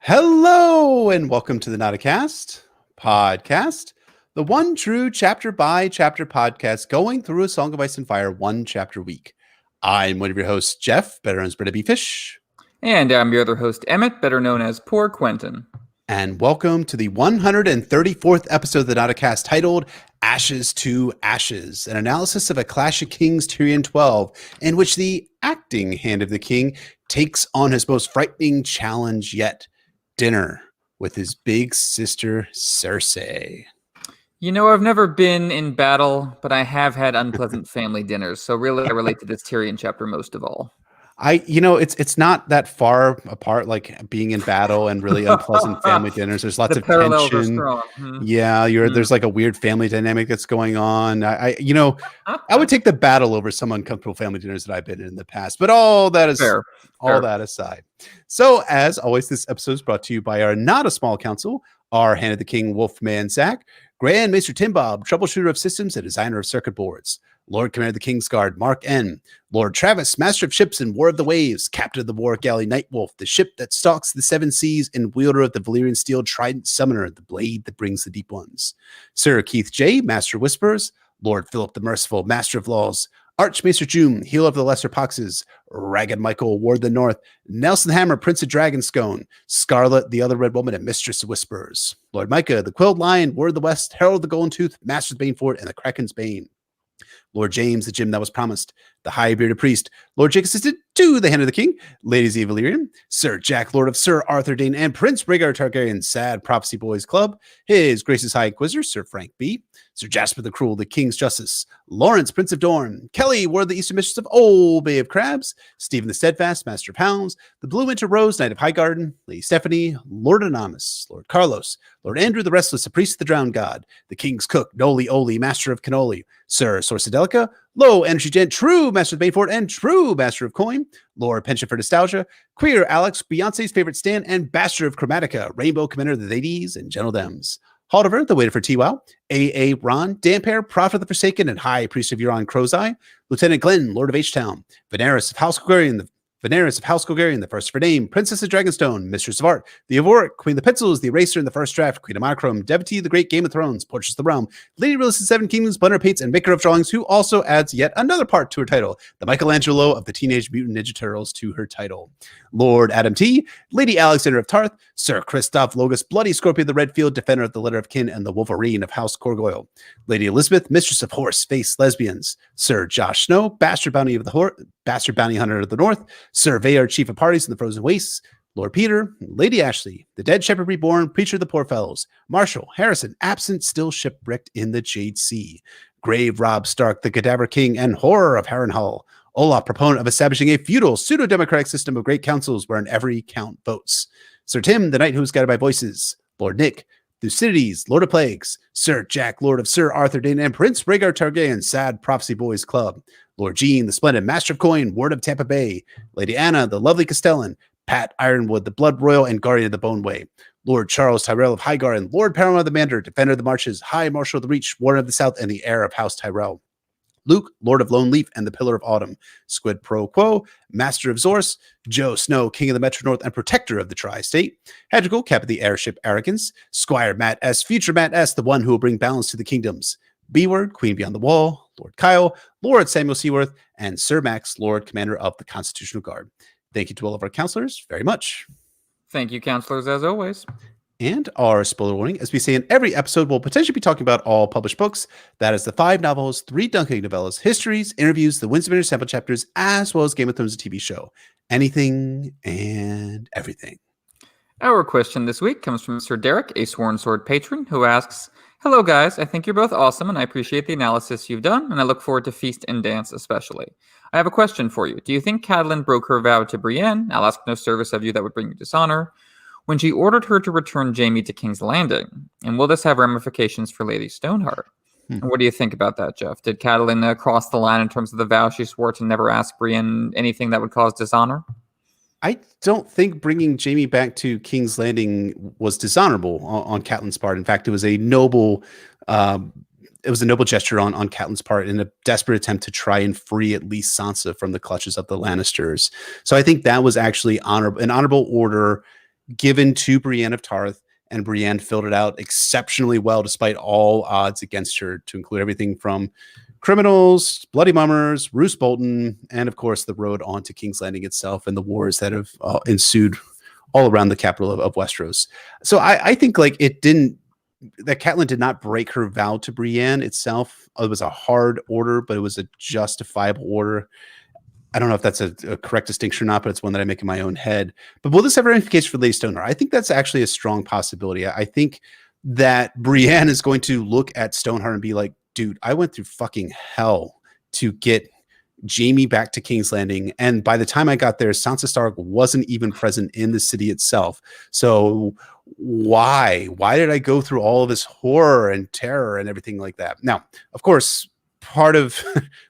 Hello and welcome to the Nauticast podcast, the one true chapter by chapter podcast going through A Song of Ice and Fire one chapter a week. I'm one of your hosts, Jeff, better known as Brita B. Fish. And I'm your other host, Emmett, better known as Poor Quentin. And welcome to the 134th episode of the Nauticast titled Ashes to Ashes, an analysis of A Clash of Kings Tyrion 12, in which the acting hand of the king takes on his most frightening challenge yet. Dinner with his big sister Cersei. You know, I've never been in battle, but I have had unpleasant family dinners, so really I relate to this Tyrion chapter most of all. It's not that far apart, like being in battle and really unpleasant family dinners. There's lots of tension. Yeah, there's like a weird family dynamic that's going on. I would take the battle over some uncomfortable family dinners that I've been in the past. But all that aside. So, as always, this episode is brought to you by our not a small council, our Hand of the King Wolfman Zach, Grand Maester Tim Bob, troubleshooter of systems and designer of circuit boards, Lord Commander of the Kingsguard Mark N, Lord Travis, master of ships and War of the Waves, captain of the war galley Nightwolf, the ship that stalks the seven seas, and wielder of the Valyrian steel trident summoner, the blade that brings the deep ones, Sir Keith J, master of whispers, Lord Philip the Merciful, master of laws, Archmaester June, healer of the lesser poxes, Ragged Michael, Ward of the North, Nelson Hammer, Prince of Dragonscone, Scarlet, the other Red Woman, and Mistress of Whispers, Lord Micah, the Quilled Lion, Word of the West, Herald of the Golden Tooth, Master of the Baneford, and the Kraken's Bane, Lord James, the Jim that was promised, the High Bearded Priest, Lord Jake assisted to the Hand of the King, Ladies of Valyrian, Sir Jack, Lord of Sir Arthur Dane, and Prince Rhaegar Targaryen, Sad Prophecy Boys Club, His Grace's High Inquisitor, Sir Frank B., Sir Jasper the Cruel, the King's Justice, Lawrence, Prince of Dorne, Kelly, Ward of the Eastern Mistress of Old Bay of Crabs, Stephen the Steadfast, Master of Hounds, the Blue Winter Rose, Knight of Highgarden, Lady Stephanie, Lord Anonymous, Lord Carlos, Lord Andrew the Restless, the Priest of the Drowned God, the King's Cook, Noli Oli, Master of Cannoli, Sir Sorcedelica, Low Energy Gent, True Master of Bayford, and True Master of Coin, Lord Penchant for Nostalgia, Queer Alex, Beyonce's favorite Stan, and Bastard of Chromatica, Rainbow Commander of the Ladies and Gentle Dems, Haldiver, the Waiter for TWOW, A.A. Ron, Dampere, Prophet of the Forsaken, and High Priest of Euron Crowseye, Lieutenant Glenn, Lord of H-Town, Veneris of House Golgarian, the First of Her Name, Princess of Dragonstone, Mistress of Art, the Avoric, Queen of the Pencils, the Eraser in the First Draft, Queen of Monochrome, Devotee, the Great Game of Thrones, Portraits of the Realm, Lady Realist of Seven Kingdoms, Blender Pates, and Maker of Drawings, who also adds yet another part to her title, the Michelangelo of the Teenage Mutant Ninja Turtles to her title, Lord Adam T., Lady Alexander of Tarth, Sir Christoph Logus, Bloody Scorpion of the Redfield, Defender of the Letter of Kin, and the Wolverine of House Corgoyle, Lady Elizabeth, Mistress of Horse, Face Lesbians, Sir Josh Snow, Bastard Bounty Hunter of the North, Sir Vayard, Chief of Parties in the Frozen Wastes, Lord Peter, Lady Ashley, the Dead Shepherd Reborn, Preacher of the Poor Fellows, Marshall, Harrison, absent, still shipwrecked in the Jade Sea, Grave Rob Stark, the Cadaver King, and Horror of Harrenhal, Olaf, proponent of establishing a feudal, pseudo-democratic system of great councils wherein every count votes, Sir Tim, the Knight who is guided by voices, Lord Nick, Thucydides, Lord of Plagues, Sir Jack, Lord of Sir Arthur Dane, and Prince Rhaegar Targaryen, Sad Prophecy Boys Club, Lord Jean, the Splendid, Master of Coin, Ward of Tampa Bay, Lady Anna, the Lovely Castellan, Pat Ironwood, the Blood Royal and Guardian of the Bone Way, Lord Charles Tyrell of Highgarden, Lord Paramount of the Mander, Defender of the Marches, High Marshal of the Reach, Warden of the South, and the heir of House Tyrell, Luke, Lord of Lone Leaf and the Pillar of Autumn, Squid Pro Quo, Master of Zorse, Joe Snow, King of the Metro North and Protector of the Tri-State, Hedrigal, Cap of the Airship Arrogance, Squire Matt S., Future Matt S., the one who will bring balance to the kingdoms, B-Word, Queen Beyond the Wall, Lord Kyle, Lord Samuel Seaworth, and Sir Max, Lord Commander of the Constitutional Guard. Thank you to all of our counselors very much. Thank you, counselors, as always. And our spoiler warning, as we say in every episode, we'll potentially be talking about all published books. That is the 5 novels, 3 Dunkirk novellas, histories, interviews, the Winds of Winter sample chapters, as well as Game of Thrones, the TV show. Anything and everything. Our question this week comes from Sir Derek, a Sworn Sword patron, who asks, "Hello, guys. I think you're both awesome, and I appreciate the analysis you've done, and I look forward to Feast and Dance especially. I have a question for you. Do you think Catelyn broke her vow to Brienne? I'll ask no service of you that would bring you dishonor, when she ordered her to return Jaime to King's Landing? And will this have ramifications for Lady Stoneheart?" And what do you think about that, Jeff? Did Catelyn cross the line in terms of the vow she swore to never ask Brienne anything that would cause dishonor? I don't think bringing Jaime back to King's Landing was dishonorable on Catelyn's part. In fact, it was a noble gesture on Catelyn's part in a desperate attempt to try and free at least Sansa from the clutches of the Lannisters. So I think that was actually an honorable order given to Brienne of Tarth, and Brienne filled it out exceptionally well despite all odds against her, to include everything from criminals, bloody mummers, Roose Bolton, and of course the road on to King's Landing itself and the wars that have ensued all around the capital of Westeros. So I think like that Catelyn did not break her vow to Brienne itself. It was a hard order, but it was a justifiable order. I don't know if that's a correct distinction or not, but it's one that I make in my own head. But will this have ramifications for Lady Stoneheart? I think that's actually a strong possibility. I think that Brienne is going to look at Stoneheart and be like, dude, I went through fucking hell to get Jaime back to King's Landing. And by the time I got there, Sansa Stark wasn't even present in the city itself. So why did I go through all of this horror and terror and everything like that? Now, of course, part of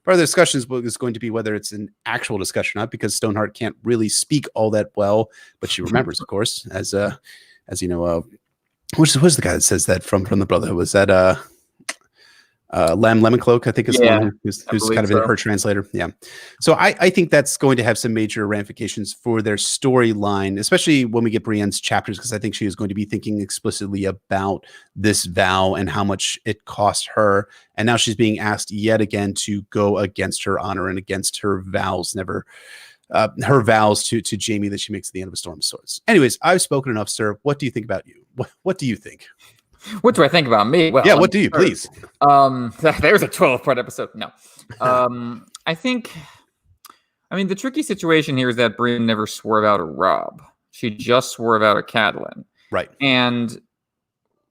the discussion is going to be whether it's an actual discussion or not, because Stoneheart can't really speak all that well, but she remembers, of course, as you know, who's the guy that says that from the Brotherhood? Was that Lemoncloak, I think is the one who's kind of her translator. Yeah. So I think that's going to have some major ramifications for their storyline, especially when we get Brienne's chapters, because I think she is going to be thinking explicitly about this vow and how much it cost her. And now she's being asked yet again to go against her honor and against her vows, her vows to Jaime that she makes at the end of A Storm of Swords. Anyways, I've spoken enough, sir. What do you think about you? What do you think? What do I think about me? Well, yeah, what do you, please? There's a 12-part episode. No. I mean, the tricky situation here is that Brienne never swore vow to Robb. She just swore vow to Catelyn. Right. And,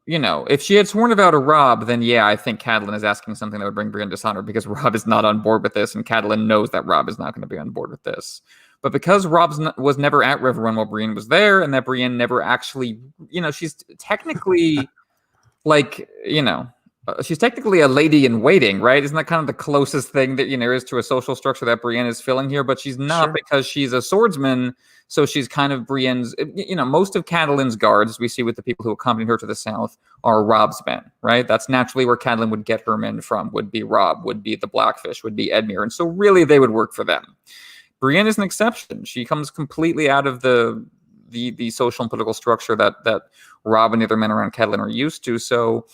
you know, if she had sworn a vow to Robb, then yeah, I think Catelyn is asking something that would bring Brienne dishonor, because Robb is not on board with this, and Catelyn knows that Robb is not going to be on board with this. But because Robb was never at Riverrun while Brienne was there, and that Brienne never actually, you know, she's technically... like, you know, she's technically a lady in waiting, right? Isn't that kind of the closest thing that, you know, is to a social structure that Brienne is filling here? But she's not, because she's a swordsman. So she's kind of Brienne's, you know, most of Catelyn's guards, we see with the people who accompanied her to the south, are Robb's men, right? That's naturally where Catelyn would get her men from, would be Robb, would be the Blackfish, would be Edmure. And so really they would work for them. Brienne is an exception. She comes completely out of the social and political structure that Robb and the other men around Catelyn are used to. So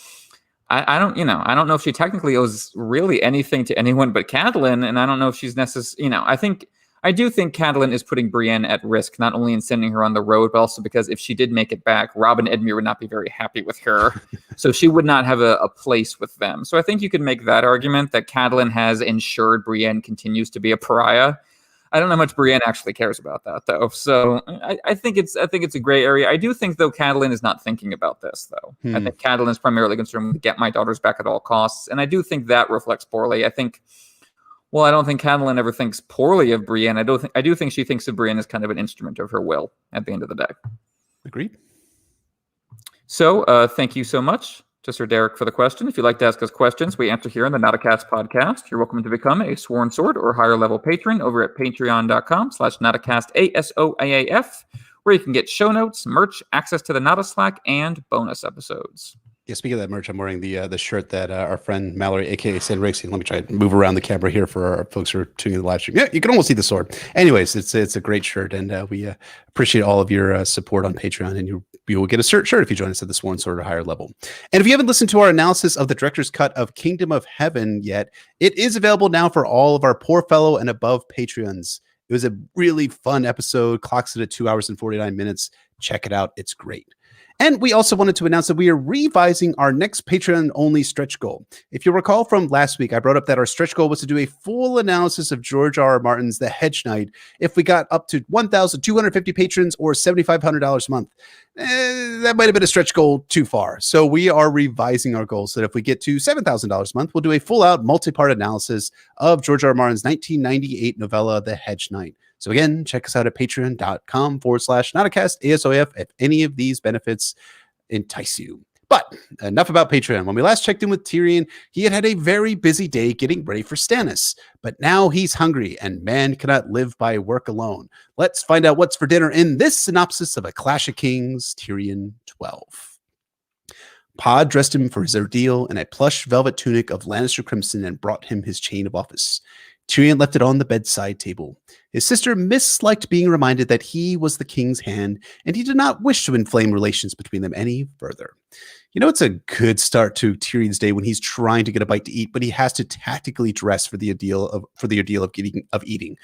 I don't know if she technically owes really anything to anyone but Catelyn, and I don't know if she's necessary. You know, I do think Catelyn is putting Brienne at risk, not only in sending her on the road, but also because if she did make it back, Robb and Edmure would not be very happy with her. So she would not have a place with them. So I think you could make that argument that Catelyn has ensured Brienne continues to be a pariah. I don't know how much Brienne actually cares about that, though. So I think it's a gray area. I do think, though, Catelyn is not thinking about this, though. I think Catelyn is primarily concerned with get my daughters back at all costs, and I do think that reflects poorly. I don't think Catelyn ever thinks poorly of Brienne. I do think she thinks of Brienne as kind of an instrument of her will at the end of the day. Agreed. So thank you so much to Sir Derek for the question. If you'd like to ask us questions, we answer here on the Nauticast podcast. You're welcome to become a Sworn Sword or higher level patron over at patreon.com/NauticastaSOIAF, where you can get show notes, merch, access to the Nauta Slack, and bonus episodes. Yeah, speaking of that merch, I'm wearing the shirt that our friend Mallory, aka San Rixie. Let me try to move around the camera here for our folks who are tuning in the live stream. Yeah, you can almost see the sword. Anyways, it's a great shirt, and we appreciate all of your support on Patreon, and you will get a shirt if you join us at the Sworn Sword or higher level. And if you haven't listened to our analysis of the director's cut of Kingdom of Heaven yet, it is available now for all of our poor fellow and above Patreons. It was a really fun episode, clocks it at 2 hours and 49 minutes. Check it out. It's great. And we also wanted to announce that we are revising our next Patreon-only stretch goal. If you recall from last week, I brought up that our stretch goal was to do a full analysis of George R.R. Martin's The Hedge Knight if we got up to 1,250 patrons or $7,500 a month. That might have been a stretch goal too far. So we are revising our goal so that if we get to $7,000 a month, we'll do a full-out multi-part analysis of George R.R. Martin's 1998 novella, The Hedge Knight. So again, check us out at patreon.com/Nauticast ASOF if any of these benefits entice you. But enough about Patreon. When we last checked in with Tyrion, he had a very busy day getting ready for Stannis. But now he's hungry, and man cannot live by work alone. Let's find out what's for dinner in this synopsis of A Clash of Kings, Tyrion 12. Pod dressed him for his ordeal in a plush velvet tunic of Lannister crimson and brought him his chain of office. Tyrion left it on the bedside table. His sister misliked being reminded that he was the king's hand, and he did not wish to inflame relations between them any further. You know, it's a good start to Tyrion's day when he's trying to get a bite to eat, but he has to tactically dress for the ordeal of eating.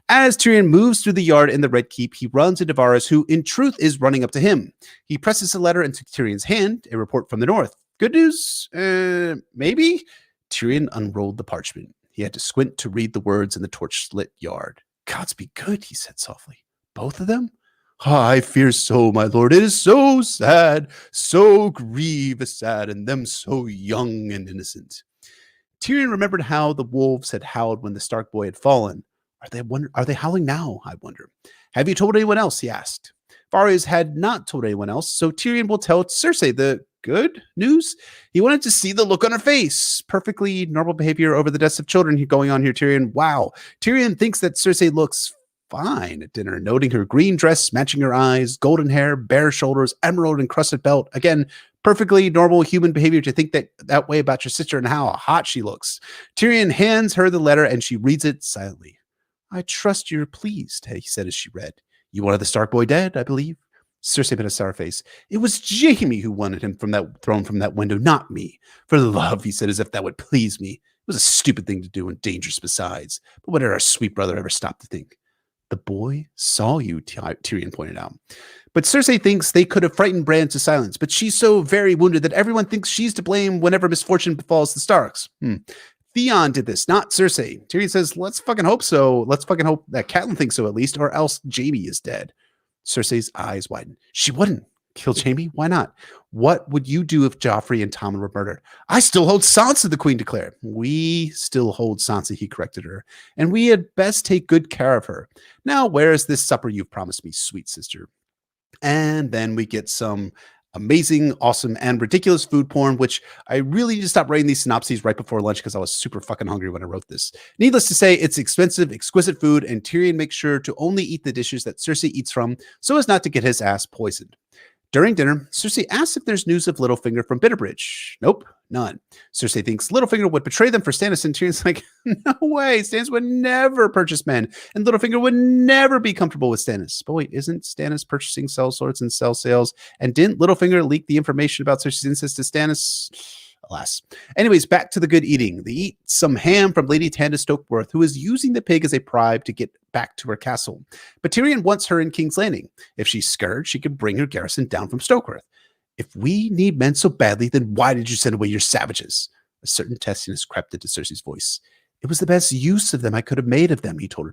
As Tyrion moves through the yard in the Red Keep, he runs into Varys, who in truth is running up to him. He presses a letter into Tyrion's hand, a report from the north. Good news? Maybe? Tyrion unrolled the parchment. He had to squint to read the words in the torch-lit yard. Gods be good, he said softly. Both of them? I fear so, my lord. It is so sad, so grievous sad, and them so young and innocent. Tyrion remembered how the wolves had howled when the Stark boy had fallen. Are they howling now, I wonder? Have you told anyone else, he asked. Varys had not told anyone else, so Tyrion will tell Cersei the good news. He wanted to see the look on her face. Perfectly normal behavior over the deaths of children going on here, Tyrion. Wow. Tyrion thinks that Cersei looks fine at dinner, noting her green dress matching her eyes, golden hair, bare shoulders, emerald encrusted belt. Again, perfectly normal human behavior to think that way about your sister and how hot she looks. Tyrion hands her the letter and she reads it silently. I trust you're pleased, he said as she read. You wanted the Stark boy dead, I believe. Cersei made a sour face. It was Jaime who wanted him thrown from that window, not me. For love, he said, as if that would please me. It was a stupid thing to do and dangerous besides. But what did our sweet brother ever stop to think? The boy saw you, Tyrion pointed out. But Cersei thinks they could have frightened Bran to silence, but she's so very wounded that everyone thinks she's to blame whenever misfortune befalls the Starks. Theon did this, not Cersei. Tyrion says, let's fucking hope so. Let's fucking hope that Catelyn thinks so at least, or else Jaime is dead. Cersei's eyes widened. She wouldn't kill Jaime. Why not? What would you do if Joffrey and Tommen were murdered? I still hold Sansa, the queen declared. We still hold Sansa, he corrected her, and we had best take good care of her. Now, where is this supper you've promised me, sweet sister? And then we get some amazing, awesome, and ridiculous food porn, which I really need to stop writing these synopses right before lunch because I was super fucking hungry when I wrote this. Needless to say, it's expensive, exquisite food, and Tyrion makes sure to only eat the dishes that Cersei eats from so as not to get his ass poisoned. During dinner, Cersei asks if there's news of Littlefinger from Bitterbridge. Nope, none. Cersei thinks Littlefinger would betray them for Stannis, and Tyrion's like, no way, Stannis would never purchase men, and Littlefinger would never be comfortable with Stannis. But wait, isn't Stannis purchasing sellswords and cell sales? And didn't Littlefinger leak the information about Cersei's incest to Stannis? Alas. Anyways, back to the good eating. They eat some ham from Lady Tanda Stokeworth, who is using the pig as a bribe to get back to her castle. But Tyrion wants her in King's Landing. If she's scared, she could bring her garrison down from Stokeworth. If we need men so badly, then why did you send away your savages? A certain testiness crept into Cersei's voice. It was the best use of them I could have made of them, he told her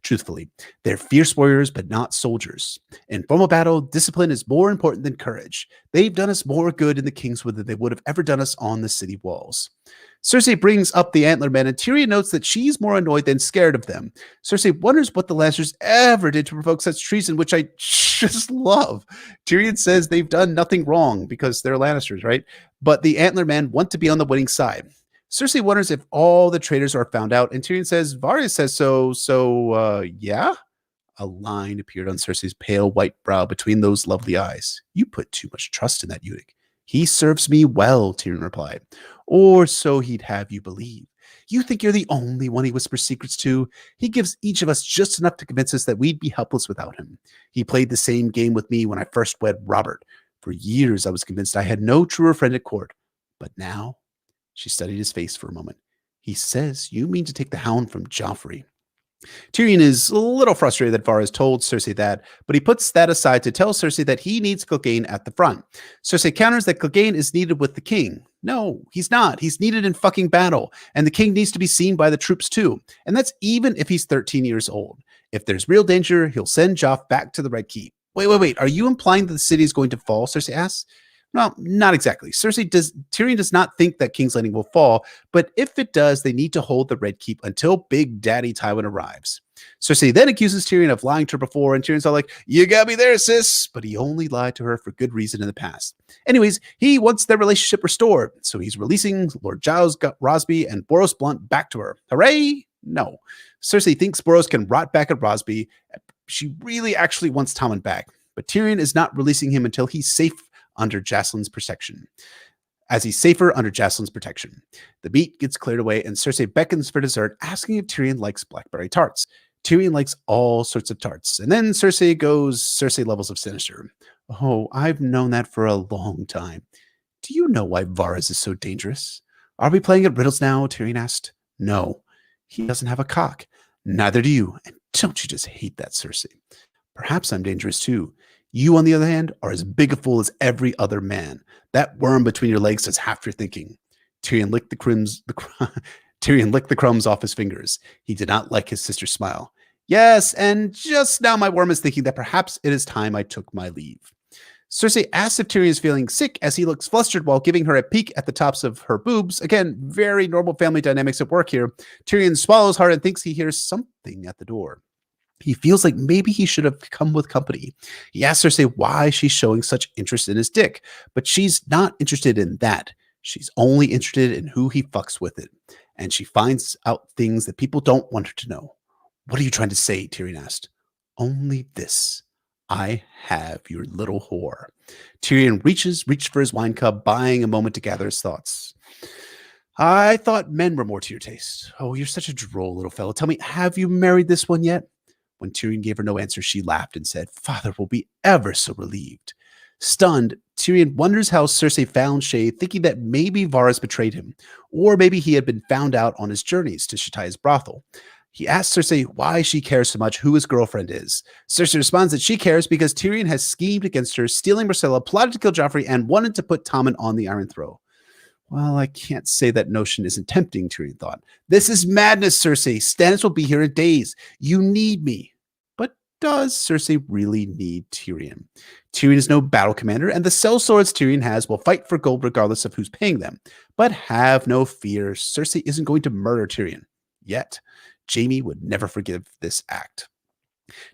truthfully. They're fierce warriors, but not soldiers. In formal battle, discipline is more important than courage. They've done us more good in the Kingswood than they would have ever done us on the city walls. Cersei brings up the Antler Men, and Tyrion notes that she's more annoyed than scared of them. Cersei wonders what the Lannisters ever did to provoke such treason, which I just love. Tyrion says they've done nothing wrong because they're Lannisters, right? But the Antler Men want to be on the winning side. Cersei wonders if all the traitors are found out, and Tyrion says, Varys says so, yeah? A line appeared on Cersei's pale white brow between those lovely eyes. You put too much trust in that eunuch. He serves me well, Tyrion replied. Or so he'd have you believe. You think you're the only one he whispers secrets to? He gives each of us just enough to convince us that we'd be helpless without him. He played the same game with me when I first wed Robert. For years I was convinced I had no truer friend at court. But now... She studied his face for a moment. He says you mean to take the hound from Joffrey. Tyrion is a little frustrated that Varys told Cersei that, but he puts that aside to tell Cersei that he needs Clegane at the front. Cersei counters that Clegane is needed with the king. No, he's not. He's needed in fucking battle, and the king needs to be seen by the troops too. And that's even if he's 13 years old. If there's real danger, he'll send Joff back to the Red Keep. Wait. Are you implying that the city is going to fall? Cersei asks. Well, not exactly. Tyrion does not think that King's Landing will fall, but if it does, they need to hold the Red Keep until Big Daddy Tywin arrives. Cersei then accuses Tyrion of lying to her before, and Tyrion's all like, you got me there, sis, but he only lied to her for good reason in the past. Anyways, he wants their relationship restored, so he's releasing Lord Giles Rosby and Boros Blunt back to her. Hooray! No. Cersei thinks Boros can rot back at Rosby. She really actually wants Tommen back, but Tyrion is not releasing him until he's safe under Jacelyn's protection. as he's safer under Jocelyn's protection. The meat gets cleared away, and Cersei beckons for dessert, asking if Tyrion likes blackberry tarts. Tyrion likes all sorts of tarts. And then Cersei levels of sinister. Oh, I've known that for a long time. Do you know why Varys is so dangerous? Are we playing at riddles now? Tyrion asked. No, he doesn't have a cock. Neither do you. And don't you just hate that, Cersei? Perhaps I'm dangerous too. You, on the other hand, are as big a fool as every other man. That worm between your legs does half your thinking. Tyrion licked Tyrion licked the crumbs off his fingers. He did not like his sister's smile. Yes, and just now my worm is thinking that perhaps it is time I took my leave. Cersei asks if Tyrion is feeling sick as he looks flustered while giving her a peek at the tops of her boobs. Again, very normal family dynamics at work here. Tyrion swallows hard and thinks he hears something at the door. He feels like maybe he should have come with company. He asks Cersei why she's showing such interest in his dick, but she's not interested in that. She's only interested in who he fucks with it. And she finds out things that people don't want her to know. What are you trying to say? Tyrion asked. Only this. I have your little whore. Tyrion reached for his wine cup, buying a moment to gather his thoughts. I thought men were more to your taste. Oh, you're such a droll little fellow. Tell me, have you married this one yet? When Tyrion gave her no answer, she laughed and said, Father will be ever so relieved. Stunned, Tyrion wonders how Cersei found Shae, thinking that maybe Varys betrayed him, or maybe he had been found out on his journeys to Shai's brothel. He asks Cersei why she cares so much who his girlfriend is. Cersei responds that she cares because Tyrion has schemed against her, stealing Myrcella, plotted to kill Joffrey, and wanted to put Tommen on the Iron Throne. Well, I can't say that notion isn't tempting, Tyrion thought. This is madness, Cersei. Stannis will be here in days. You need me. But does Cersei really need Tyrion? Tyrion is no battle commander, and the sellswords Tyrion has will fight for gold regardless of who's paying them. But have no fear, Cersei isn't going to murder Tyrion. Yet. Jaime would never forgive this act.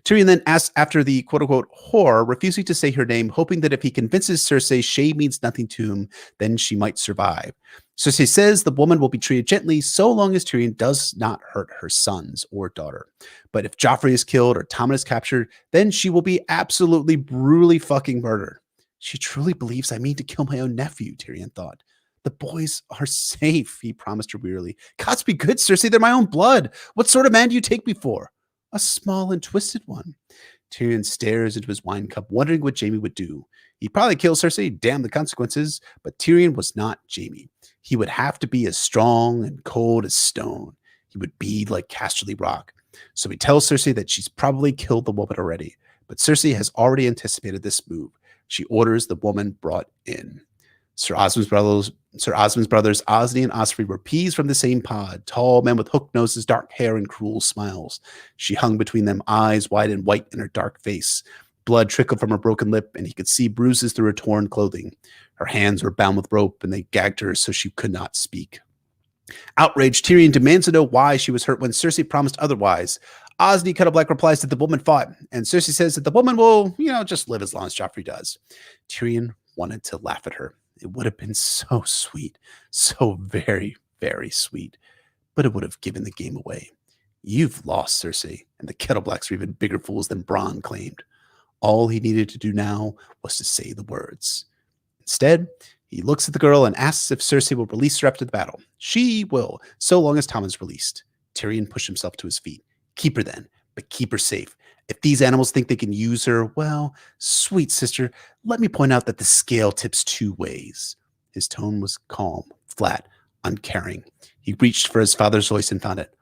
Tyrion then asks after the quote-unquote whore, refusing to say her name, hoping that if he convinces Cersei Shae means nothing to him, then she might survive. Cersei says the woman will be treated gently so long as Tyrion does not hurt her sons or daughter. But if Joffrey is killed or Tommen is captured, then she will be absolutely brutally fucking murdered. She truly believes I mean to kill my own nephew, Tyrion thought. The boys are safe, he promised her wearily. Gods be good, Cersei, they're my own blood. What sort of man do you take me for? A small and twisted one. Tyrion stares into his wine cup, wondering what Jaime would do. He'd probably kill Cersei, damn the consequences, but Tyrion was not Jaime. He would have to be as strong and cold as stone. He would be like Casterly Rock. So he tells Cersei that she's probably killed the woman already, but Cersei has already anticipated this move. She orders the woman brought in. Sir Osmond's brothers, Osney and Osprey, were peas from the same pod, tall men with hooked noses, dark hair, and cruel smiles. She hung between them, eyes wide and white in her dark face. Blood trickled from her broken lip, and he could see bruises through her torn clothing. Her hands were bound with rope, and they gagged her so she could not speak. Outraged, Tyrion demands to know why she was hurt when Cersei promised otherwise. Osney Cuttleback replies that the woman fought, and Cersei says that the woman will, just live as long as Joffrey does. Tyrion wanted to laugh at her. It would have been so sweet, so very, very sweet, but it would have given the game away. You've lost, Cersei, and the Kettleblacks are even bigger fools than Bronn claimed. All he needed to do now was to say the words. Instead, he looks at the girl and asks if Cersei will release her after the battle. She will, so long as Tommen's released. Tyrion pushed himself to his feet. Keep her then, but keep her safe. If these animals think they can use her, well, sweet sister, let me point out that the scale tips two ways. His tone was calm, flat, uncaring. He reached for his father's voice and found it.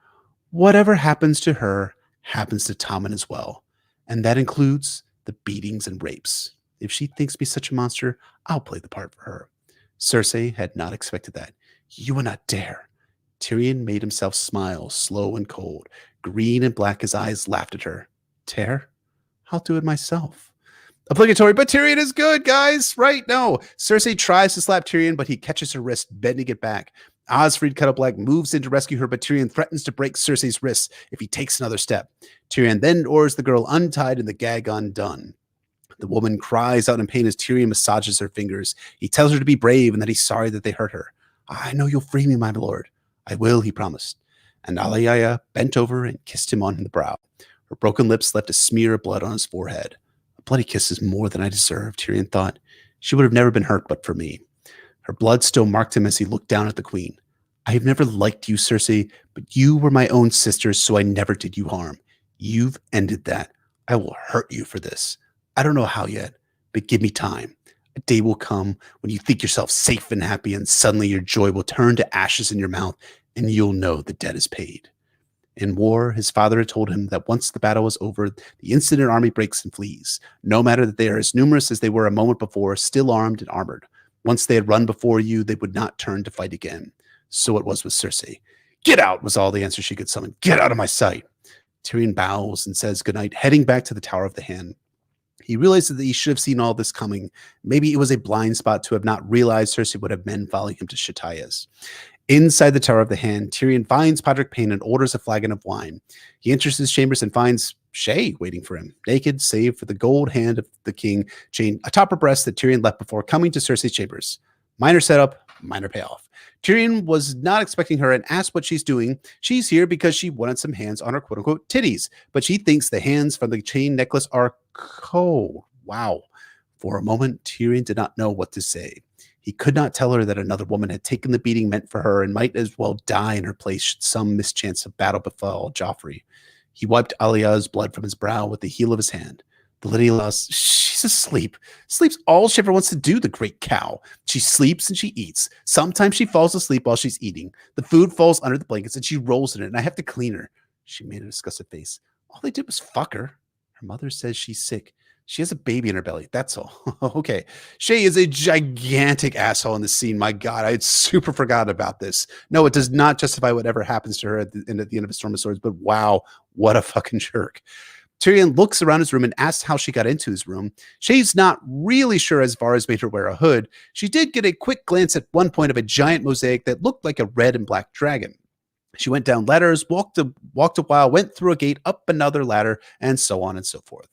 Whatever happens to her happens to Tommen as well. And that includes the beatings and rapes. If she thinks me such a monster, I'll play the part for her. Cersei had not expected that. You would not dare. Tyrion made himself smile, slow and cold. Green and black, his eyes laughed at her. Tear? I'll do it myself. Obligatory, but Tyrion is good, guys, right? No. Cersei tries to slap Tyrion, but he catches her wrist, bending it back. Osfried Cuttleblack moves in to rescue her, but Tyrion threatens to break Cersei's wrists if he takes another step. Tyrion then orders the girl untied and the gag undone. The woman cries out in pain as Tyrion massages her fingers. He tells her to be brave and that he's sorry that they hurt her. I know you'll free me, my lord. I will, he promised. And Alayaya bent over and kissed him on the brow. Her broken lips left a smear of blood on his forehead. A bloody kiss is more than I deserve, Tyrion thought. She would have never been hurt but for me. Her blood still marked him as he looked down at the queen. I have never liked you, Cersei, but you were my own sister, so I never did you harm. You've ended that. I will hurt you for this. I don't know how yet, but give me time. A day will come when you think yourself safe and happy, and suddenly your joy will turn to ashes in your mouth, and you'll know the debt is paid. In war, his father had told him that once the battle was over, the instant an army breaks and flees, no matter that they are as numerous as they were a moment before, still armed and armored. Once they had run before you, they would not turn to fight again. So it was with Cersei. Get out was all the answer she could summon. Get out of my sight. Tyrion bows and says goodnight, heading back to the Tower of the Hand. He realized that he should have seen all this coming. Maybe it was a blind spot to have not realized Cersei would have men following him to Shatia's. Inside the Tower of the Hand, Tyrion finds Podrick Payne and orders a flagon of wine. He enters his chambers and finds Shae waiting for him, naked save for the gold hand of the king chain atop her breast that Tyrion left before coming to Cersei's chambers. Minor setup, minor payoff. Tyrion was not expecting her and asked what she's doing. She's here because she wanted some hands on her quote-unquote titties, but she thinks the hands from the chain necklace are cold. Wow. For a moment, Tyrion did not know what to say. He could not tell her that another woman had taken the beating meant for her and might as well die in her place should some mischance of battle befall Joffrey. He wiped Alya's blood from his brow with the heel of his hand. The lady lost. She's asleep. Sleep's all she ever wants to do, the great cow. She sleeps and she eats. Sometimes she falls asleep while she's eating. The food falls under the blankets and she rolls in it, and I have to clean her. She made a disgusted face. All they did was fuck her. Her mother says she's sick. She has a baby in her belly. That's all. Okay. Shae is a gigantic asshole in this scene. My God, I had super forgotten about this. No, it does not justify whatever happens to her at the end of A Storm of Swords, but wow, what a fucking jerk. Tyrion looks around his room and asks how she got into his room. Shae's not really sure as far as made her wear a hood. She did get a quick glance at one point of a giant mosaic that looked like a red and black dragon. She went down ladders, walked a while, went through a gate, up another ladder, and so on and so forth.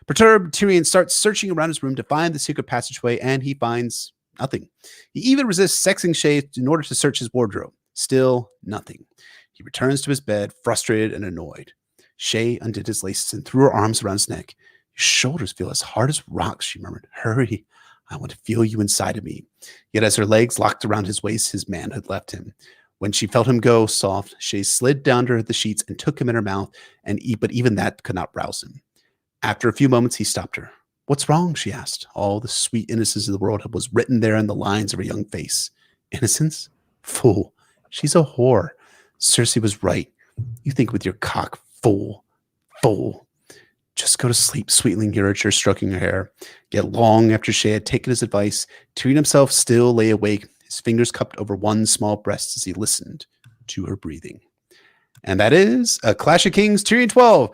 Perturbed, Tyrion starts searching around his room to find the secret passageway, and he finds nothing. He even resists sexing Shae in order to search his wardrobe. Still nothing. He returns to his bed, frustrated and annoyed. Shae undid his laces and threw her arms around his neck. Your shoulders feel as hard as rocks, she murmured. Hurry. I want to feel you inside of me. Yet as her legs locked around his waist, his manhood left him. When she felt him go soft, Shae slid down to the sheets and took him in her mouth, but even that could not rouse him. After a few moments, he stopped her. What's wrong? She asked. All the sweet innocence of the world was written there in the lines of her young face. Innocence? Fool. She's a whore. Cersei was right. You think with your cock, fool. Fool. Just go to sleep, sweetling, he urged her, stroking her hair. Yet long after Shae had taken his advice, Tyrion himself still lay awake, his fingers cupped over one small breast as he listened to her breathing. And that is A Clash of Kings, Tyrion 12.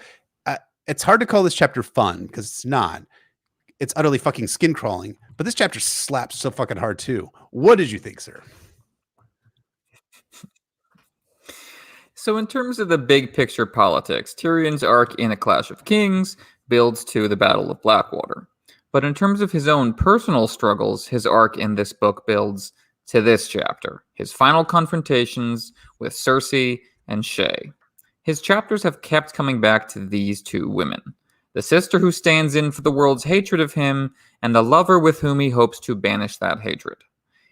It's hard to call this chapter fun because it's not. It's utterly fucking skin crawling, but this chapter slaps so fucking hard too. What did you think, sir? So in terms of the big picture politics, Tyrion's arc in A Clash of Kings builds to the Battle of Blackwater. But in terms of his own personal struggles, his arc in this book builds to this chapter, his final confrontations with Cersei and Shae. His chapters have kept coming back to these two women, the sister who stands in for the world's hatred of him, and the lover with whom he hopes to banish that hatred.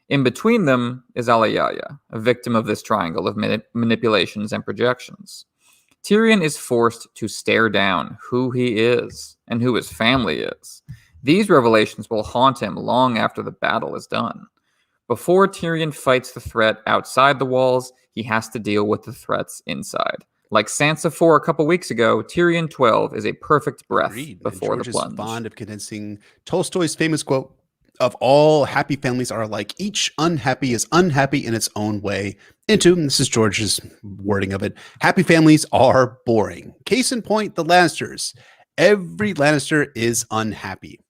In between them is Alayaya, a victim of this triangle of manipulations and projections. Tyrion is forced to stare down who he is and who his family is. These revelations will haunt him long after the battle is done. Before Tyrion fights the threat outside the walls, he has to deal with the threats inside. Like Sansa 4 a couple weeks ago, Tyrion 12 is a perfect breath before the plunge. George is fond of condensing Tolstoy's famous quote of all happy families are alike. Each unhappy is unhappy in its own way. And this is George's wording of it, happy families are boring. Case in point, the Lannisters. Every Lannister is unhappy.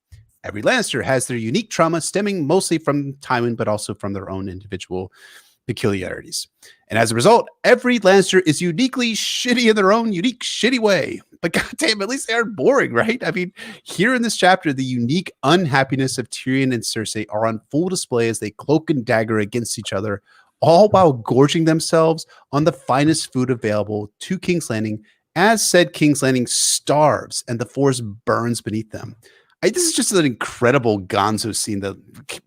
Every Lannister has their unique trauma stemming mostly from Tywin, but also from their own individual peculiarities. And as a result, every Lannister is uniquely shitty in their own unique shitty way. But goddamn, at least they aren't boring, right? I mean, here in this chapter, the unique unhappiness of Tyrion and Cersei are on full display as they cloak and dagger against each other, all while gorging themselves on the finest food available to King's Landing, as said King's Landing starves and the forest burns beneath them. This is just an incredible gonzo scene that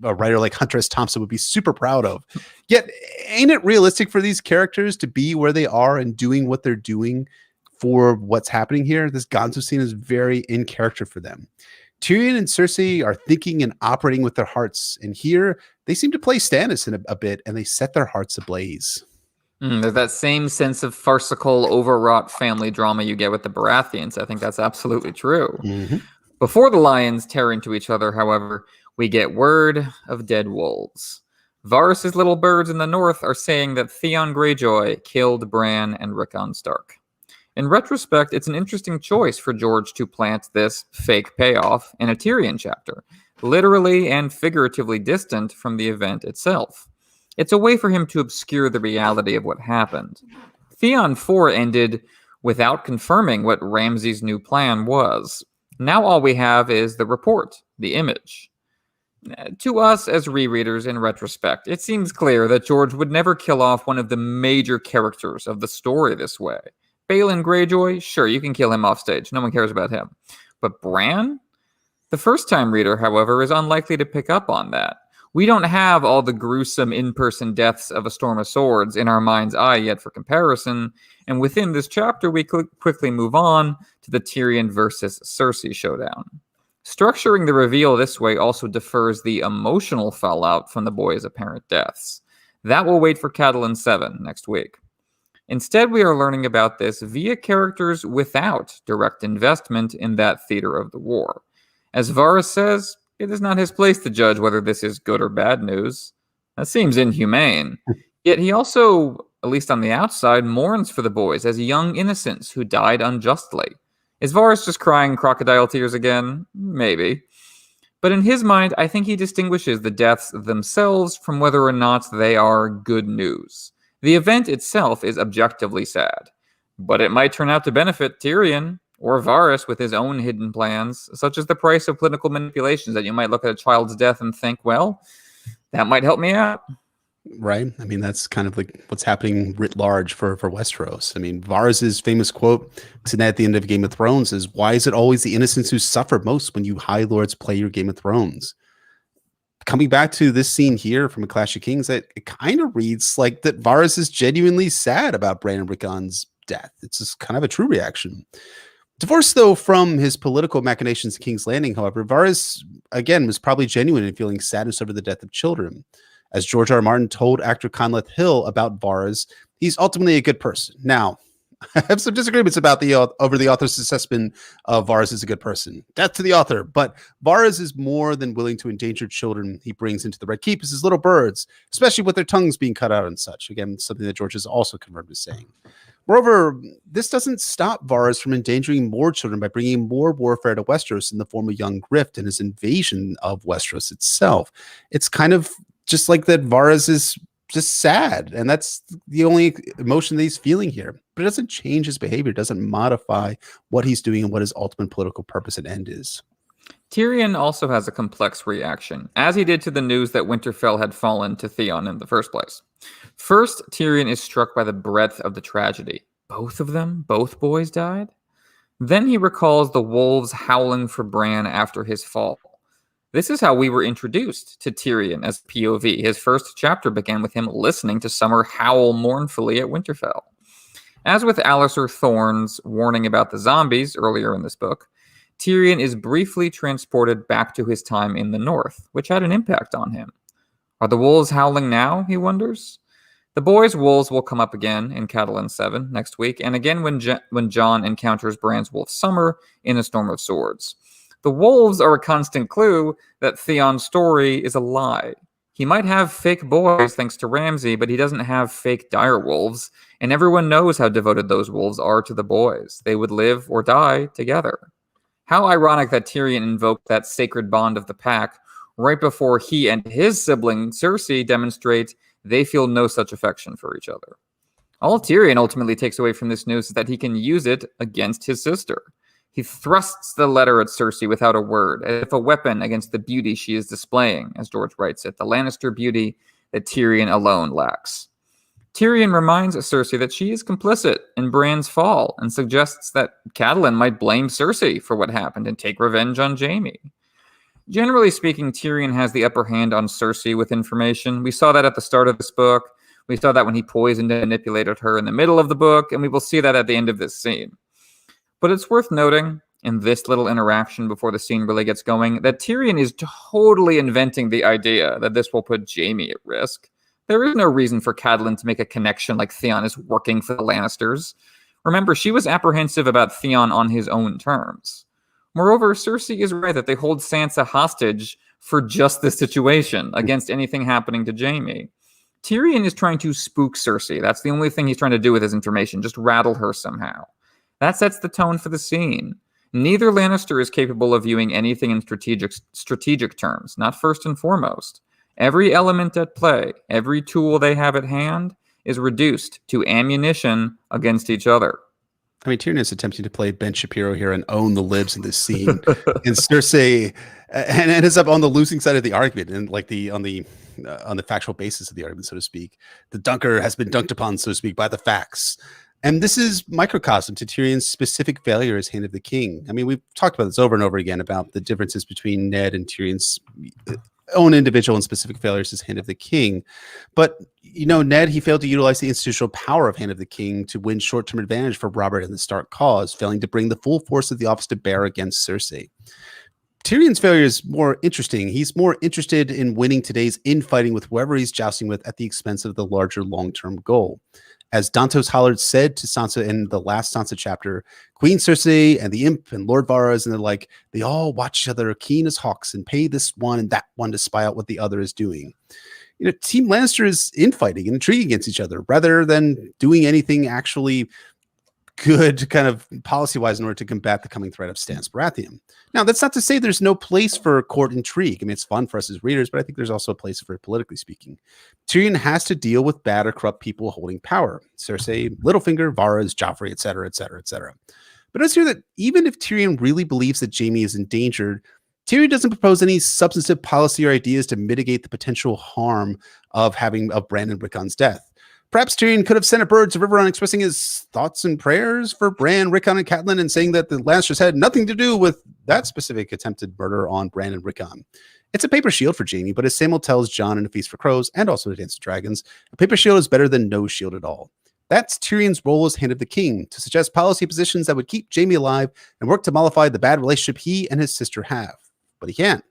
a writer like Hunter S. Thompson would be super proud of. Yet, ain't it realistic for these characters to be where they are and doing what they're doing for what's happening here? This gonzo scene is very in character for them. Tyrion and Cersei are thinking and operating with their hearts, and here they seem to play Stannis in a bit, and they set their hearts ablaze. There's that same sense of farcical, overwrought family drama you get with the Baratheons. I think that's absolutely true. Mm-hmm. Before the lions tear into each other, however, we get word of dead wolves. Varys' little birds in the north are saying that Theon Greyjoy killed Bran and Rickon Stark. In retrospect, it's an interesting choice for George to plant this fake payoff in a Tyrion chapter, literally and figuratively distant from the event itself. It's a way for him to obscure the reality of what happened. Theon 4 ended without confirming what Ramsay's new plan was. Now all we have is the report, the image. To us as rereaders in retrospect, it seems clear that George would never kill off one of the major characters of the story this way. Balon Greyjoy, sure, you can kill him off stage. No one cares about him. But Bran? The first-time reader, however, is unlikely to pick up on that. We don't have all the gruesome in-person deaths of A Storm of Swords in our mind's eye yet for comparison, and within this chapter we quickly move on to the Tyrion versus Cersei showdown. Structuring the reveal this way also defers the emotional fallout from the boys' apparent deaths. That will wait for Catelyn 7 next week. Instead, we are learning about this via characters without direct investment in that theater of the war. As Varys says, it is not his place to judge whether this is good or bad news. That seems inhumane. Yet he also, at least on the outside, mourns for the boys as young innocents who died unjustly. Is Varys just crying crocodile tears again? Maybe. But in his mind, I think he distinguishes the deaths themselves from whether or not they are good news. The event itself is objectively sad, but it might turn out to benefit Tyrion or Varys with his own hidden plans, such as the price of political manipulations that you might look at a child's death and think, well, that might help me out. Right. I mean, that's kind of like what's happening writ large for Westeros. I mean, Varys's famous quote at the end of Game of Thrones is, "Why is it always the innocents who suffer most when you High Lords play your Game of Thrones?" Coming back to this scene here from A Clash of Kings, it kind of reads like that Varys is genuinely sad about Bran and Rickon's death. It's just kind of a true reaction. Divorced, though, from his political machinations in King's Landing, however, Varys, again, was probably genuine in feeling sadness over the death of children. As George R. R. Martin told actor Conleth Hill about Varys, he's ultimately a good person. Now, I have some disagreements about over the author's assessment of Varys as a good person. Death to the author. But Varys is more than willing to endanger children he brings into the Red Keep as his little birds, especially with their tongues being cut out and such. Again, something that George has also confirmed as saying. Moreover, this doesn't stop Varys from endangering more children by bringing more warfare to Westeros in the form of young Grift and his invasion of Westeros itself. It's kind of just like that Varys is just sad, and that's the only emotion that he's feeling here. But it doesn't change his behavior. It doesn't modify what he's doing and what his ultimate political purpose and end is. Tyrion also has a complex reaction, as he did to the news that Winterfell had fallen to Theon in the first place. First, Tyrion is struck by the breadth of the tragedy. Both of them? Both boys died? Then he recalls the wolves howling for Bran after his fall. This is how we were introduced to Tyrion as POV. His first chapter began with him listening to Summer howl mournfully at Winterfell. As with Alliser Thorne's warning about the zombies earlier in this book, Tyrion is briefly transported back to his time in the North, which had an impact on him. Are the wolves howling now, he wonders? The boys' wolves will come up again in Catelyn 7 next week, and again when Jon encounters Bran's wolf Summer in A Storm of Swords. The wolves are a constant clue that Theon's story is a lie. He might have fake boys thanks to Ramsay, but he doesn't have fake dire wolves, and everyone knows how devoted those wolves are to the boys. They would live or die together. How ironic that Tyrion invoked that sacred bond of the pack right before he and his sibling Cersei demonstrate they feel no such affection for each other. All Tyrion ultimately takes away from this news is that he can use it against his sister. He thrusts the letter at Cersei without a word, as if a weapon against the beauty she is displaying, as George writes it, the Lannister beauty that Tyrion alone lacks. Tyrion reminds Cersei that she is complicit in Bran's fall and suggests that Catelyn might blame Cersei for what happened and take revenge on Jaime. Generally speaking, Tyrion has the upper hand on Cersei with information. We saw that at the start of this book. We saw that when he poisoned and manipulated her in the middle of the book, and we will see that at the end of this scene. But it's worth noting, in this little interaction before the scene really gets going, that Tyrion is totally inventing the idea that this will put Jaime at risk. There is no reason for Catelyn to make a connection like Theon is working for the Lannisters. Remember, she was apprehensive about Theon on his own terms. Moreover, Cersei is right that they hold Sansa hostage for just this situation, against anything happening to Jaime. Tyrion is trying to spook Cersei. That's the only thing he's trying to do with his information, just rattle her somehow. That sets the tone for the scene. Neither Lannister is capable of viewing anything in strategic terms, not first and foremost. Every element at play, every tool they have at hand, is reduced to ammunition against each other. I mean, Tyrion is attempting to play Ben Shapiro here and own the libs in this scene, and Cersei and ends up on the losing side of the argument, and like on the factual basis of the argument, so to speak. The dunker has been dunked upon, so to speak, by the facts. And this is microcosm to Tyrion's specific failure as Hand of the King. I mean, we've talked about this over and over again about the differences between Ned and Tyrion's own individual and specific failures as Hand of the King. But, Ned, he failed to utilize the institutional power of Hand of the King to win short-term advantage for Robert and the Stark cause, failing to bring the full force of the office to bear against Cersei. Tyrion's failure is more interesting. He's more interested in winning today's infighting with whoever he's jousting with at the expense of the larger long-term goal. As Dantos Hollard said to Sansa in the last Sansa chapter, Queen Cersei and the Imp and Lord Varys and they all watch each other keen as hawks and pay this one and that one to spy out what the other is doing. Team Lannister is infighting and intriguing against each other rather than doing anything actually good kind of policy-wise in order to combat the coming threat of Stannis Baratheon. Now, that's not to say there's no place for court intrigue. I mean, it's fun for us as readers, but I think there's also a place for it politically speaking. Tyrion has to deal with bad or corrupt people holding power. Cersei, Littlefinger, Varys, Joffrey, etc., etc., etc. But notice here that even if Tyrion really believes that Jaime is endangered, Tyrion doesn't propose any substantive policy or ideas to mitigate the potential harm of Bran Rickon's death. Perhaps Tyrion could have sent a bird to Riverrun expressing his thoughts and prayers for Bran, Rickon, and Catelyn, and saying that the Lannisters had nothing to do with that specific attempted murder on Bran and Rickon. It's a paper shield for Jaime, but as Samuel tells Jon in A Feast for Crows and also to Dance of Dragons, a paper shield is better than no shield at all. That's Tyrion's role as Hand of the King, to suggest policy positions that would keep Jaime alive and work to mollify the bad relationship he and his sister have. But he can't.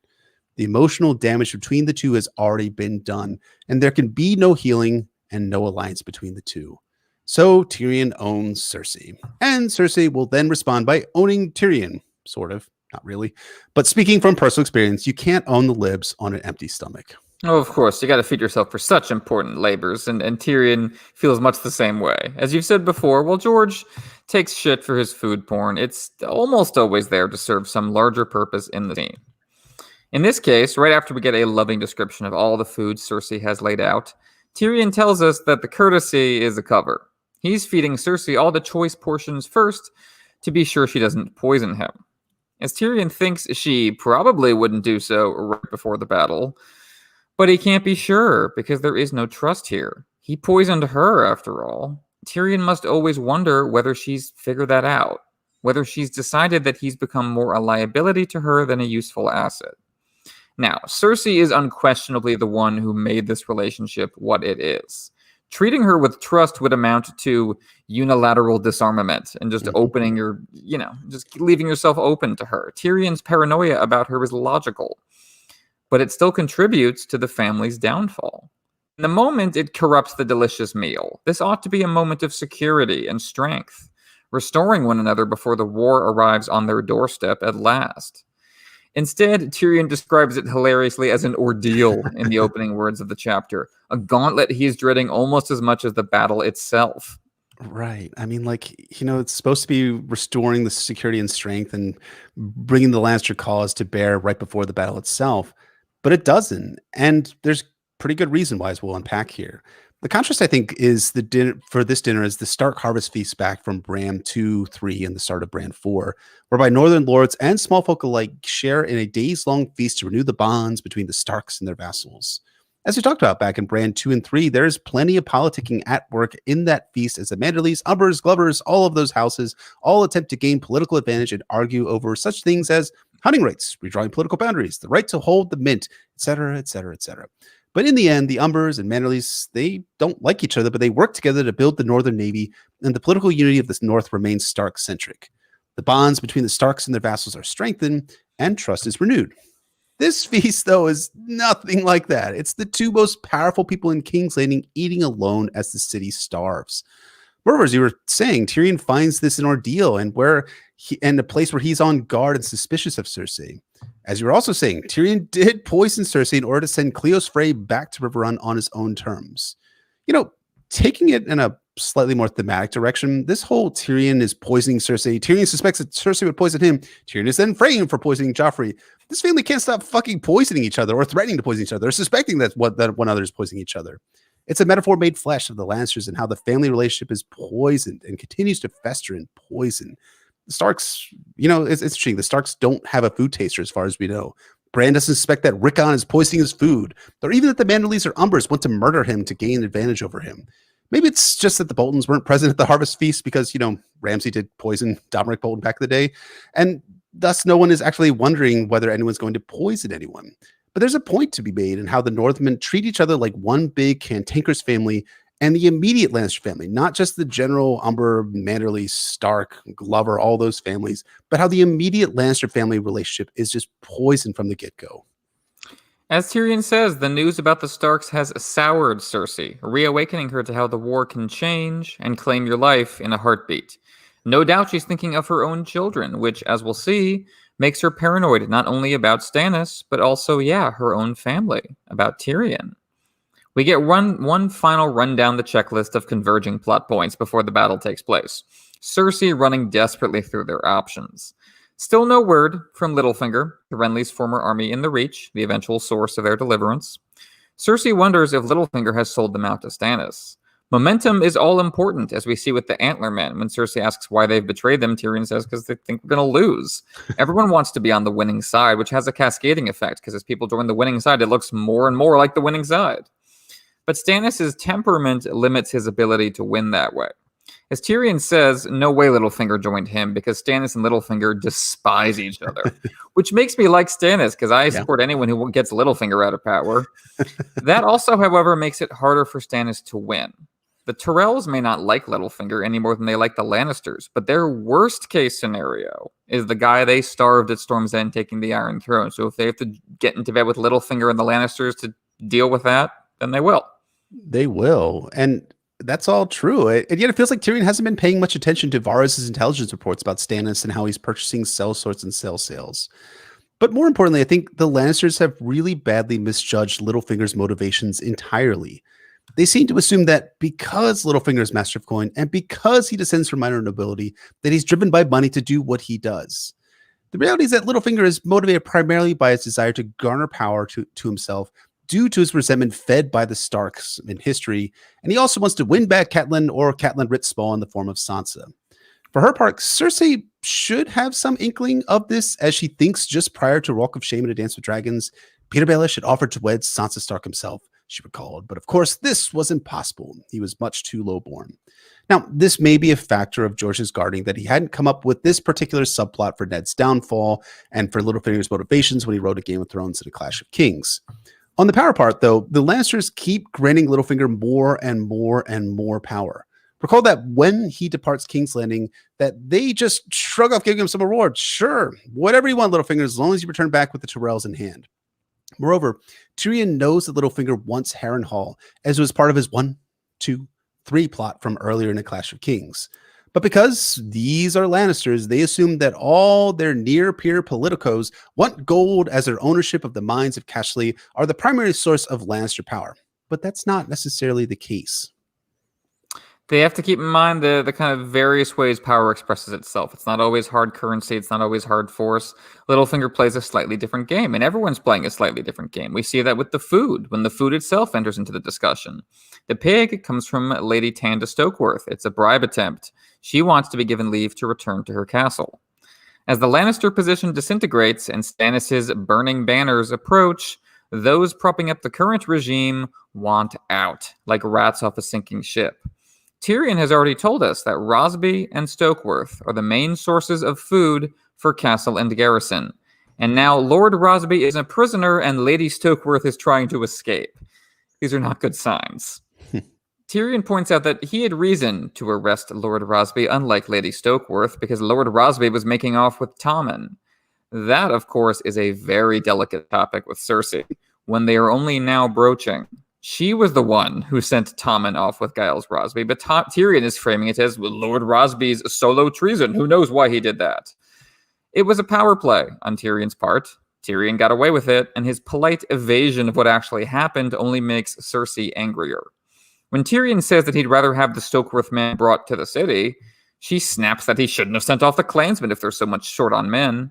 The emotional damage between the two has already been done, and there can be no healing and no alliance between the two. So Tyrion owns Cersei. And Cersei will then respond by owning Tyrion. Sort of. Not really. But speaking from personal experience, you can't own the libs on an empty stomach. Oh, of course. You got to feed yourself for such important labors. And Tyrion feels much the same way. As you've said before, while George takes shit for his food porn, it's almost always there to serve some larger purpose in the scene. In this case, right after we get a loving description of all the food Cersei has laid out, Tyrion tells us that the courtesy is a cover. He's feeding Cersei all the choice portions first to be sure she doesn't poison him. As Tyrion thinks she probably wouldn't do so right before the battle, but he can't be sure because there is no trust here. He poisoned her, after all. Tyrion must always wonder whether she's figured that out, whether she's decided that he's become more a liability to her than a useful asset. Now, Cersei is unquestionably the one who made this relationship what it is. Treating her with trust would amount to unilateral disarmament and just opening just leaving yourself open to her. Tyrion's paranoia about her is logical, but it still contributes to the family's downfall. In the moment, it corrupts the delicious meal. This ought to be a moment of security and strength, restoring one another before the war arrives on their doorstep at last. Instead, Tyrion describes it hilariously as an ordeal in the opening words of the chapter, a gauntlet he's dreading almost as much as the battle itself. Right. I mean, it's supposed to be restoring the security and strength and bringing the Lannister cause to bear right before the battle itself, but it doesn't. And there's pretty good reason why, as we'll unpack here. The contrast, I think, is the dinner for this dinner is the Stark harvest feast back from Bran 2-3 and the start of Bran 4, whereby Northern lords and small folk alike share in a days-long feast to renew the bonds between the Starks and their vassals. As we talked about back in Bran 2 and 3, there is plenty of politicking at work in that feast as the Manderleys, Umbers, Glovers, all of those houses all attempt to gain political advantage and argue over such things as hunting rights, redrawing political boundaries, the right to hold the mint, etc., etc., etc. But in the end, the Umbers and Mannerleys, they don't like each other, but they work together to build the Northern Navy, and the political unity of the North remains Stark-centric. The bonds between the Starks and their vassals are strengthened, and trust is renewed. This feast, though, is nothing like that. It's the two most powerful people in King's Landing eating alone as the city starves. Moreover, as you were saying, Tyrion finds this an ordeal and a place where he's on guard and suspicious of Cersei. As you were also saying, Tyrion did poison Cersei in order to send Cleos Frey back to River Run on his own terms. Taking it in a slightly more thematic direction, this whole Tyrion is poisoning Cersei. Tyrion suspects that Cersei would poison him. Tyrion is then framed for poisoning Joffrey. This family can't stop fucking poisoning each other or threatening to poison each other or suspecting that one other is poisoning each other. It's a metaphor made flesh of the Lannisters and how the family relationship is poisoned and continues to fester in poison. The Starks, it's interesting. The Starks don't have a food taster as far as we know. Bran doesn't suspect that Rickon is poisoning his food, or even that the Manderleys or Umbers want to murder him to gain advantage over him. Maybe it's just that the Boltons weren't present at the Harvest Feast because, Ramsay did poison Dominic Bolton back in the day, and thus no one is actually wondering whether anyone's going to poison anyone. But there's a point to be made in how the Northmen treat each other like one big cantankerous family and the immediate Lannister family, not just the general Umber, Manderley, Stark, Glover, all those families, but how the immediate Lannister family relationship is just poison from the get-go. As Tyrion says, the news about the Starks has soured Cersei, reawakening her to how the war can change and claim your life in a heartbeat. No doubt she's thinking of her own children, which, as we'll see, makes her paranoid not only about Stannis, but also, her own family, about Tyrion. We get one final run down the checklist of converging plot points before the battle takes place. Cersei running desperately through their options. Still no word from Littlefinger, the Renly's former army in the Reach, the eventual source of their deliverance. Cersei wonders if Littlefinger has sold them out to Stannis. Momentum is all important, as we see with the Antler Men. When Cersei asks why they've betrayed them, Tyrion says because they think we're going to lose. Everyone wants to be on the winning side, which has a cascading effect, because as people join the winning side, it looks more and more like the winning side. But Stannis' temperament limits his ability to win that way. As Tyrion says, no way Littlefinger joined him because Stannis and Littlefinger despise each other, which makes me like Stannis because I support anyone who gets Littlefinger out of power. That also, however, makes it harder for Stannis to win. The Tyrells may not like Littlefinger any more than they like the Lannisters, but their worst case scenario is the guy they starved at Storm's End taking the Iron Throne. So if they have to get into bed with Littlefinger and the Lannisters to deal with that, then they will. They will. And that's all true. And yet it feels like Tyrion hasn't been paying much attention to Varys' intelligence reports about Stannis and how he's purchasing cell sorts and cell sales. But more importantly, I think the Lannisters have really badly misjudged Littlefinger's motivations entirely. They seem to assume that because Littlefinger is master of coin and because he descends from minor nobility, that he's driven by money to do what he does. The reality is that Littlefinger is motivated primarily by his desire to garner power to himself due to his resentment fed by the Starks in history, and he also wants to win back Catelyn or Catelyn Ritzpaw in the form of Sansa. For her part, Cersei should have some inkling of this, as she thinks just prior to Walk of Shame and A Dance with Dragons, Peter Baelish had offered to wed Sansa Stark himself, she recalled. But of course, this was impossible. He was much too low-born. Now, this may be a factor of George's guarding that he hadn't come up with this particular subplot for Ned's downfall and for Littlefinger's motivations when he wrote A Game of Thrones and A Clash of Kings. On the power part, though, the Lannisters keep granting Littlefinger more and more and more power. Recall that when he departs King's Landing, that they just shrug off giving him some reward. Sure, whatever you want, Littlefinger, as long as you return back with the Tyrells in hand. Moreover, Tyrion knows that Littlefinger wants Harrenhal, as it was part of his 1, 2, 3 plot from earlier in A Clash of Kings. But because these are Lannisters, they assume that all their near-peer politicos want gold as their ownership of the mines of Cashley are the primary source of Lannister power. But that's not necessarily the case. They have to keep in mind the kind of various ways power expresses itself. It's not always hard currency. It's not always hard force. Littlefinger plays a slightly different game, and everyone's playing a slightly different game. We see that with the food, when the food itself enters into the discussion. The pig comes from Lady Tanda Stokeworth. It's a bribe attempt. She wants to be given leave to return to her castle. As the Lannister position disintegrates and Stannis' burning banners approach, those propping up the current regime want out, like rats off a sinking ship. Tyrion has already told us that Rosby and Stokeworth are the main sources of food for castle and garrison. And now Lord Rosby is a prisoner and Lady Stokeworth is trying to escape. These are not good signs. Tyrion points out that he had reason to arrest Lord Rosby, unlike Lady Stokeworth, because Lord Rosby was making off with Tommen. That, of course, is a very delicate topic with Cersei, when they are only now broaching. She was the one who sent Tommen off with Giles Rosby, but Tyrion is framing it as Lord Rosby's solo treason. Who knows why he did that? It was a power play on Tyrion's part. Tyrion got away with it, and his polite evasion of what actually happened only makes Cersei angrier. When Tyrion says that he'd rather have the Stokeworth men brought to the city, she snaps that he shouldn't have sent off the clansmen if they're so much short on men.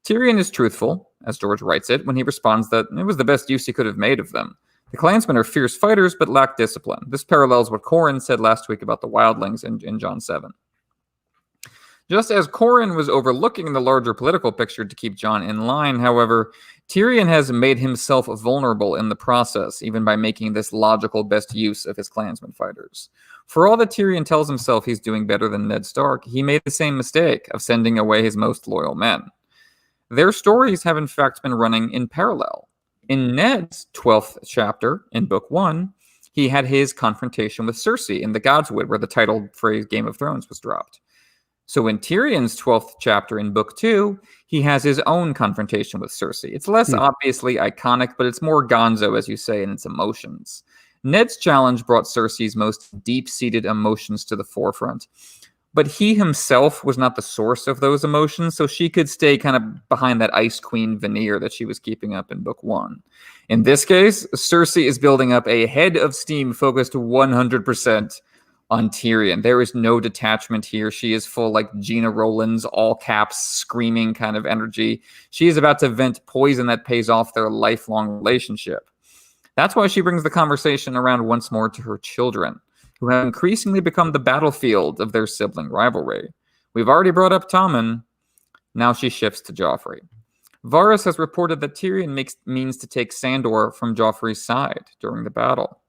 Tyrion is truthful, as George writes it, when he responds that it was the best use he could have made of them. The clansmen are fierce fighters, but lack discipline. This parallels what Qhorin said last week about the wildlings in Jon 7. Just as Qhorin was overlooking the larger political picture to keep Jon in line, however, Tyrion has made himself vulnerable in the process, even by making this logical best use of his clansmen fighters. For all that Tyrion tells himself he's doing better than Ned Stark, he made the same mistake of sending away his most loyal men. Their stories have in fact been running in parallel. In Ned's 12th chapter in Book 1, he had his confrontation with Cersei in the Godswood, where the title phrase Game of Thrones was dropped. So in Tyrion's 12th chapter in Book 2, he has his own confrontation with Cersei. It's less obviously iconic, but it's more gonzo, as you say, in its emotions. Ned's challenge brought Cersei's most deep-seated emotions to the forefront. But he himself was not the source of those emotions, so she could stay kind of behind that Ice Queen veneer that she was keeping up in Book 1. In this case, Cersei is building up a head of steam focused 100% on Tyrion. There is no detachment here. She is full like Gina Rowlands, all caps, screaming kind of energy. She is about to vent poison that pays off their lifelong relationship. That's why she brings the conversation around once more to her children, who have increasingly become the battlefield of their sibling rivalry. We've already brought up Tommen. Now she shifts to Joffrey. Varys has reported that Tyrion means to take Sandor from Joffrey's side during the battle.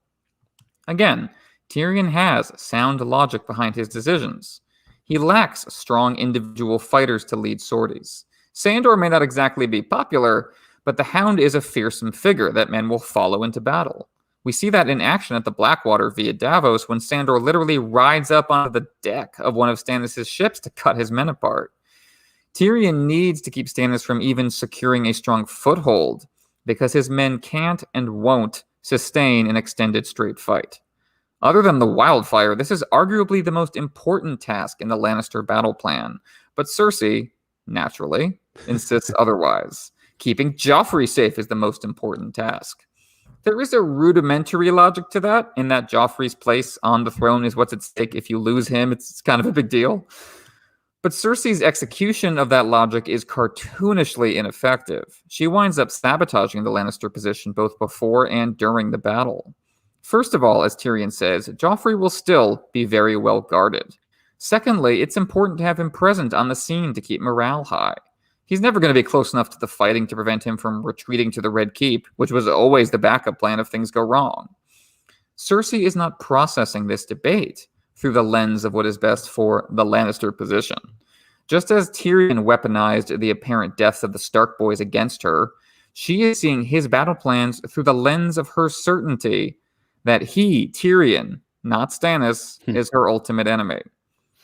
Again, Tyrion has sound logic behind his decisions. He lacks strong individual fighters to lead sorties. Sandor may not exactly be popular, but the Hound is a fearsome figure that men will follow into battle. We see that in action at the Blackwater via Davos when Sandor literally rides up onto the deck of one of Stannis' ships to cut his men apart. Tyrion needs to keep Stannis from even securing a strong foothold because his men can't and won't sustain an extended straight fight. Other than the wildfire, this is arguably the most important task in the Lannister battle plan, but Cersei, naturally, insists otherwise. Keeping Joffrey safe is the most important task. There is a rudimentary logic to that, in that Joffrey's place on the throne is what's at stake. If you lose him, it's kind of a big deal. But Cersei's execution of that logic is cartoonishly ineffective. She winds up sabotaging the Lannister position both before and during the battle. First of all, as Tyrion says, Joffrey will still be very well guarded. Secondly, it's important to have him present on the scene to keep morale high. He's never going to be close enough to the fighting to prevent him from retreating to the Red Keep, which was always the backup plan if things go wrong. Cersei is not processing this debate through the lens of what is best for the Lannister position. Just as Tyrion weaponized the apparent deaths of the Stark boys against her, she is seeing his battle plans through the lens of her certainty that he, Tyrion, not Stannis, is her ultimate enemy.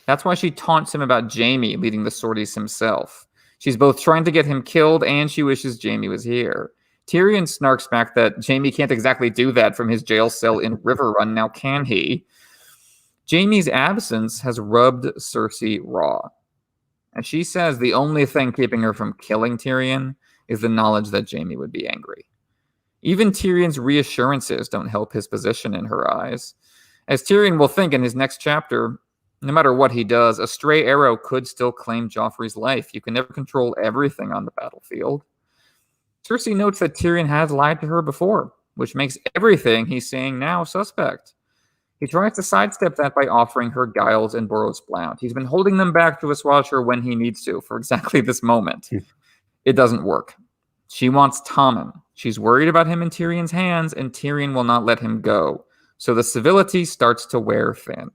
That's why she taunts him about Jaime leading the sorties himself. She's both trying to get him killed and she wishes Jaime was here. Tyrion snarks back that Jaime can't exactly do that from his jail cell in Riverrun, now can he? Jaime's absence has rubbed Cersei raw. And she says the only thing keeping her from killing Tyrion is the knowledge that Jaime would be angry. Even Tyrion's reassurances don't help his position in her eyes. As Tyrion will think in his next chapter, no matter what he does, a stray arrow could still claim Joffrey's life. You can never control everything on the battlefield. Cersei notes that Tyrion has lied to her before, which makes everything he's saying now suspect. He tries to sidestep that by offering her Giles and Boros Blount. He's been holding them back to assuage her when he needs to, for exactly this moment. It doesn't work. She wants Tommen. She's worried about him in Tyrion's hands, and Tyrion will not let him go. So the civility starts to wear thin.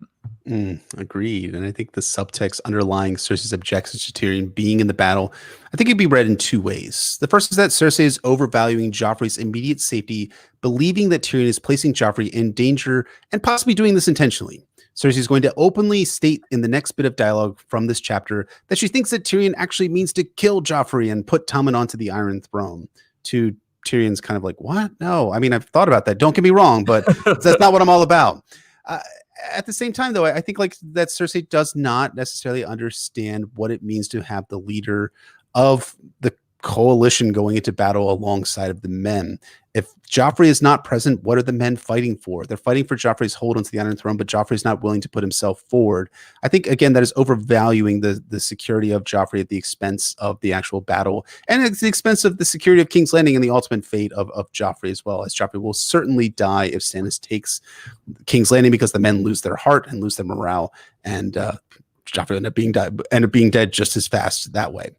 Agreed. And I think the subtext underlying Cersei's objections to Tyrion being in the battle, I think it can be read in two ways. The first is that Cersei is overvaluing Joffrey's immediate safety, believing that Tyrion is placing Joffrey in danger and possibly doing this intentionally. Cersei is going to openly state in the next bit of dialogue from this chapter that she thinks that Tyrion actually means to kill Joffrey and put Tommen onto the Iron Throne. To Tyrion's kind of like, what? No, I mean, I've thought about that. Don't get me wrong, but that's not what I'm all about. At the same time, though, I think like that Cersei does not necessarily understand what it means to have the leader of the coalition going into battle alongside of the men. If Joffrey is not present, what are the men fighting for? They're fighting for Joffrey's hold onto the Iron Throne, but Joffrey's not willing to put himself forward. I think, again, that is overvaluing the security of Joffrey at the expense of the actual battle, and at the expense of the security of King's Landing and the ultimate fate of Joffrey as well, as Joffrey will certainly die if Stannis takes King's Landing because the men lose their heart and lose their morale, and Joffrey end up being dead just as fast that way.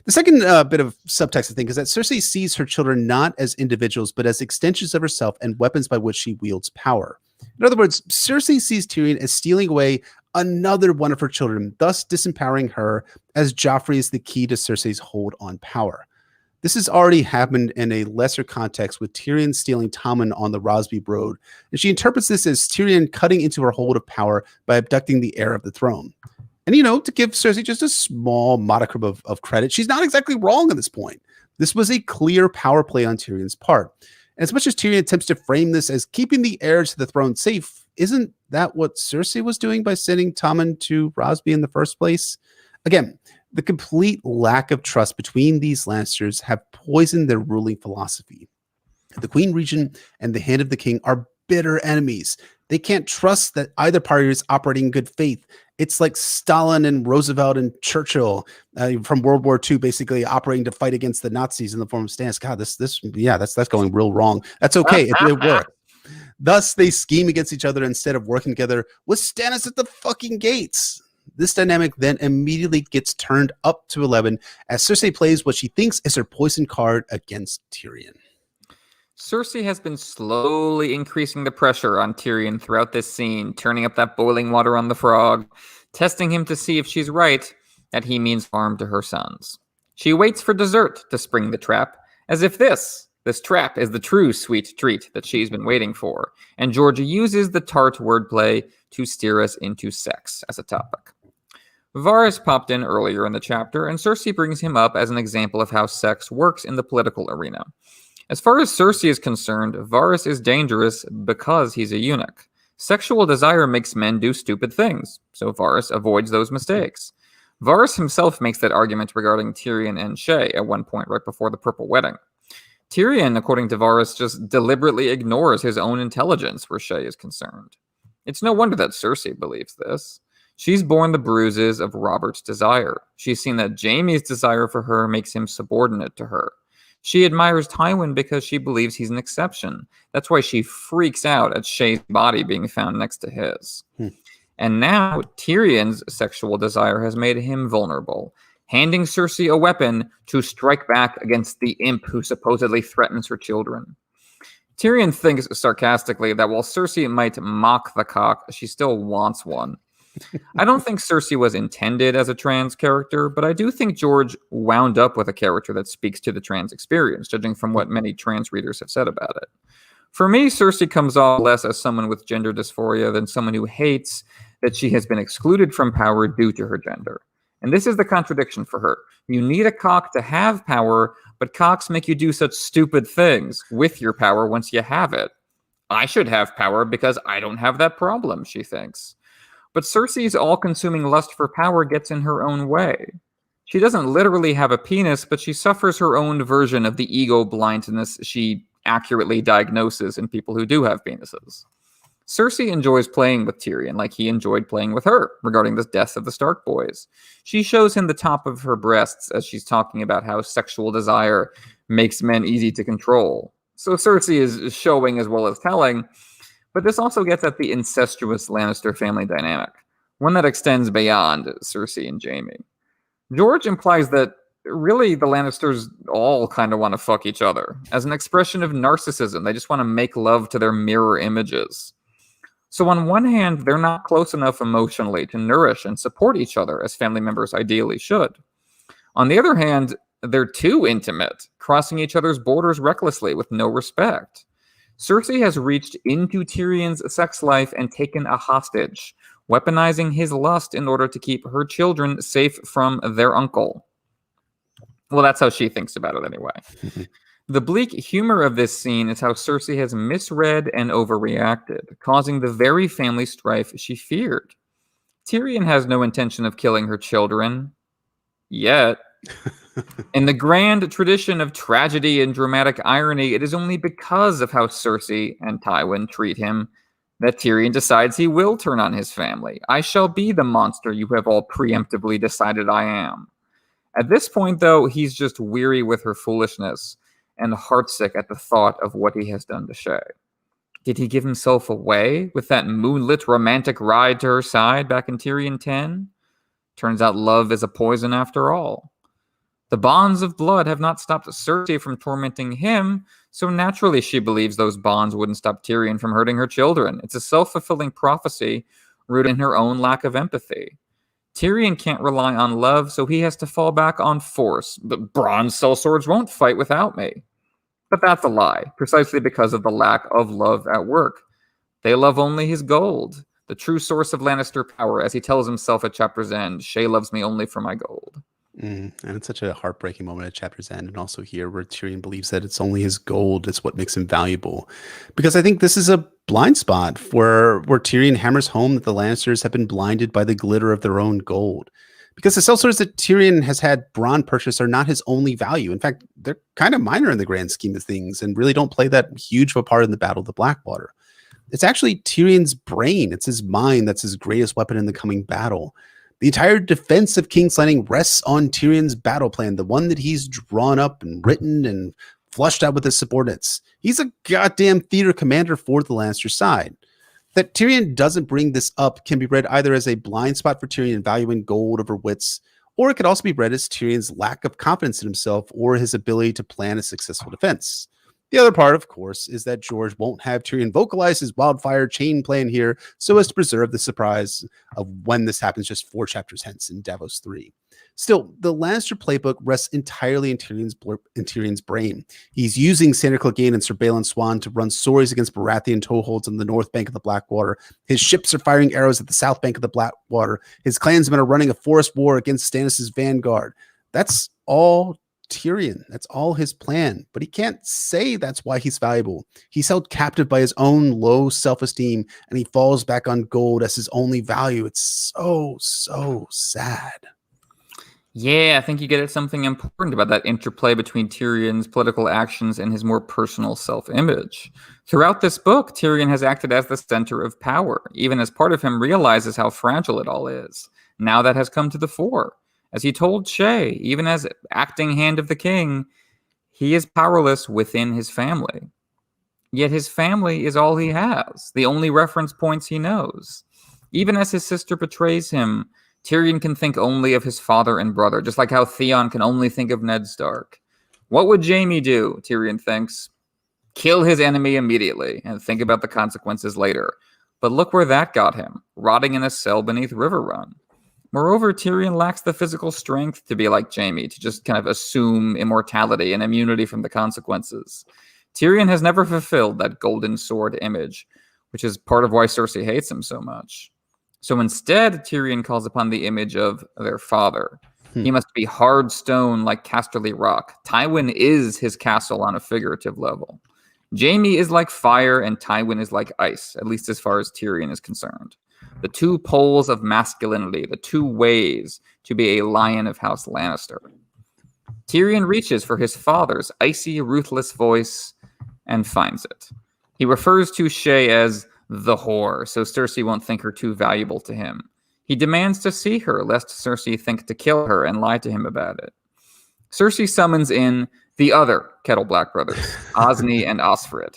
The second bit of subtext, I think, is that Cersei sees her children not as individuals, but as extensions of herself and weapons by which she wields power. In other words, Cersei sees Tyrion as stealing away another one of her children, thus disempowering her, as Joffrey is the key to Cersei's hold on power. This has already happened in a lesser context with Tyrion stealing Tommen on the Rosby Road, and she interprets this as Tyrion cutting into her hold of power by abducting the heir of the throne. And, to give Cersei just a small modicum of credit, she's not exactly wrong at this point. This was a clear power play on Tyrion's part. And as much as Tyrion attempts to frame this as keeping the heir to the throne safe, isn't that what Cersei was doing by sending Tommen to Rosby in the first place? Again, the complete lack of trust between these Lannisters have poisoned their ruling philosophy. The Queen Regent and the Hand of the King are bitter enemies. They can't trust that either party is operating in good faith. It's like Stalin and Roosevelt and Churchill from World War II, basically operating to fight against the Nazis in the form of Stannis. God, that's going real wrong. That's okay. It worked. Thus, they scheme against each other instead of working together with Stannis at the fucking gates. This dynamic then immediately gets turned up to 11 as Cersei plays what she thinks is her poison card against Tyrion. Cersei has been slowly increasing the pressure on Tyrion throughout this scene, turning up that boiling water on the frog, testing him to see if she's right that he means harm to her sons. She waits for dessert to spring the trap, as if this trap is the true sweet treat that she's been waiting for, and Georgia uses the tart wordplay to steer us into sex as a topic. Varys popped in earlier in the chapter, and Cersei brings him up as an example of how sex works in the political arena. As far as Cersei is concerned, Varys is dangerous because he's a eunuch. Sexual desire makes men do stupid things, so Varys avoids those mistakes. Varys himself makes that argument regarding Tyrion and Shae at one point right before the Purple Wedding. Tyrion, according to Varys, just deliberately ignores his own intelligence where Shae is concerned. It's no wonder that Cersei believes this. She's borne the bruises of Robert's desire. She's seen that Jaime's desire for her makes him subordinate to her. She admires Tywin because she believes he's an exception. That's why she freaks out at Shae's body being found next to his. And now Tyrion's sexual desire has made him vulnerable, handing Cersei a weapon to strike back against the imp who supposedly threatens her children. Tyrion thinks sarcastically that while Cersei might mock the cock, she still wants one. I don't think Cersei was intended as a trans character, but I do think George wound up with a character that speaks to the trans experience, judging from what many trans readers have said about it. For me, Cersei comes off less as someone with gender dysphoria than someone who hates that she has been excluded from power due to her gender. And this is the contradiction for her. You need a cock to have power, but cocks make you do such stupid things with your power once you have it. I should have power because I don't have that problem, she thinks. But Cersei's all-consuming lust for power gets in her own way. She doesn't literally have a penis, but she suffers her own version of the ego blindness she accurately diagnoses in people who do have penises. Cersei enjoys playing with Tyrion like he enjoyed playing with her regarding the death of the Stark boys. She shows him the top of her breasts as she's talking about how sexual desire makes men easy to control. So Cersei is showing as well as telling. But this also gets at the incestuous Lannister family dynamic, one that extends beyond Cersei and Jaime. George implies that really the Lannisters all kind of want to fuck each other. As an expression of narcissism, they just want to make love to their mirror images. So on one hand, they're not close enough emotionally to nourish and support each other as family members ideally should. On the other hand, they're too intimate, crossing each other's borders recklessly with no respect. Cersei has reached into Tyrion's sex life and taken a hostage, weaponizing his lust in order to keep her children safe from their uncle. Well, that's how she thinks about it anyway. The bleak humor of this scene is how Cersei has misread and overreacted, causing the very family strife she feared. Tyrion has no intention of killing her children. Yet. In the grand tradition of tragedy and dramatic irony, it is only because of how Cersei and Tywin treat him that Tyrion decides he will turn on his family. I shall be the monster you have all preemptively decided I am. At this point, though, he's just weary with her foolishness and heartsick at the thought of what he has done to Shae. Did he give himself away with that moonlit romantic ride to her side back in Tyrion 10? Turns out love is a poison after all. The bonds of blood have not stopped Cersei from tormenting him, so naturally she believes those bonds wouldn't stop Tyrion from hurting her children. It's a self-fulfilling prophecy rooted in her own lack of empathy. Tyrion can't rely on love, so he has to fall back on force. But bronze sellswords won't fight without me. But that's a lie, precisely because of the lack of love at work. They love only his gold, the true source of Lannister power, as he tells himself at chapter's end, Shae loves me only for my gold. And it's such a heartbreaking moment at chapter's end, and also here where Tyrion believes that it's only his gold is what makes him valuable. Because I think this is a blind spot where Tyrion hammers home that the Lannisters have been blinded by the glitter of their own gold. Because the sellswords that Tyrion has had Bronn purchase are not his only value. In fact, they're kind of minor in the grand scheme of things and really don't play that huge of a part in the Battle of the Blackwater. It's actually Tyrion's brain. It's his mind that's his greatest weapon in the coming battle. The entire defense of King's Landing rests on Tyrion's battle plan, the one that he's drawn up and written and flushed out with his subordinates. He's a goddamn theater commander for the Lannister side. That Tyrion doesn't bring this up can be read either as a blind spot for Tyrion valuing gold over wits, or it could also be read as Tyrion's lack of confidence in himself or his ability to plan a successful defense. The other part, of course, is that George won't have Tyrion vocalize his wildfire chain plan here so as to preserve the surprise of when this happens just 4 chapters hence in Davos 3. Still, the Lannister playbook rests entirely in Tyrion's brain. He's using Sandor Clegane and Sir Balon Swan to run stories against Baratheon toeholds on the north bank of the Blackwater. His ships are firing arrows at the south bank of the Blackwater. His clansmen are running a forest war against Stannis' vanguard. That's all Tyrion. That's all his plan. But he can't say that's why he's valuable. He's held captive by his own low self-esteem, and he falls back on gold as his only value. It's so sad. Yeah, I think you get at something important about that interplay between Tyrion's political actions and his more personal self-image. Throughout this book, Tyrion has acted as the center of power, even as part of him realizes how fragile it all is. Now that has come to the fore. As he told Shae, even as acting hand of the king, he is powerless within his family. Yet his family is all he has, the only reference points he knows. Even as his sister betrays him, Tyrion can think only of his father and brother, just like how Theon can only think of Ned Stark. What would Jaime do, Tyrion thinks? Kill his enemy immediately and think about the consequences later. But look where that got him, rotting in a cell beneath Riverrun. Moreover, Tyrion lacks the physical strength to be like Jaime, to just kind of assume immortality and immunity from the consequences. Tyrion has never fulfilled that golden sword image, which is part of why Cersei hates him so much. So instead, Tyrion calls upon the image of their father. He must be hard stone like Casterly Rock. Tywin is his castle on a figurative level. Jaime is like fire and Tywin is like ice, at least as far as Tyrion is concerned. The two poles of masculinity, the two ways to be a lion of House Lannister. Tyrion reaches for his father's icy, ruthless voice and finds it. He refers to Shae as the whore, so Cersei won't think her too valuable to him. He demands to see her, lest Cersei think to kill her and lie to him about it. Cersei summons in the other Kettle Black brothers, Osney and Osfrid.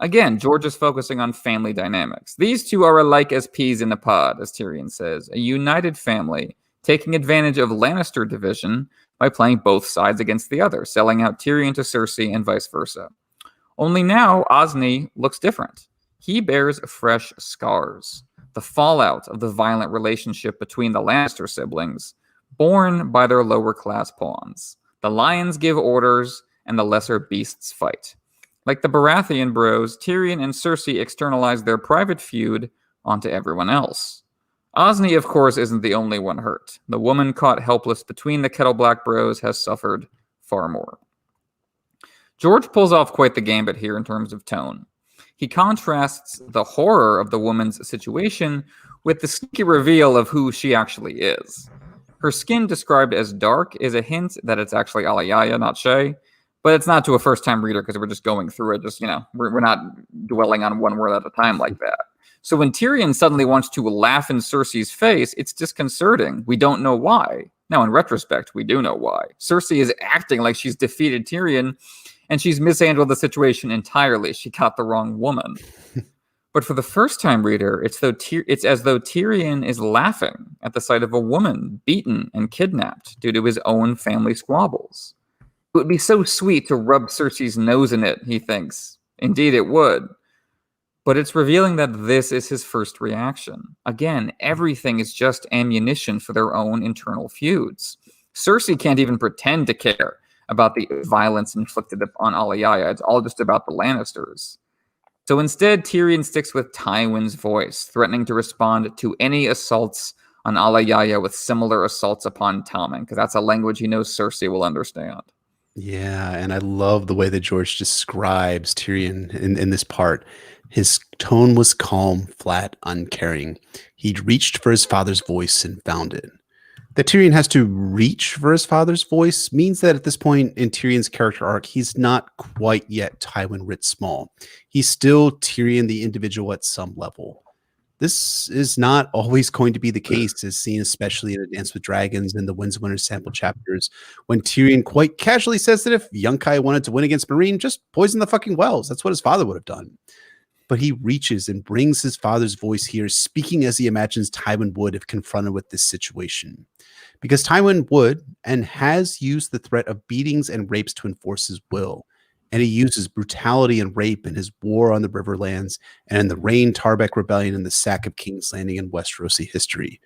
Again, George is focusing on family dynamics. These two are alike as peas in a pod, as Tyrion says, a united family, taking advantage of Lannister division by playing both sides against the other, selling out Tyrion to Cersei and vice versa. Only now, Osney looks different. he bears fresh scars, the fallout of the violent relationship between the Lannister siblings, born by their lower-class pawns. The lions give orders, and the lesser beasts fight. Like the Baratheon bros, Tyrion and Cersei externalize their private feud onto everyone else. Osney, of course, isn't the only one hurt. The woman caught helpless between the Kettle Black bros has suffered far more. George pulls off quite the gambit here in terms of tone. He contrasts the horror of the woman's situation with the sneaky reveal of who she actually is. Her skin, described as dark, is a hint that it's actually Alayaya, not Shae, but it's not to a first-time reader because we're just going through it. Just, we're not dwelling on one word at a time like that. So when Tyrion suddenly wants to laugh in Cersei's face, it's disconcerting. We don't know why. Now, in retrospect, we do know why. Cersei is acting like she's defeated Tyrion, and she's mishandled the situation entirely. She caught the wrong woman. But for the first-time reader, it's as though Tyrion is laughing at the sight of a woman beaten and kidnapped due to his own family squabbles. It would be so sweet to rub Cersei's nose in it, he thinks. Indeed, it would. But it's revealing that this is his first reaction. Again, everything is just ammunition for their own internal feuds. Cersei can't even pretend to care about the violence inflicted on Alayaya. It's all just about the Lannisters. So instead, Tyrion sticks with Tywin's voice, threatening to respond to any assaults on Alayaya with similar assaults upon Tommen, because that's a language he knows Cersei will understand. Yeah, and I love the way that George describes Tyrion in this part. His tone was calm, flat, uncaring. He'd reached for his father's voice and found it. That Tyrion has to reach for his father's voice means that at this point in Tyrion's character arc, he's not quite yet Tywin writ small. He's still Tyrion the individual at some level. This is not always going to be the case, as seen especially in A Dance with Dragons and the Winds of Winter sample chapters, when Tyrion quite casually says that if Yunkai wanted to win against Meereen, just poison the fucking wells. That's what his father would have done. But he reaches and brings his father's voice here, speaking as he imagines Tywin would if confronted with this situation. Because Tywin would and has used the threat of beatings and rapes to enforce his will. And he uses brutality and rape in his war on the Riverlands and in the Rain Tarbeck Rebellion and the sack of King's Landing in Westerosi history.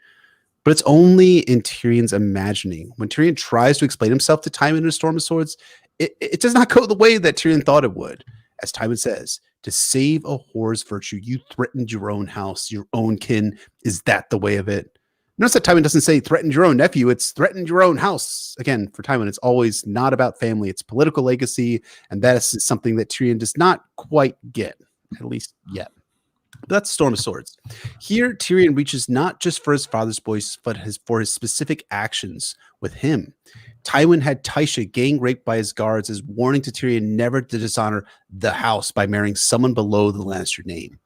But it's only in Tyrion's imagining. When Tyrion tries to explain himself to Tywin in A Storm of Swords, it does not go the way that Tyrion thought it would. As Tywin says, to save a whore's virtue, you threatened your own house, your own kin. Is that the way of it? Notice that Tywin doesn't say threatened your own nephew, it's threatened your own house. Again, for Tywin, it's always not about family, it's political legacy, and that is something that Tyrion does not quite get, at least yet. But that's Storm of Swords. Here, Tyrion reaches not just for his father's voice, but for his specific actions with him. Tywin had Tysha gang raped by his guards as warning to Tyrion never to dishonor the house by marrying someone below the Lannister name.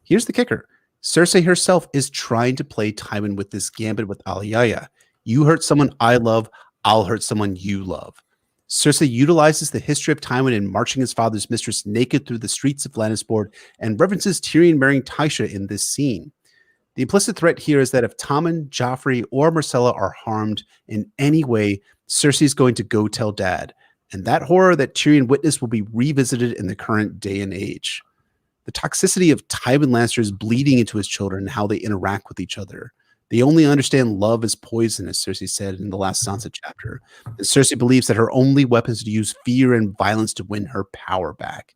Here's the kicker. Cersei herself is trying to play Tywin with this gambit with Alayaya. You hurt someone I love, I'll hurt someone you love. Cersei utilizes the history of Tywin in marching his father's mistress naked through the streets of Lannisport and references Tyrion marrying Tysha in this scene. The implicit threat here is that if Tommen, Joffrey, or Myrcella are harmed in any way, Cersei is going to go tell Dad. And that horror that Tyrion witnessed will be revisited in the current day and age. The toxicity of Tywin Lannister is bleeding into his children and how they interact with each other. They only understand love as poison, as Cersei said in the last Sansa chapter. And Cersei believes that her only weapon is to use fear and violence to win her power back.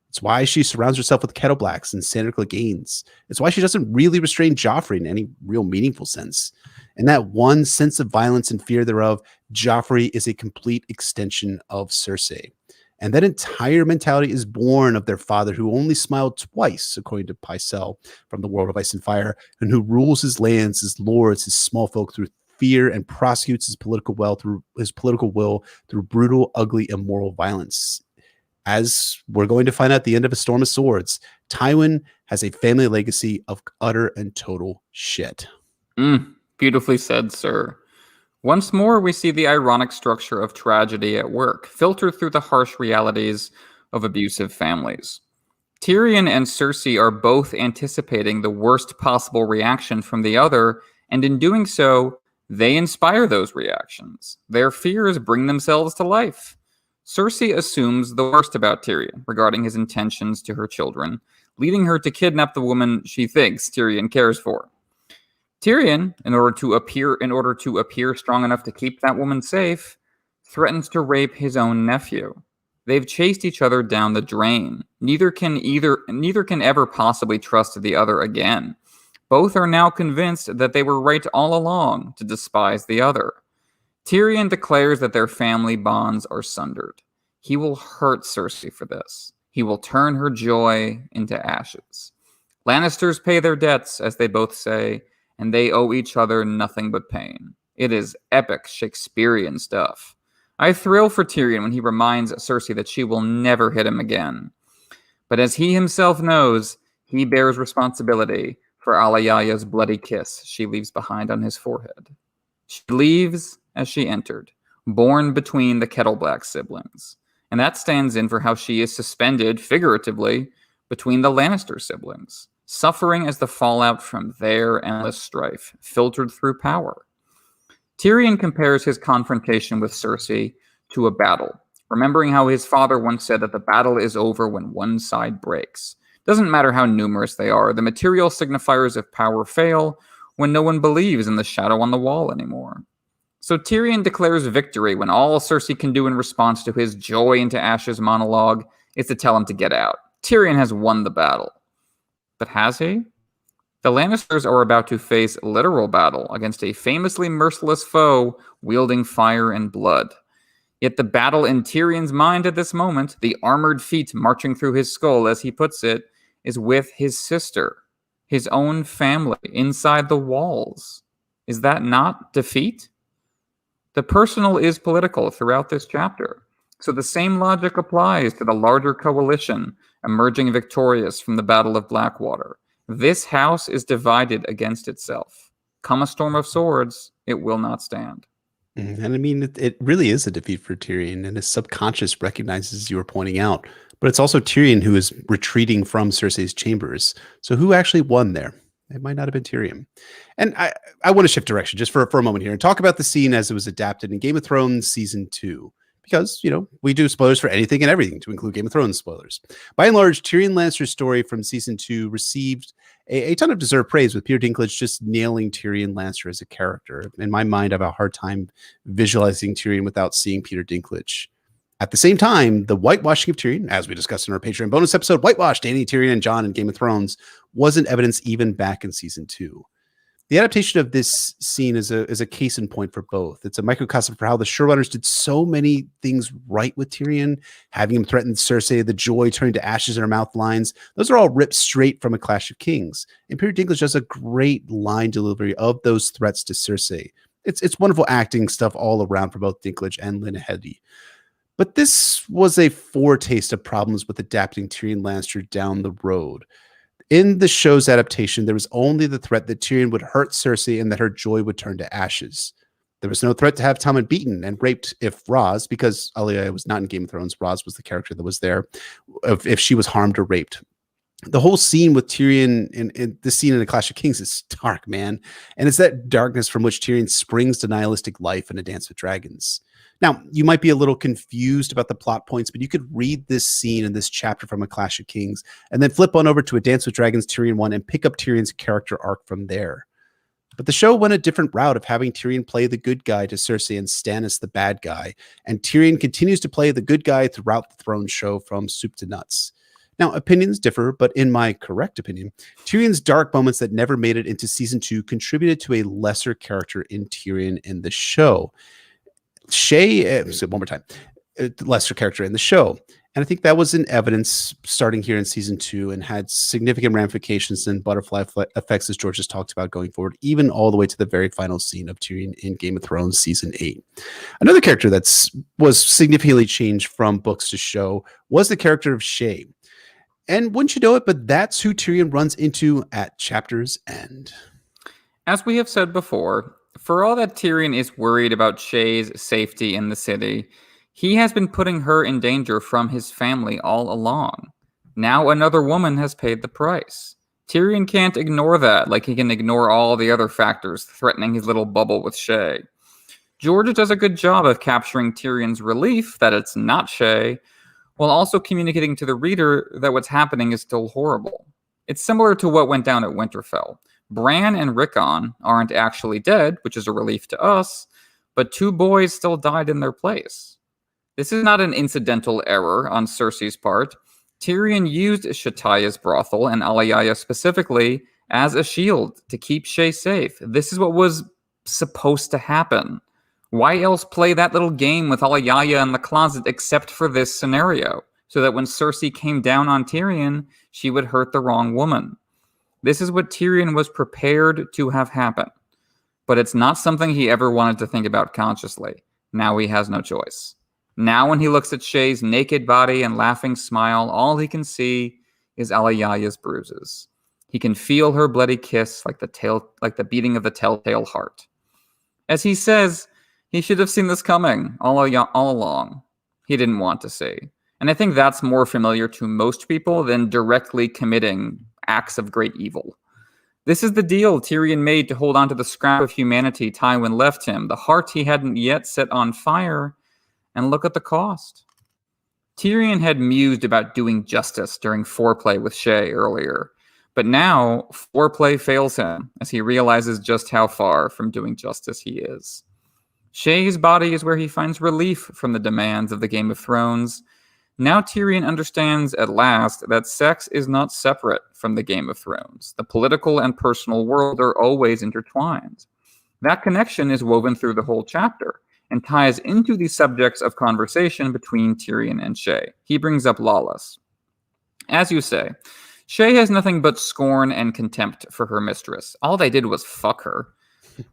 It's why she surrounds herself with Kettle Blacks and Sandor Cleganes. It's why she doesn't really restrain Joffrey in any real meaningful sense. In that one sense of violence and fear thereof, Joffrey is a complete extension of Cersei. And that entire mentality is born of their father, who only smiled twice, according to Pycelle from the World of Ice and Fire, and who rules his lands, his lords, his small folk through fear and prosecutes his political will through brutal, ugly, immoral violence. As we're going to find out at the end of A Storm of Swords, Tywin has a family legacy of utter and total shit. Beautifully said, sir. Once more, we see the ironic structure of tragedy at work, filtered through the harsh realities of abusive families. Tyrion and Cersei are both anticipating the worst possible reaction from the other, and in doing so, they inspire those reactions. Their fears bring themselves to life. Cersei assumes the worst about Tyrion regarding his intentions to her children, leading her to kidnap the woman she thinks Tyrion cares for. Tyrion, in order to appear strong enough to keep that woman safe, threatens to rape his own nephew. They've chased each other down the drain. Neither can ever possibly trust the other again. Both are now convinced that they were right all along to despise the other. Tyrion declares that their family bonds are sundered. He will hurt Cersei for this. He will turn her joy into ashes. Lannisters pay their debts, as they both say, and they owe each other nothing but pain. It is epic Shakespearean stuff. I thrill for Tyrion when he reminds Cersei that she will never hit him again. But as he himself knows, he bears responsibility for Alayaya's bloody kiss she leaves behind on his forehead. She leaves as she entered, born between the Kettleblack siblings. And that stands in for how she is suspended, figuratively, between the Lannister siblings, suffering as the fallout from their endless strife, filtered through power. Tyrion compares his confrontation with Cersei to a battle, remembering how his father once said that the battle is over when one side breaks. Doesn't matter how numerous they are, the material signifiers of power fail when no one believes in the shadow on the wall anymore. So Tyrion declares victory when all Cersei can do in response to his joy into ashes monologue is to tell him to get out. Tyrion has won the battle. But has he? The Lannisters are about to face literal battle against a famously merciless foe wielding fire and blood. Yet the battle in Tyrion's mind at this moment, the armored feet marching through his skull, as he puts it, is with his sister, his own family, inside the walls. Is that not defeat? The personal is political throughout this chapter. So the same logic applies to the larger coalition emerging victorious from the Battle of Blackwater. This house is divided against itself. Come a storm of swords, it will not stand. And I mean, it really is a defeat for Tyrion, and his subconscious recognizes, as you were pointing out. But it's also Tyrion who is retreating from Cersei's chambers. So who actually won there? It might not have been Tyrion. And I want to shift direction just for a moment here and talk about the scene as it was adapted in Game of Thrones Season 2. Because, we do spoilers for anything and everything, to include Game of Thrones spoilers. By and large, Tyrion Lannister's story from Season 2 received a ton of deserved praise, with Peter Dinklage just nailing Tyrion Lannister as a character. In my mind, I have a hard time visualizing Tyrion without seeing Peter Dinklage. At the same time, the whitewashing of Tyrion, as we discussed in our Patreon bonus episode, whitewashed Dany, Tyrion, and Jon in Game of Thrones, wasn't evidence even back in Season 2. The adaptation of this scene is a case in point for both. It's a microcosm for how the showrunners did so many things right with Tyrion, having him threaten Cersei, the joy turning to ashes in her mouth lines. Those are all ripped straight from A Clash of Kings. And Peter Dinklage does a great line delivery of those threats to Cersei. It's wonderful acting stuff all around for both Dinklage and Lena Headey. But this was a foretaste of problems with adapting Tyrion Lannister down the road. In the show's adaptation, there was only the threat that Tyrion would hurt Cersei and that her joy would turn to ashes. There was no threat to have Tommen beaten and raped if Roz, because Alia was not in Game of Thrones, Roz was the character that was there, if she was harmed or raped. The whole scene with Tyrion in this scene in A Clash of Kings is dark, man. And it's that darkness from which Tyrion springs to nihilistic life in A Dance with Dragons. Now, you might be a little confused about the plot points, but you could read this scene in this chapter from A Clash of Kings and then flip on over to A Dance with Dragons Tyrion 1 and pick up Tyrion's character arc from there. But the show went a different route of having Tyrion play the good guy to Cersei and Stannis the bad guy, and Tyrion continues to play the good guy throughout the Throne show from soup to nuts. Now, opinions differ, but in my correct opinion, Tyrion's dark moments that never made it into Season 2 contributed to a lesser character in Tyrion in the show. Shae, one more time, lesser character in the show. And I think that was in evidence starting here in Season 2 and had significant ramifications and butterfly effects, as George has talked about, going forward, even all the way to the very final scene of Tyrion in Game of Thrones Season 8. Another character that was significantly changed from books to show was the character of Shae. And wouldn't you know it, but that's who Tyrion runs into at chapter's end. As we have said before, for all that Tyrion is worried about Shae's safety in the city, he has been putting her in danger from his family all along. Now another woman has paid the price. Tyrion can't ignore that like he can ignore all the other factors threatening his little bubble with Shae. George does a good job of capturing Tyrion's relief that it's not Shae, while also communicating to the reader that what's happening is still horrible. It's similar to what went down at Winterfell. Bran and Rickon aren't actually dead, which is a relief to us, but 2 boys still died in their place. This is not an incidental error on Cersei's part. Tyrion used Shataya's brothel, and Alayaya specifically, as a shield to keep Shae safe. This is what was supposed to happen. Why else play that little game with Alayaya in the closet except for this scenario? So that when Cersei came down on Tyrion, she would hurt the wrong woman. This is what Tyrion was prepared to have happen. But it's not something he ever wanted to think about consciously. Now he has no choice. Now when he looks at Shae's naked body and laughing smile, all he can see is Alayaya's bruises. He can feel her bloody kiss like the beating of the telltale heart. As he says, he should have seen this coming all along. He didn't want to see. And I think that's more familiar to most people than directly committing acts of great evil. This is the deal Tyrion made to hold on to the scrap of humanity Tywin left him, the heart he hadn't yet set on fire, and look at the cost. Tyrion had mused about doing justice during foreplay with Shae earlier, but now foreplay fails him as he realizes just how far from doing justice he is. Shae's body is where he finds relief from the demands of the Game of Thrones. Now Tyrion understands at last that sex is not separate from the Game of Thrones. The political and personal world are always intertwined. That connection is woven through the whole chapter and ties into the subjects of conversation between Tyrion and Shae. He brings up Lawless. As you say, Shae has nothing but scorn and contempt for her mistress. All they did was fuck her.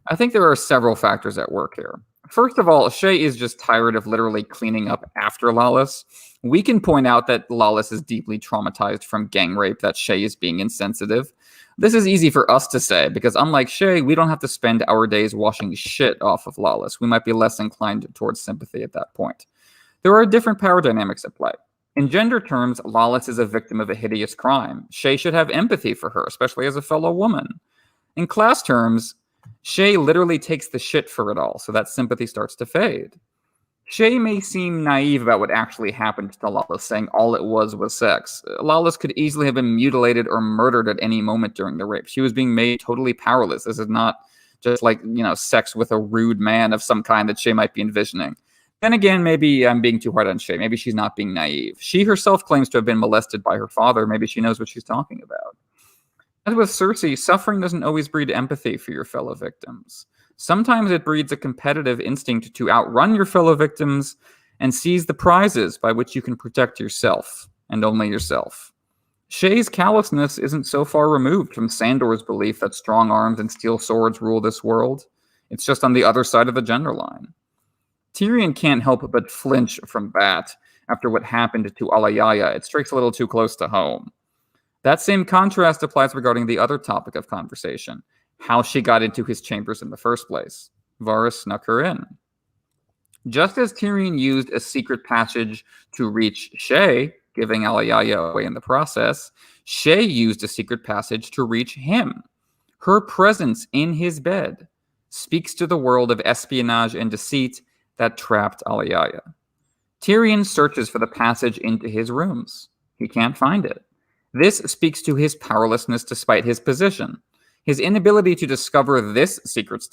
I think there are several factors at work here. First of all, Shae is just tired of literally cleaning up after Lawless. We can point out that Lawless is deeply traumatized from gang rape, that Shae is being insensitive. This is easy for us to say, because unlike Shae, we don't have to spend our days washing shit off of Lawless. We might be less inclined towards sympathy at that point. There are different power dynamics at play. In gender terms, Lawless is a victim of a hideous crime. Shae should have empathy for her, especially as a fellow woman. In class terms, Shae literally takes the shit for it all, so that sympathy starts to fade. Shae may seem naive about what actually happened to Lawless, saying all it was sex. Lawless could easily have been mutilated or murdered at any moment during the rape. She was being made totally powerless. This is not just like, sex with a rude man of some kind that Shae might be envisioning. Then again, maybe I'm being too hard on Shae. Maybe she's not being naive. She herself claims to have been molested by her father. Maybe she knows what she's talking about. As with Cersei, suffering doesn't always breed empathy for your fellow victims. Sometimes it breeds a competitive instinct to outrun your fellow victims and seize the prizes by which you can protect yourself, and only yourself. Shae's callousness isn't so far removed from Sandor's belief that strong arms and steel swords rule this world. It's just on the other side of the gender line. Tyrion can't help but flinch from that after what happened to Alayaya. It strikes a little too close to home. That same contrast applies regarding the other topic of conversation, how she got into his chambers in the first place. Varys snuck her in. Just as Tyrion used a secret passage to reach Shae, giving Alayaya away in the process, Shae used a secret passage to reach him. Her presence in his bed speaks to the world of espionage and deceit that trapped Alayaya. Tyrion searches for the passage into his rooms. He can't find it. This speaks to his powerlessness despite his position. His inability to discover this secret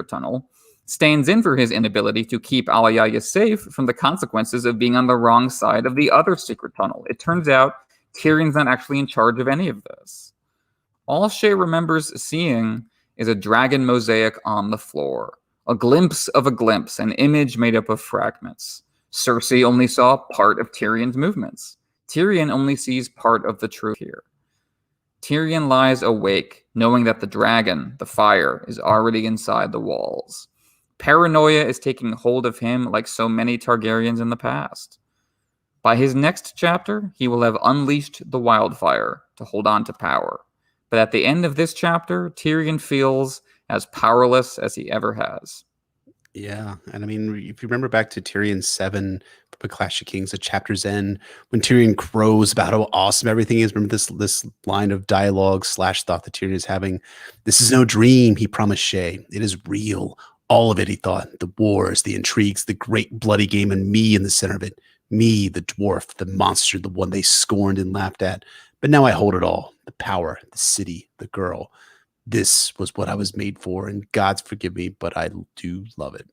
tunnel stands in for his inability to keep Alayaya safe from the consequences of being on the wrong side of the other secret tunnel. It turns out Tyrion's not actually in charge of any of this. All Shae remembers seeing is a dragon mosaic on the floor, a glimpse of a glimpse, an image made up of fragments. Cersei only saw part of Tyrion's movements. Tyrion only sees part of the truth here. Tyrion lies awake, knowing that the dragon, the fire, is already inside the walls. Paranoia is taking hold of him like so many Targaryens in the past. By his next chapter, he will have unleashed the wildfire to hold on to power. But at the end of this chapter, Tyrion feels as powerless as he ever has. Yeah, and I mean, if you remember back to Tyrion 7, the Clash of Kings, the chapter's end, when Tyrion crows about how awesome everything is, remember this line of dialogue / thought that Tyrion is having? This is no dream, he promised Shae. It is real. All of it, he thought. The wars, the intrigues, the great bloody game, and me in the center of it. Me, the dwarf, the monster, the one they scorned and laughed at. But now I hold it all, the power, the city, the girl. This was what I was made for, and God's forgive me, but I do love it.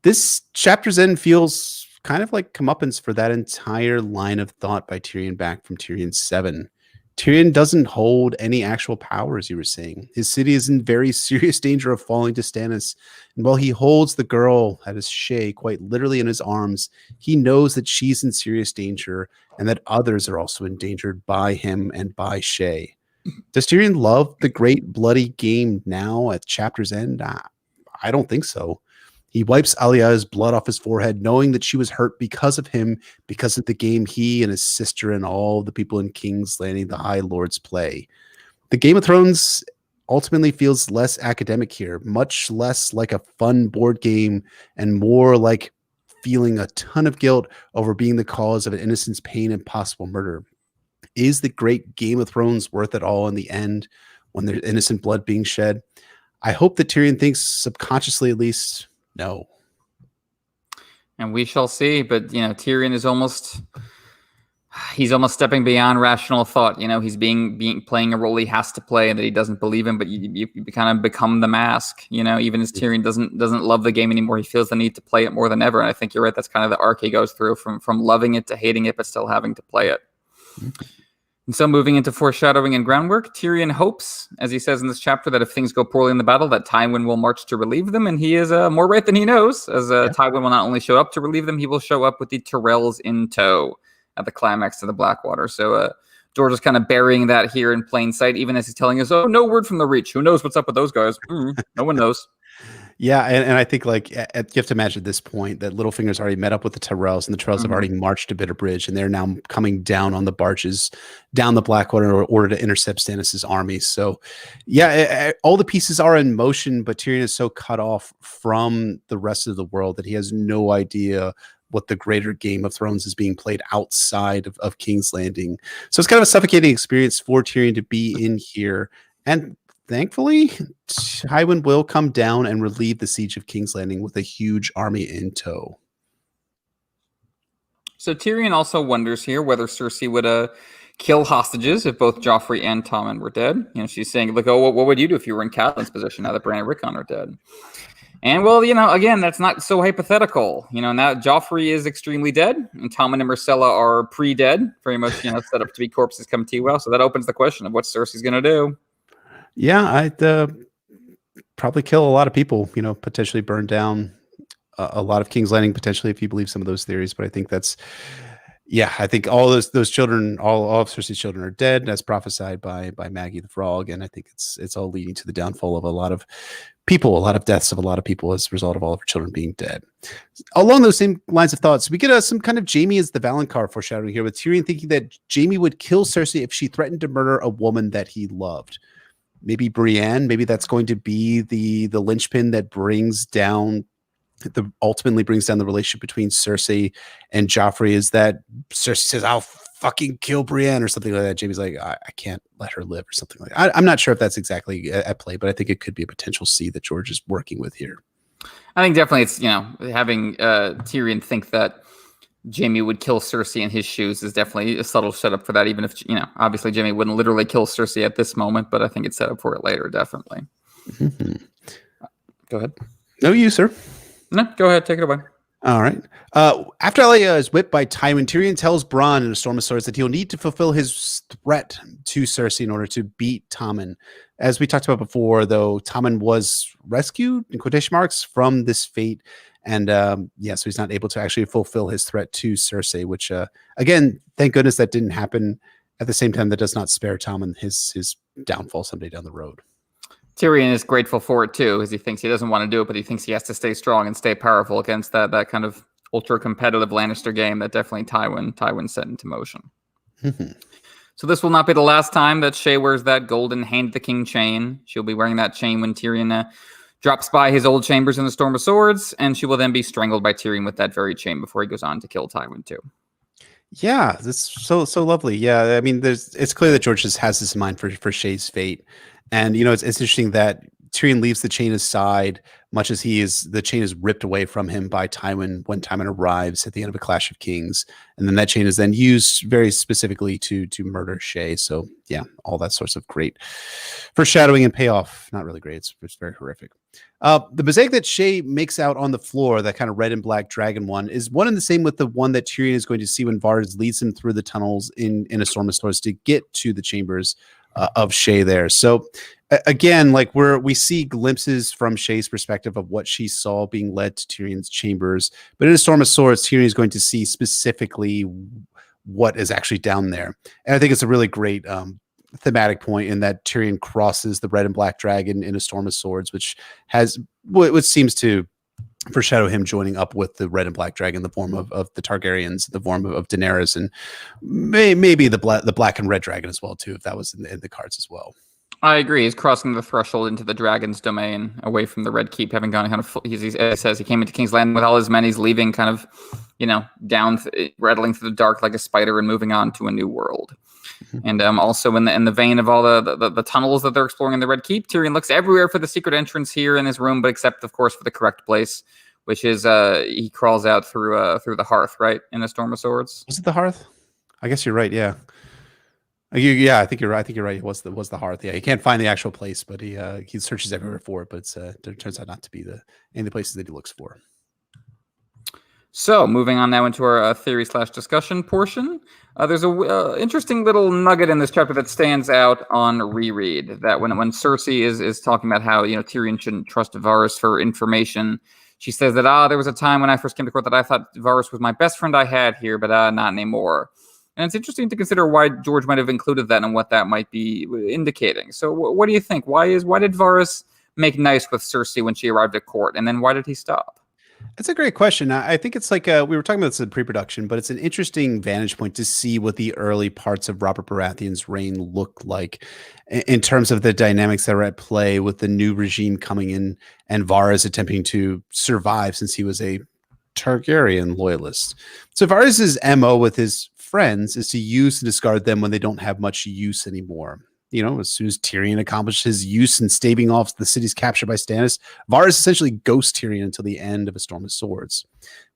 This chapter's end feels kind of like comeuppance for that entire line of thought by Tyrion back from Tyrion 7. Tyrion doesn't hold any actual power, as you were saying. His city is in very serious danger of falling to Stannis. And while he holds the girl, that is Shae, quite literally in his arms, he knows that she's in serious danger and that others are also endangered by him and by Shae. Does Tyrion love the great bloody game now at chapter's end? I don't think so. He wipes Alya's blood off his forehead, knowing that she was hurt because of him, because of the game he and his sister and all the people in King's Landing, the High Lords, play. The Game of Thrones ultimately feels less academic here, much less like a fun board game and more like feeling a ton of guilt over being the cause of an innocent's pain and possible murder. Is the great Game of Thrones worth it all in the end when there's innocent blood being shed? I hope that Tyrion thinks, subconsciously at least, no. And we shall see. But, Tyrion is he's almost stepping beyond rational thought. He's playing a role he has to play and that he doesn't believe in, but you kind of become the mask, even as Tyrion doesn't love the game anymore. He feels the need to play it more than ever. And I think you're right. That's kind of the arc he goes through from loving it to hating it, but still having to play it. Mm-hmm. And so moving into foreshadowing and groundwork, Tyrion hopes, as he says in this chapter, that if things go poorly in the battle, that Tywin will march to relieve them. And he is more right than he knows, as Tywin will not only show up to relieve them, he will show up with the Tyrells in tow at the climax of the Blackwater. So George is kind of burying that here in plain sight, even as he's telling us, no word from the Reach. Who knows what's up with those guys? No one knows. Yeah, and I think you have to imagine at this point that Littlefinger's already met up with the Tyrells, and the Tyrells have already marched to Bitterbridge, and they're now coming down on the barges down the Blackwater in order to intercept Stannis' army. So, yeah, all the pieces are in motion, but Tyrion is so cut off from the rest of the world that he has no idea what the greater Game of Thrones is being played outside of King's Landing. So it's kind of a suffocating experience for Tyrion to be in here. And thankfully, Tywin will come down and relieve the siege of King's Landing with a huge army in tow. So Tyrion also wonders here whether Cersei would kill hostages if both Joffrey and Tommen were dead. She's saying, what would you do if you were in Catelyn's position now that Bran and Rickon are dead? And well, again, that's not so hypothetical. Now Joffrey is extremely dead, and Tommen and Myrcella are pre-dead, very much, set up to be corpses come T-well. So that opens the question of what Cersei's going to do. Yeah, I'd probably kill a lot of people, potentially burn down a lot of King's Landing, potentially, if you believe some of those theories. But I think I think all those children, all of Cersei's children are dead, as prophesied by Maggie the Frog. And I think it's all leading to the downfall of a lot of people, a lot of deaths of a lot of people as a result of all of her children being dead. Along those same lines of thoughts, we get some kind of Jaime as the Valonqar foreshadowing here, with Tyrion thinking that Jaime would kill Cersei if she threatened to murder a woman that he loved. Maybe Brienne, maybe that's going to be the linchpin that ultimately brings down the relationship between Cersei and Joffrey, is that Cersei says, I'll fucking kill Brienne or something like that. Jaime's like, I can't let her live or something like that. I'm not sure if that's exactly at play, but I think it could be a potential C that George is working with here. I think definitely it's, having Tyrion think that Jaime would kill Cersei in his shoes is definitely a subtle setup for that, even if, obviously Jaime wouldn't literally kill Cersei at this moment, but I think it's set up for it later, definitely. Mm-hmm. Go ahead. No, you, sir. No, go ahead. Take it away. All right. After Elia is whipped by Tywin, Tyrion tells Bronn in A Storm of Swords that he'll need to fulfill his threat to Cersei in order to beat Tommen. As we talked about before, though, Tommen was rescued, in quotation marks, from this fate. And so he's not able to actually fulfill his threat to Cersei, which, again, thank goodness that didn't happen. At the same time, that does not spare Tommen his downfall someday down the road. Tyrion is grateful for it, too, as he thinks he doesn't want to do it, but he thinks he has to stay strong and stay powerful against that kind of ultra-competitive Lannister game that definitely Tywin set into motion. So this will not be the last time that Shae wears that golden Hand the King chain. She'll be wearing that chain when Tyrion drops by his old chambers in the Storm of Swords, and she will then be strangled by Tyrion with that very chain before he goes on to kill Tywin, too. Yeah, that's so lovely. Yeah, I mean, it's clear that George just has this in mind for Shae's fate. And, it's interesting that Tyrion leaves the chain aside, much as the chain is ripped away from him by Tywin when Tywin arrives at the end of A Clash of Kings. And then that chain is then used very specifically to murder Shae. So yeah, all that sorts of great foreshadowing and payoff. Not really great. It's very horrific. The mosaic that Shae makes out on the floor, that kind of red and black dragon one, is one and the same with the one that Tyrion is going to see when Varys leads him through the tunnels in A Storm of Swords to get to the chambers of Shae there. So again, like we see glimpses from Shae's perspective of what she saw being led to Tyrion's chambers, but in A Storm of Swords, Tyrion is going to see specifically what is actually down there. And I think it's a really great thematic point in that Tyrion crosses the red and black dragon in A Storm of Swords, which has what seems to foreshadow him joining up with the red and black dragon in the form of the Targaryens, the form of Daenerys, and maybe the black and red dragon as well too, if that was in the cards as well. I agree. He's crossing the threshold into the dragon's domain, away from the Red Keep, having gone kind of. He says he came into King's Landing with all his men. He's leaving, kind of, down, rattling through the dark like a spider, and moving on to a new world. And also in the vein of all the tunnels that they're exploring in the Red Keep, Tyrion looks everywhere for the secret entrance here in his room, but except, of course, for the correct place, which is he crawls out through the hearth, right, in A Storm of Swords. Was it the hearth? I guess you're right. Yeah. Yeah, I think you're right. It was the hearth. Yeah, he can't find the actual place, but he searches everywhere for it. But it turns out not to be any of the places that he looks for. So, moving on now into our theory/discussion portion. There's a interesting little nugget in this chapter that stands out on reread. That when Cersei is talking about how Tyrion shouldn't trust Varys for information, she says that there was a time when I first came to court that I thought Varys was my best friend I had here, but not anymore. And it's interesting to consider why George might have included that and what that might be indicating. So what do you think? Why did Varys make nice with Cersei when she arrived at court? And then why did he stop? That's a great question. I think it's like we were talking about this in pre-production, but it's an interesting vantage point to see what the early parts of Robert Baratheon's reign looked like in terms of the dynamics that are at play with the new regime coming in and Varys attempting to survive since he was a Targaryen loyalist. So Varys's MO with his friends is to use and discard them when they don't have much use anymore. As soon as Tyrion accomplished his use in staving off the city's capture by Stannis, Varys essentially ghosts Tyrion until the end of A Storm of Swords.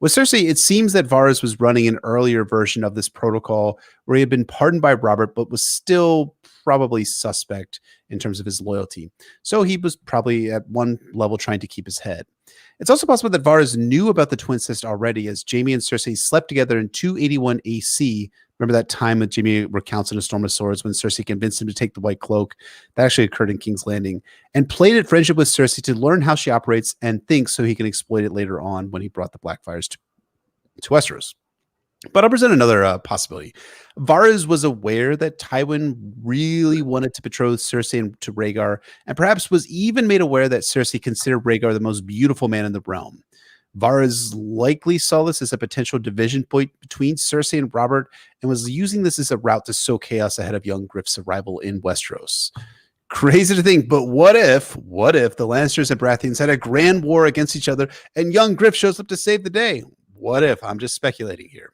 With Cersei, it seems that Varys was running an earlier version of this protocol where he had been pardoned by Robert, but was still probably suspect in terms of his loyalty. So he was probably at one level trying to keep his head. It's also possible that Varys knew about the twin sister already, as Jaime and Cersei slept together in 281 AC. Remember that time that Jaime recounts in A Storm of Swords when Cersei convinced him to take the White Cloak? That actually occurred in King's Landing. And played at friendship with Cersei to learn how she operates and thinks so he can exploit it later on when he brought the Blackfires to Westeros. But I'll present another possibility. Varys was aware that Tywin really wanted to betroth Cersei to Rhaegar, and perhaps was even made aware that Cersei considered Rhaegar the most beautiful man in the realm. Varys likely saw this as a potential division point between Cersei and Robert, and was using this as a route to sow chaos ahead of young Griff's arrival in Westeros. Crazy to think, but what if the Lannisters and Baratheons had a grand war against each other, and young Griff shows up to save the day? What if? I'm just speculating here.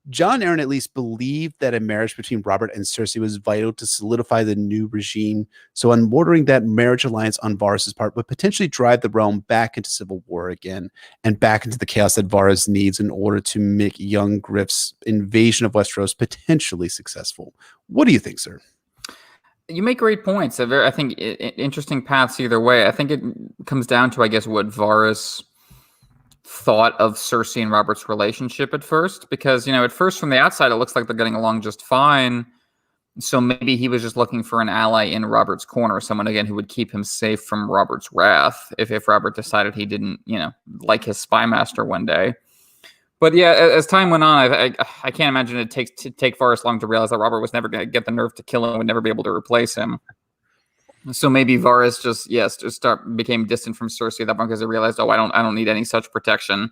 Jon Arryn at least believed that a marriage between Robert and Cersei was vital to solidify the new regime, so unmooring that marriage alliance on Varys' part would potentially drive the realm back into civil war again, and back into the chaos that Varys needs in order to make young Griff's invasion of Westeros potentially successful. What do you think, sir? You make great points. I think interesting paths either way. I think it comes down to, I guess, what Varys thought of Cersei and Robert's relationship at first, because at first from the outside it looks like they're getting along just fine, so maybe he was just looking for an ally in Robert's corner, someone again who would keep him safe from Robert's wrath if Robert decided he didn't like his spy master one day. But yeah, as time went on, I can't imagine it take Varys long to realize that Robert was never going to get the nerve to kill him, would never be able to replace him. So maybe Varys just became distant from Cersei at that point because he realized, I don't need any such protection.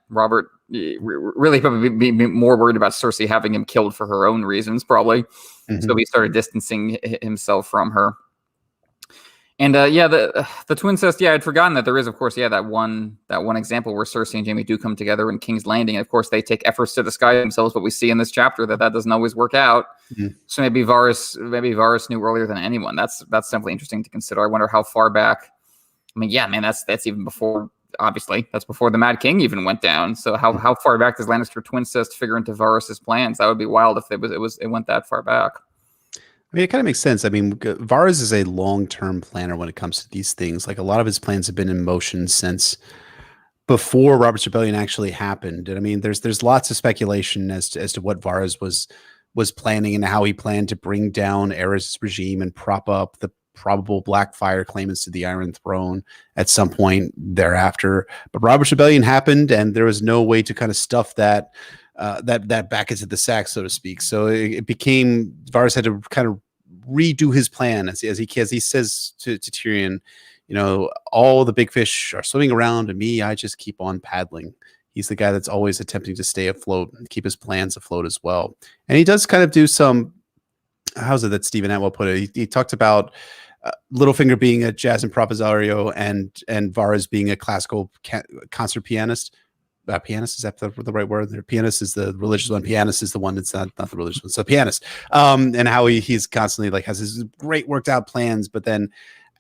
Robert really probably be more worried about Cersei having him killed for her own reasons, probably. Mm-hmm. So he started distancing himself from her. And the twin says, I'd forgotten that there is, of course, that one example where Cersei and Jaime do come together in King's Landing. And of course, they take efforts to disguise themselves, but we see in this chapter that doesn't always work out. Mm-hmm. So maybe Varys knew earlier than anyone. That's simply interesting to consider. I wonder how far back I mean, yeah, man, that's even before. Obviously, that's before the Mad King even went down. So how far back does Lannister twincest figure into Varys's plans? That would be wild if it went that far back. I mean, it kind of makes sense. I mean, Varys is a long-term planner when it comes to these things. Like a lot of his plans have been in motion since before Robert's Rebellion actually happened. And I mean, there's lots of speculation as to what Varys was planning and how he planned to bring down Aerys' regime and prop up the probable Blackfire claimants to the Iron Throne at some point thereafter. But Robert's Rebellion happened, and there was no way to kind of stuff that back into the sack, so to speak. So it became Varys had to kind of redo his plan as he says to Tyrion, you know, all the big fish are swimming around, and me, I just keep on paddling. He's the guy that's always attempting to stay afloat and keep his plans afloat as well. And he does kind of do some. How's it that Stephen Atwell put it? He talked about Littlefinger being a jazz improvisario and Varys being a classical concert pianist. Pianist, is that the right word? The pianist is the religious one. Pianist is the one that's not the religious one. So pianist, and how he's constantly like has his great worked out plans, but then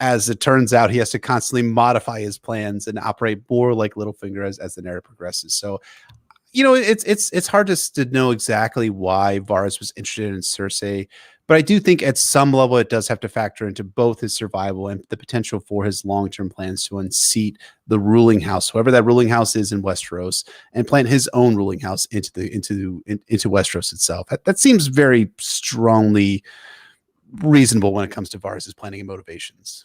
as it turns out, he has to constantly modify his plans and operate more like Littlefinger as the narrative progresses. So, you know, it's hard to know exactly why Varys was interested in Cersei. But I do think at some level it does have to factor into both his survival and the potential for his long-term plans to unseat the ruling house, whoever that ruling house is in Westeros, and plant his own ruling house into Westeros itself. That seems very strongly reasonable when it comes to Varys' planning and motivations.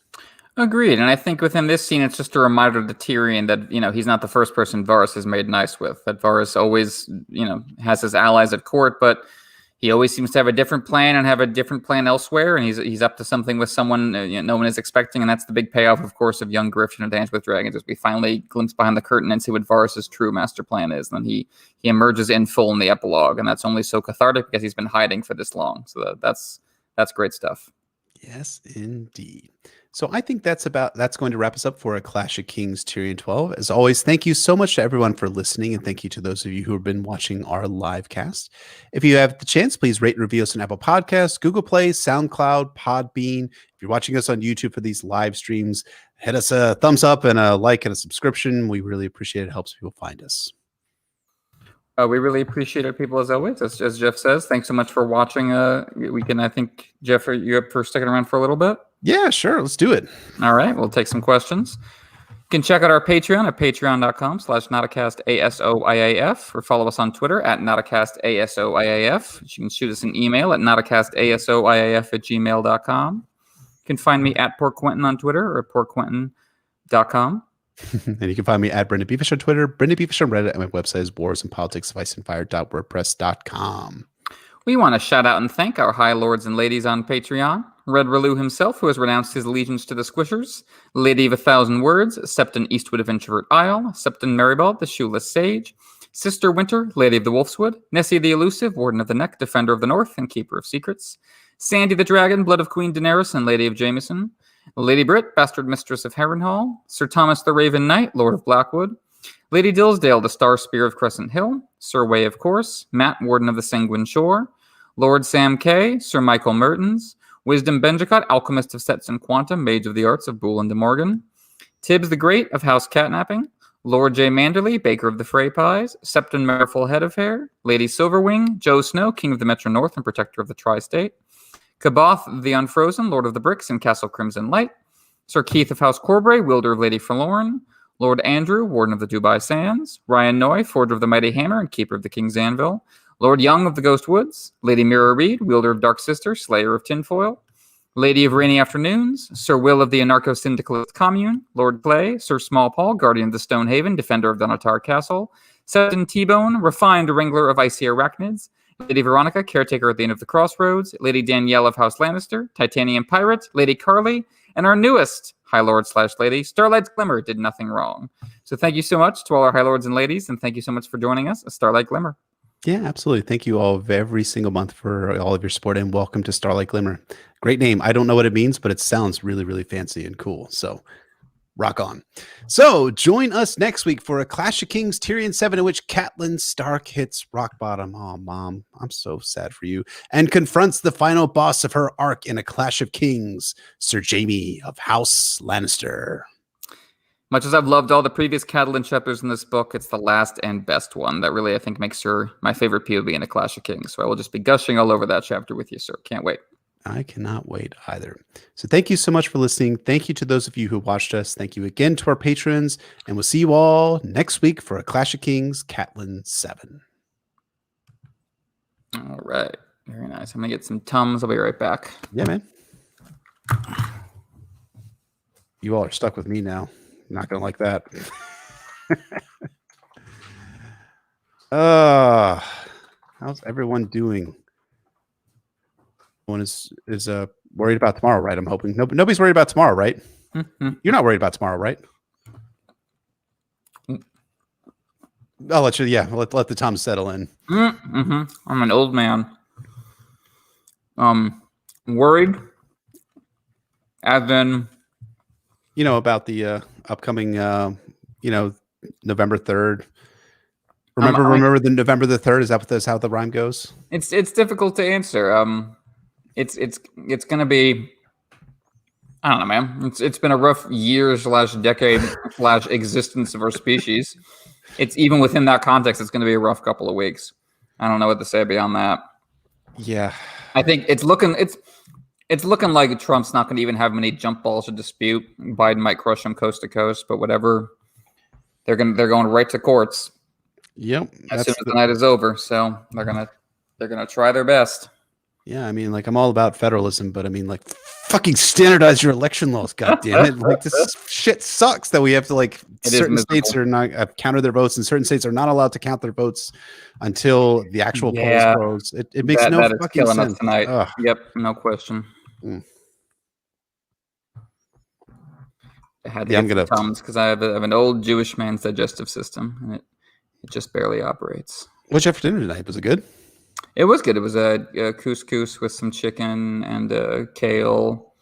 Agreed. And I think within this scene, it's just a reminder to Tyrion that, you know, he's not the first person Varys has made nice with, that Varys always, you know, has his allies at court, but he always seems to have a different plan and have a different plan elsewhere, and he's up to something with someone no one is expecting, and that's the big payoff, of course, of Young Griffin and Dance with Dragons, as we finally glimpse behind the curtain and see what Varys' true master plan is. And then he emerges in full in the epilogue, and that's only so cathartic because he's been hiding for this long. So that's great stuff. Yes, indeed. So I think that's going to wrap us up for A Clash of Kings Tyrion 12. As always, thank you so much to everyone for listening, and thank you to those of you who have been watching our live cast. If you have the chance, please rate and review us on Apple Podcasts, Google Play, SoundCloud, Podbean. If you're watching us on YouTube for these live streams, hit us a thumbs up and a like and a subscription. We really appreciate it. It helps people find us. We really appreciate it, people, as always. As Jeff says, thanks so much for watching. We can, I think, Jeff, are you up for sticking around for a little bit? Yeah, sure. Let's do it. All right. We'll take some questions. You can check out our Patreon at patreon.com/notacastASOIAF, or follow us on Twitter at notacastASOIAF. You can shoot us an email at notacastASOIAF@gmail.com. You can find me at Port Quentin on Twitter or at portquentin.com. And you can find me at Brendan Beefish on Twitter, Brendan Beefish on Reddit, and my website is warsandpoliticsoficeandfire.wordpress.com. We want to shout out and thank our high lords and ladies on Patreon. Red Relu himself, who has renounced his allegiance to the Squishers. Lady of 1,000 Words, Septon Eastwood of Introvert Isle. Septon Maribald, the Shoeless Sage. Sister Winter, Lady of the Wolfswood. Nessie the Elusive, Warden of the Neck, Defender of the North, and Keeper of Secrets. Sandy the Dragon, Blood of Queen Daenerys, and Lady of Jameson. Lady Britt, Bastard Mistress of Harrenhal. Sir Thomas the Raven Knight, Lord of Blackwood. Lady Dillsdale, the Star Spear of Crescent Hill. Sir Way, of course. Matt, Warden of the Sanguine Shore. Lord Sam Kay, Sir Michael Mertens. Wisdom Benjicott, Alchemist of Sets and Quantum, Mage of the Arts of Boole and de Morgan. Tibbs the Great of House Catnapping. Lord J. Manderley, Baker of the Frey Pies. Septon Meriful, Head of Hair. Lady Silverwing, Joe Snow, King of the Metro North and Protector of the Tri-State. Kaboth the Unfrozen, Lord of the Bricks and Castle Crimson Light. Sir Keith of House Corbray, Wielder of Lady Forlorn. Lord Andrew, Warden of the Dubai Sands. Ryan Noy, Forger of the Mighty Hammer and Keeper of the King's Anvil. Lord Young of the Ghost Woods. Lady Mira Reed, Wielder of Dark Sister, Slayer of Tinfoil. Lady of Rainy Afternoons. Sir Will of the Anarcho-Syndicalist Commune. Lord Clay, Sir Smallpaw, Guardian of the Stonehaven, Defender of Donatar Castle. Septon T-Bone, Refined Wrangler of Icy Arachnids. Lady Veronica, Caretaker at the Inn of the Crossroads. Lady Danielle of House Lannister. Titanium Pirate. Lady Carly. And our newest High Lord/Lady, Starlight's Glimmer, did nothing wrong. So thank you so much to all our High Lords and Ladies, and thank you so much for joining us, Starlight Glimmer. Yeah, absolutely. Thank you all every single month for all of your support, and welcome to Starlight Glimmer. Great name. I don't know what it means, but it sounds really, really fancy and cool. So rock on. So join us next week for A Clash of Kings Tyrion 7, in which Catelyn Stark hits rock bottom. Oh, Mom, I'm so sad for you. And confronts the final boss of her arc in A Clash of Kings, Sir Jaime of House Lannister. Much as I've loved all the previous Catelyn chapters in this book, it's the last and best one that really, I think, makes her my favorite POV in A Clash of Kings. So I will just be gushing all over that chapter with you, sir. Can't wait. I cannot wait either. So thank you so much for listening. Thank you to those of you who watched us. Thank you again to our patrons. And we'll see you all next week for A Clash of Kings, Catelyn 7. All right. Very nice. I'm going to get some Tums. I'll be right back. Yeah, man. You all are stuck with me now. Not going to like that. How's everyone doing? Everyone is worried about tomorrow, right? I'm hoping. Nobody's worried about tomorrow, right? Mm-hmm. You're not worried about tomorrow, right? I'll let you. Yeah, let the Tom settle in. Mm-hmm. I'm an old man. Worried. As in, about the upcoming, November 3rd. Remember the November the 3rd? Is that how the rhyme goes? It's difficult to answer. It's gonna be. I don't know, man. It's been a rough year / decade / existence of our species. It's even within that context, it's going to be a rough couple of weeks. I don't know what to say beyond that. Yeah, I think it's looking like Trump's not going to even have many jump balls to dispute. Biden might crush him coast to coast, but whatever. They're going right to courts. Yep. As soon as the night is over, so they're gonna try their best. Yeah, I mean, I'm all about federalism, but I mean, fucking standardize your election laws, goddammit. This shit sucks that we have to certain states are not counted their votes, and certain states are not allowed to count their votes until the actual polls close. It makes no fucking sense. That is killing us tonight. Ugh. Yep, no question. I had to get Tums because I have an old Jewish man's digestive system, and it just barely operates. What'd you have for dinner tonight? Was it good? It was good. It was a couscous with some chicken and kale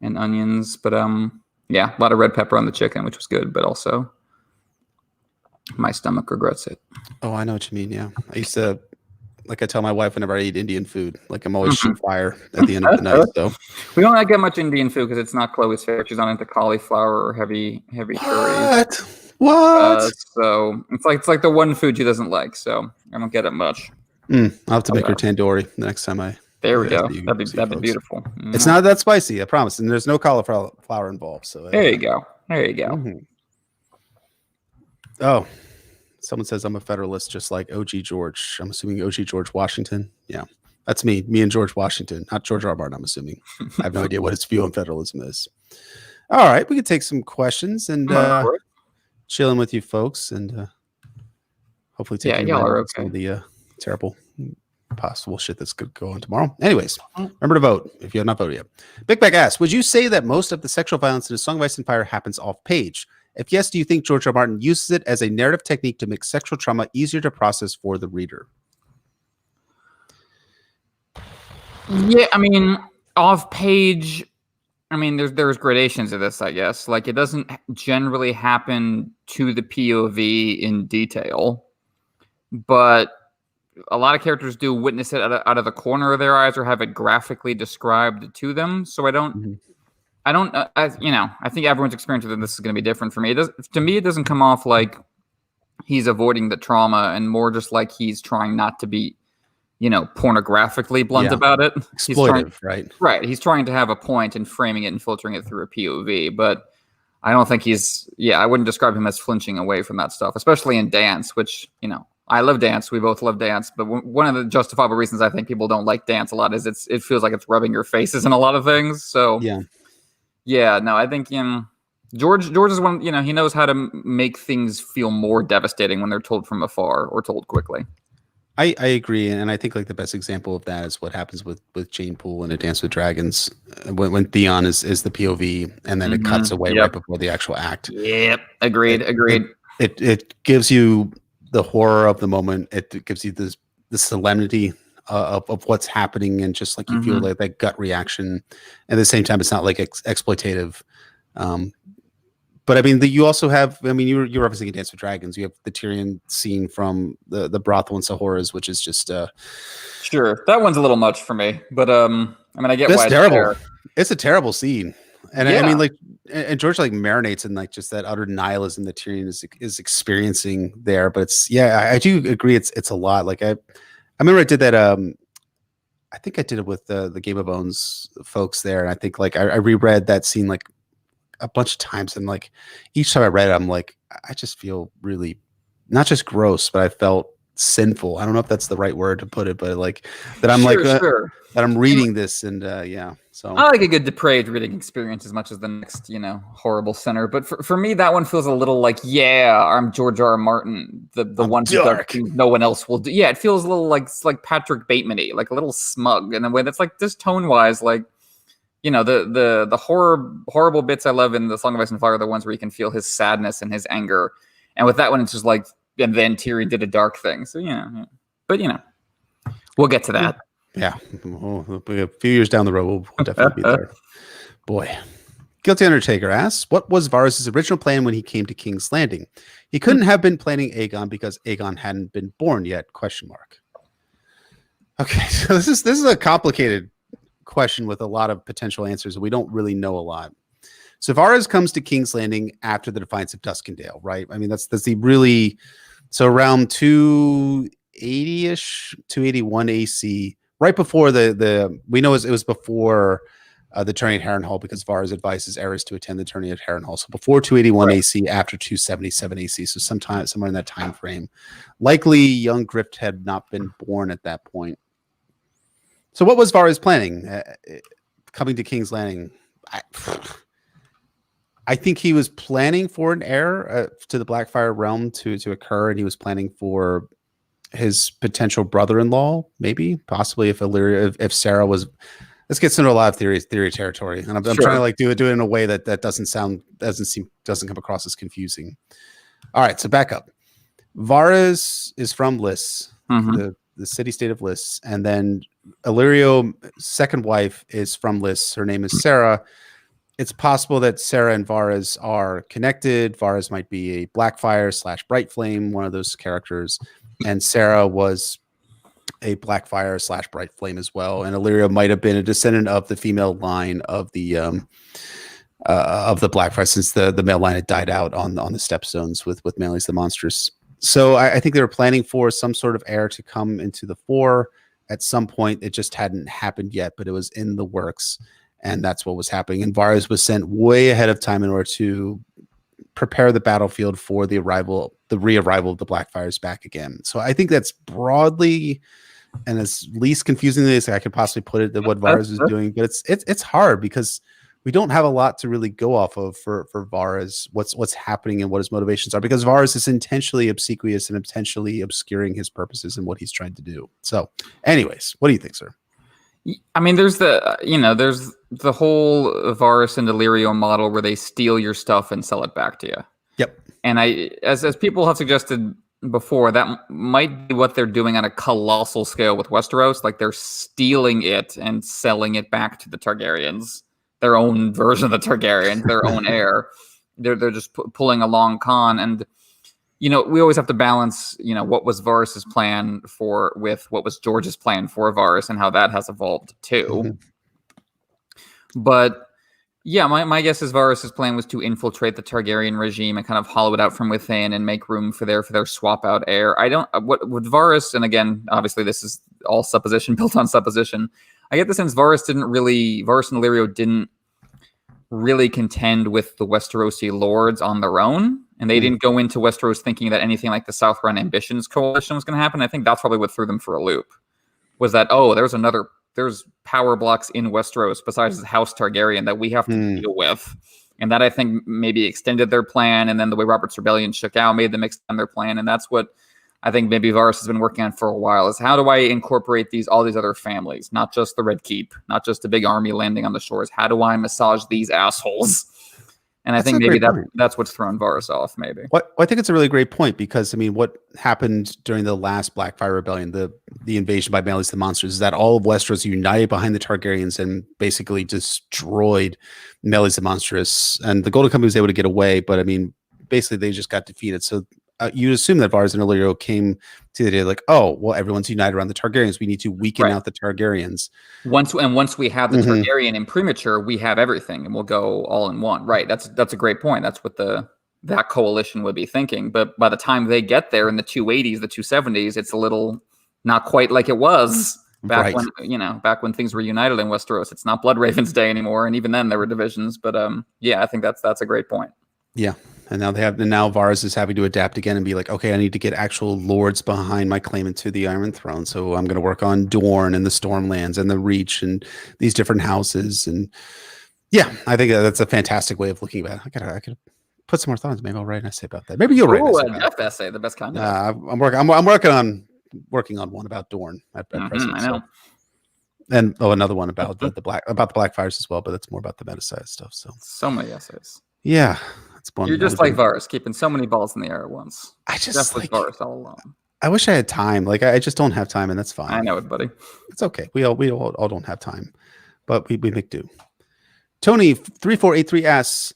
and onions. But a lot of red pepper on the chicken, which was good. But also, my stomach regrets it. Oh, I know what you mean. Yeah, I used to, I tell my wife whenever I eat Indian food, I'm always shooting fire at the end of the night. So we don't get much Indian food because it's not Chloe's favorite. She's not into cauliflower or heavy curries. What? So it's like the one food she doesn't like. So I don't get it much. I'll have to make her tandoori the next time I. There we go. That'd be beautiful. It's not that spicy, I promise. And there's no cauliflower involved. So there you go. Mm-hmm. Oh, someone says I'm a federalist, just like OG George. I'm assuming OG George Washington. Yeah, that's me. Me and George Washington, not George R. R. Martin. I'm assuming. I have no idea what his view on federalism is. All right, we can take some questions and chilling with you folks, and hopefully taking y'all are okay. some of the terrible possible shit that's going to go on tomorrow. Anyways, remember to vote if you have not voted yet. Big Back asks, would you say that most of the sexual violence in A Song of Ice and Fire happens off page? If yes, do you think George R. R. Martin uses it as a narrative technique to make sexual trauma easier to process for the reader? Yeah, I mean, off page, there's gradations of this, I guess. It doesn't generally happen to the POV in detail, but a lot of characters do witness it out of the corner of their eyes or have it graphically described to them. So I think everyone's experience with this is going to be different for me. To me, it doesn't come off like he's avoiding the trauma and more just like he's trying not to be, pornographically blunt about it. Exploitive, right? Right. He's trying to have a point and framing it and filtering it through a POV, but I don't think I wouldn't describe him as flinching away from that stuff, especially in dance, which, I love dance. We both love dance, but one of the justifiable reasons I think people don't like dance a lot is it feels like it's rubbing your faces in a lot of things. So no, I think George is one. He knows how to make things feel more devastating when they're told from afar or told quickly. I agree, and I think the best example of that is what happens with Jane Poole in A Dance with Dragons when Theon is the POV, and then it cuts away right before the actual act. Yep, agreed. It gives you the horror of the moment. It gives you the solemnity of what's happening, and just you feel that gut reaction. At the same time, it's not exploitative. But you also have. You're referencing A Dance with Dragons. You have the Tyrion scene from the brothel in Sahoras, which is just sure. That one's a little much for me, but I get it's why terrible. It's a terrible scene. And I mean, like, and George like marinates in like just that utter nihilism that Tyrion is experiencing there. But it's I do agree. It's a lot. Like I remember I did that. I think I did it with the Game of Bones folks there, and I think like I reread that scene like a bunch of times, and like each time I read it, I'm like, I just feel really not just gross, but I felt sinful. I don't know if that's the right word to put it, but like that I'm that I'm reading this, and so I like a good depraved reading experience as much as the next, horrible sinner. But for me, that one feels a little like, I'm George R. R. Martin, the one who does things no one else will do. Yeah, it feels a little like Patrick Bateman-y, like a little smug in a way that's like just tone wise, like the horrible bits I love in the Song of Ice and Fire are the ones where you can feel his sadness and his anger, and with that one, it's just like, and then Tyrion did a dark thing. So but we'll get to that. Yeah, a few years down the road, we'll definitely be there. Boy. Guilty Undertaker asks, what was Varys' original plan when he came to King's Landing? He couldn't have been planning Aegon because Aegon hadn't been born yet, ? Okay, so this is a complicated question with a lot of potential answers. We don't really know a lot. So Varys comes to King's Landing after the Defiance of Duskendale, right? I mean, that's the really, so around 280-ish, 281 AC, right before we know it was before the tourney at Harrenhal, because Varys advises Aerys to attend the tourney at Harrenhal. So before 281 AC, after 277 AC, so somewhere in that time frame. Likely young Grift had not been born at that point. So what was Varys planning coming to King's Landing? I think he was planning for an heir to the Blackfire realm to occur, and he was planning for his potential brother-in-law, possibly if Sarah was. This gets into a lot of theory territory, and I'm trying to like do it in a way that doesn't come across as confusing. All right, so back up. Varys is from Lys, the city-state of Lys, and then Illyrio's second wife is from Lys. Her name is Sarah. It's possible that Sarah and Varys are connected. Varys might be a Blackfire / Bright Flame, one of those characters, and Sarah was a Blackfire / Bright Flame as well. And Illyrio might have been a descendant of the female line of the Blackfire, since the male line had died out on the Stepstones with Manly's the Monstrous. So I think they were planning for some sort of heir to come into the fore at some point. It just hadn't happened yet, but it was in the works. And that's what was happening. And Varys was sent way ahead of time in order to prepare the battlefield for the re-arrival of the Blackfires back again. So I think that's broadly and as least confusingly as I could possibly put it, what Varys is doing. But it's hard because we don't have a lot to really go off of for Varys, what's happening and what his motivations are, because Varys is intentionally obsequious and intentionally obscuring his purposes and what he's trying to do. So anyways, what do you think, sir? I mean, there's the whole Varys and Illyrio model where they steal your stuff and sell it back to you. Yep. And as people have suggested before, that might be what they're doing on a colossal scale with Westeros. Like they're stealing it and selling it back to the Targaryens, their own version of the Targaryens, their own heir. They're just pulling a long con. And we always have to balance, what was Varys's plan with what was George's plan for Varys and how that has evolved too. Mm-hmm. But yeah, my guess is Varys's plan was to infiltrate the Targaryen regime and kind of hollow it out from within and make room for their swap out heir. What with Varys, and again, obviously this is all supposition built on supposition. I get the sense Varys and Illyrio didn't really contend with the Westerosi lords on their own. And they didn't go into Westeros thinking that anything like the Southron Ambitions coalition was going to happen. I think that's probably what threw them for a loop. Was that, there's power blocks in Westeros besides House Targaryen that we have to deal with. And that I think maybe extended their plan. And then the way Robert's Rebellion shook out made them extend their plan. And that's what I think maybe Varys has been working on for a while, is how do I incorporate all these other families, not just the Red Keep, not just a big army landing on the shores. How do I massage these assholes? And I think maybe that's what's thrown Varys off, maybe. I think it's a really great point, because, I mean, what happened during the last Blackfire Rebellion, the invasion by Manly's the Monsters, is that all of Westeros united behind the Targaryens and basically destroyed Manly's the Monstrous. And the Golden Company was able to get away, but, I mean, basically they just got defeated. So you assume that Varys and Illyrio came to the idea like, oh, well, everyone's united around the Targaryens. We need to weaken out the Targaryens. Once we have the Targaryen in premature, we have everything, and we'll go all in one. Right? That's a great point. That's what that coalition would be thinking. But by the time they get there in the 280s, the 270s, it's a little not quite like it was back when things were united in Westeros. It's not Bloodraven's day anymore, and even then there were divisions. But I think that's a great point. Yeah. And now Varys is having to adapt again and be like, okay, I need to get actual lords behind my claimant to the Iron Throne. So I'm going to work on Dorne and the Stormlands and the Reach and these different houses. And yeah, I think that's a fantastic way of looking at it. I could put some more thoughts. Maybe I'll write an essay about that. Maybe you'll write an essay, the best kind. I'm working on one about Dorne at present. I know. So. And another one about the Blackfires as well, but that's more about the meta side stuff. So many essays. Yeah. You're just like Varys, keeping so many balls in the air at once. I just like Varys all along. I wish I had time. Like I just don't have time, and that's fine. I know it, buddy. It's okay. We all don't have time, but we make do. Tony 3483 asks,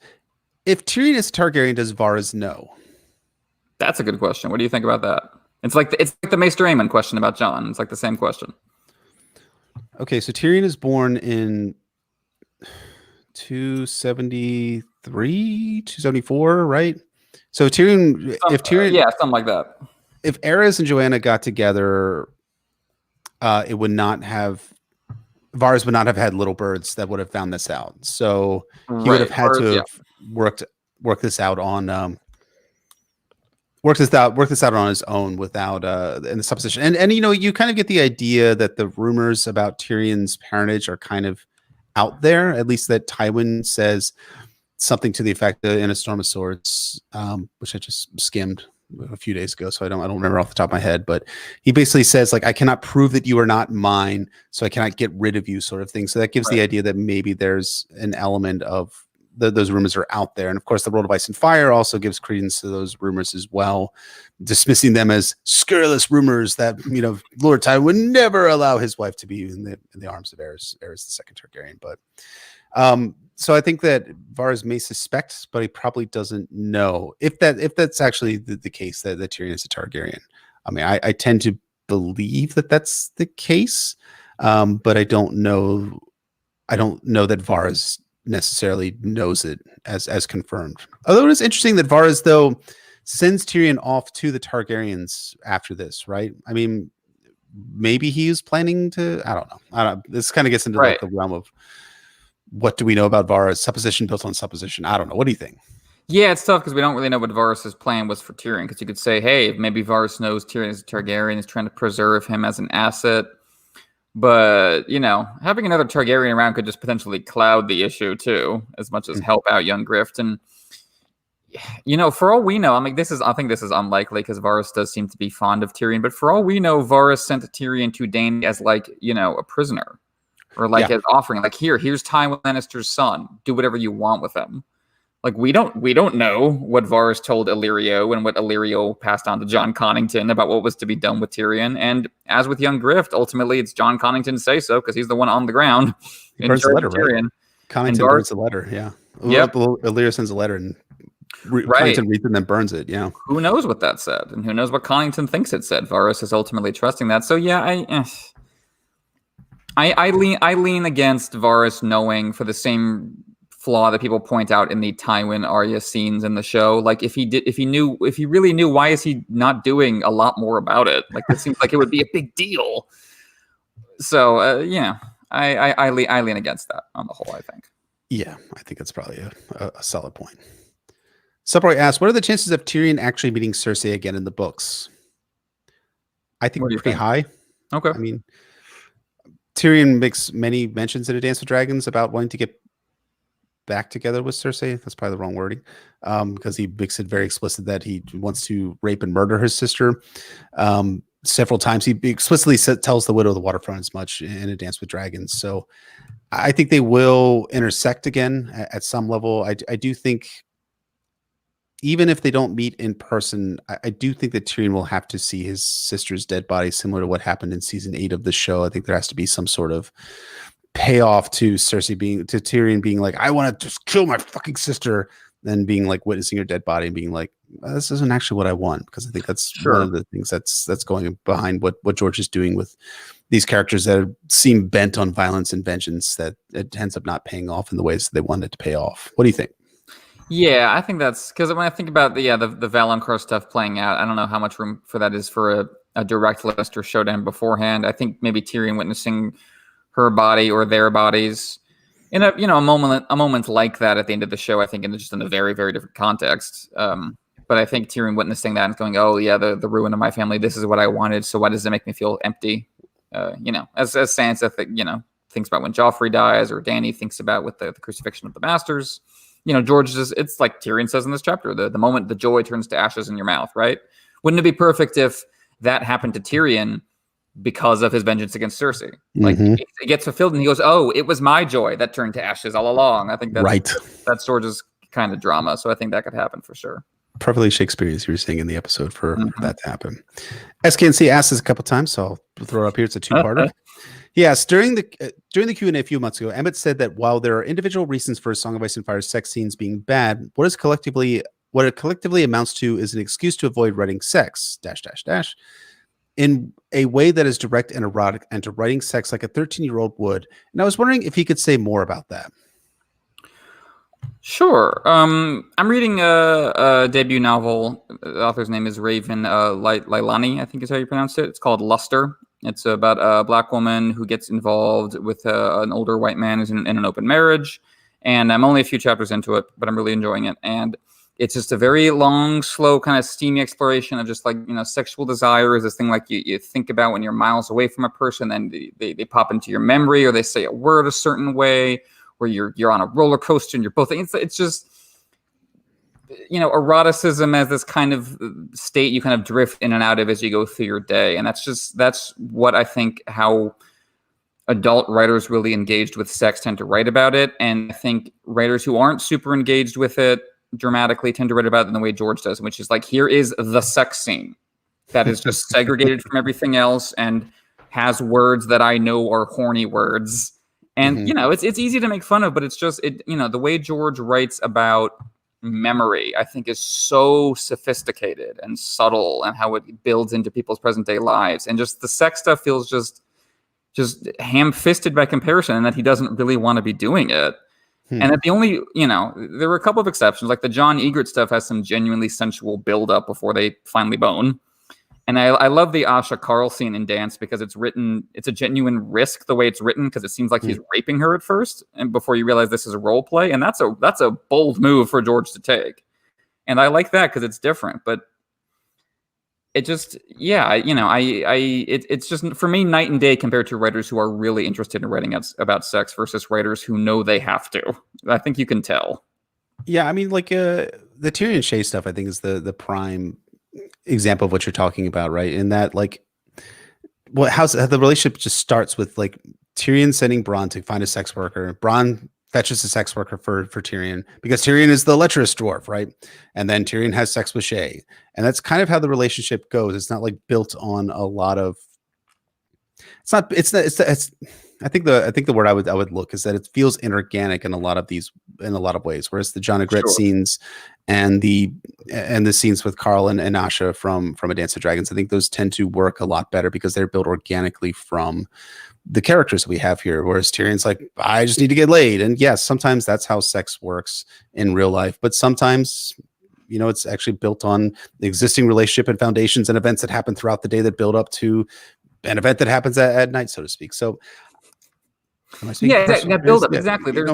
if Tyrion is Targaryen, does Varys know? That's a good question. What do you think about that? It's like the Maester Aemon question about Jon. It's like the same question. Okay, so Tyrion is born in 273, 274, right? So Tyrion, something like that. If Aerys and Joanna got together, Varys would not have had little birds that would have found this out. So he would have had to have work this out on work this out on his own without in the supposition. And you kind of get the idea that the rumors about Tyrion's parentage are kind of out there, at least that Tywin says something to the effect that in A Storm of Swords, which I just skimmed a few days ago, so I don't remember off the top of my head, but he basically says like, I cannot prove that you are not mine, so I cannot get rid of you, sort of thing. So that gives the idea that maybe there's an element of those rumors are out there. And of course, the World of Ice and Fire also gives credence to those rumors as well, dismissing them as scurrilous rumors that, Lord Tywin would never allow his wife to be in the arms of Aerys the second Targaryen. But so I think that Varys may suspect, but he probably doesn't know if that's actually the case that Tyrion is a Targaryen. I mean, I tend to believe that that's the case, but I don't know that Varys necessarily knows it as confirmed. Although it is interesting that Varys, though, sends Tyrion off to the Targaryens after this, right? I mean, maybe he was planning to. I don't know. This kind of gets into like the realm of what do we know about Varys? Supposition built on supposition. I don't know. What do you think? Yeah, it's tough because we don't really know what Varys' plan was for Tyrion. Because you could say, hey, maybe Varys knows Tyrion is a Targaryen, is trying to preserve him as an asset. But, having another Targaryen around could just potentially cloud the issue, too, as much as help out young Grift. And, for all we know, I think this is unlikely because Varys does seem to be fond of Tyrion. But for all we know, Varys sent Tyrion to Dany as, a prisoner. Or, as offering. Like, here's Tywin Lannister's son. Do whatever you want with him. Like, we don't know what Varys told Illyrio and what Illyrio passed on to Jon Connington about what was to be done with Tyrion. And as with young Grift, ultimately it's Jon Connington say so because he's the one on the ground. He burns the letter, right? Connington burns the letter, yeah. Yep. Illyrio sends a letter and Connington reads it and then burns it, yeah. Who knows what that said? And who knows what Connington thinks it said? Varys is ultimately trusting that. So yeah, I lean against Varys knowing for the same flaw that people point out in the Tywin Arya scenes in the show. Like if he really knew, why is he not doing a lot more about it? Like it seems like it would be a big deal. So I lean against that on the whole, I think. Yeah, I think that's probably a solid point. Subroy asks, what are the chances of Tyrion actually meeting Cersei again in the books? I think pretty high. Okay. I mean, Tyrion makes many mentions in A Dance with Dragons about wanting to get back together with Cersei. That's probably the wrong wording, because he makes it very explicit that he wants to rape and murder his sister. Several times he explicitly tells the Widow of the Waterfront as much in A Dance with Dragons. So I think they will intersect again at some level. I do think even if they don't meet in person, I do think that Tyrion will have to see his sister's dead body, similar to what happened in season 8 of the show. I think there has to be some sort of payoff to Tyrion being like, I want to just kill my fucking sister. than being like witnessing your dead body and being like, this isn't actually what I want. Because I think that's one of the things that's going behind what George is doing with these characters that seem bent on violence and vengeance, that it ends up not paying off in the ways that they wanted to pay off. What do you think? Yeah, I think that's because when I think about the Valonqar stuff playing out, I don't know how much room for that is for a direct Lannister showdown beforehand. I think maybe Tyrion witnessing her body or their bodies in a moment like that at the end of the show, I think just in a very, very different context. But I think Tyrion witnessing that and going, oh yeah, the ruin of my family, this is what I wanted, so why does it make me feel empty? As Sansa thinks about when Joffrey dies, or Dany thinks about with the crucifixion of the Masters. George it's like Tyrion says in this chapter, the moment the joy turns to ashes in your mouth, right? Wouldn't it be perfect if that happened to Tyrion because of his vengeance against Cersei? Like, it gets fulfilled and he goes, oh, it was my joy that turned to ashes all along. I think that's George's kind of drama. So I think that could happen for sure. Perfectly Shakespearean, as you were saying in the episode, for that to happen. SKNC asked this a couple times, so I'll throw it up here. It's a two-parter. Yes, during the Q&A a few months ago, Emmett said that while there are individual reasons for Song of Ice and Fire's sex scenes being bad, what it collectively amounts to is an excuse to avoid writing sex -- in a way that is direct and erotic, and to writing sex like a 13-year-old would. And I was wondering if he could say more about that. Sure. I'm reading a debut novel. The author's name is Raven Leilani, I think is how you pronounce it. It's called Luster. It's about a black woman who gets involved with an older white man who's in an open marriage. And I'm only a few chapters into it, but I'm really enjoying it. And it's just a very long, slow, kind of steamy exploration of just like, sexual desire is this thing like you think about when you're miles away from a person, and they pop into your memory, or they say a word a certain way, where you're on a roller coaster and you're both. It's just, eroticism as this kind of state you kind of drift in and out of as you go through your day. And that's what I think how adult writers really engaged with sex tend to write about it. And I think writers who aren't super engaged with it dramatically tend to write about it in the way George does, which is like, here is the sex scene that is just segregated from everything else and has words that I know are horny words. And, it's easy to make fun of, but it's just, the way George writes about memory, I think, is so sophisticated and subtle, and how it builds into people's present day lives. And just the sex stuff feels just ham-fisted by comparison, and that he doesn't really want to be doing it. And that the only, there were a couple of exceptions, like the John Egret stuff has some genuinely sensual build-up before they finally bone. And I love the Asha Carl scene in Dance, because it's a genuine risk the way it's written, because it seems like he's raping her at first, and before you realize this is a role play. And that's a bold move for George to take. And I like that because it's different, but it just, it's just, for me, night and day compared to writers who are really interested in writing about sex versus writers who know they have to. I think you can tell. Yeah, I mean, like the Tyrion Shae stuff, I think, is the prime example of what you're talking about, right? In that, like, how the relationship just starts with like Tyrion sending Bronn to find a sex worker. Bronn fetches a sex worker for Tyrion, because Tyrion is the lecherous dwarf, right? And then Tyrion has sex with Shae, and that's kind of how the relationship goes. It's not like built on a lot of. It's not. I think the word I would look is that it feels inorganic in a lot of ways. Whereas the John Egret scenes and the scenes with Carl and Asha from A Dance of Dragons, I think those tend to work a lot better because they're built organically from the characters we have here. Whereas Tyrion's like, I just need to get laid. And yes, sometimes that's how sex works in real life, but sometimes, it's actually built on the existing relationship and foundations and events that happen throughout the day that build up to an event that happens at night, so to speak. So that build up, exactly. There's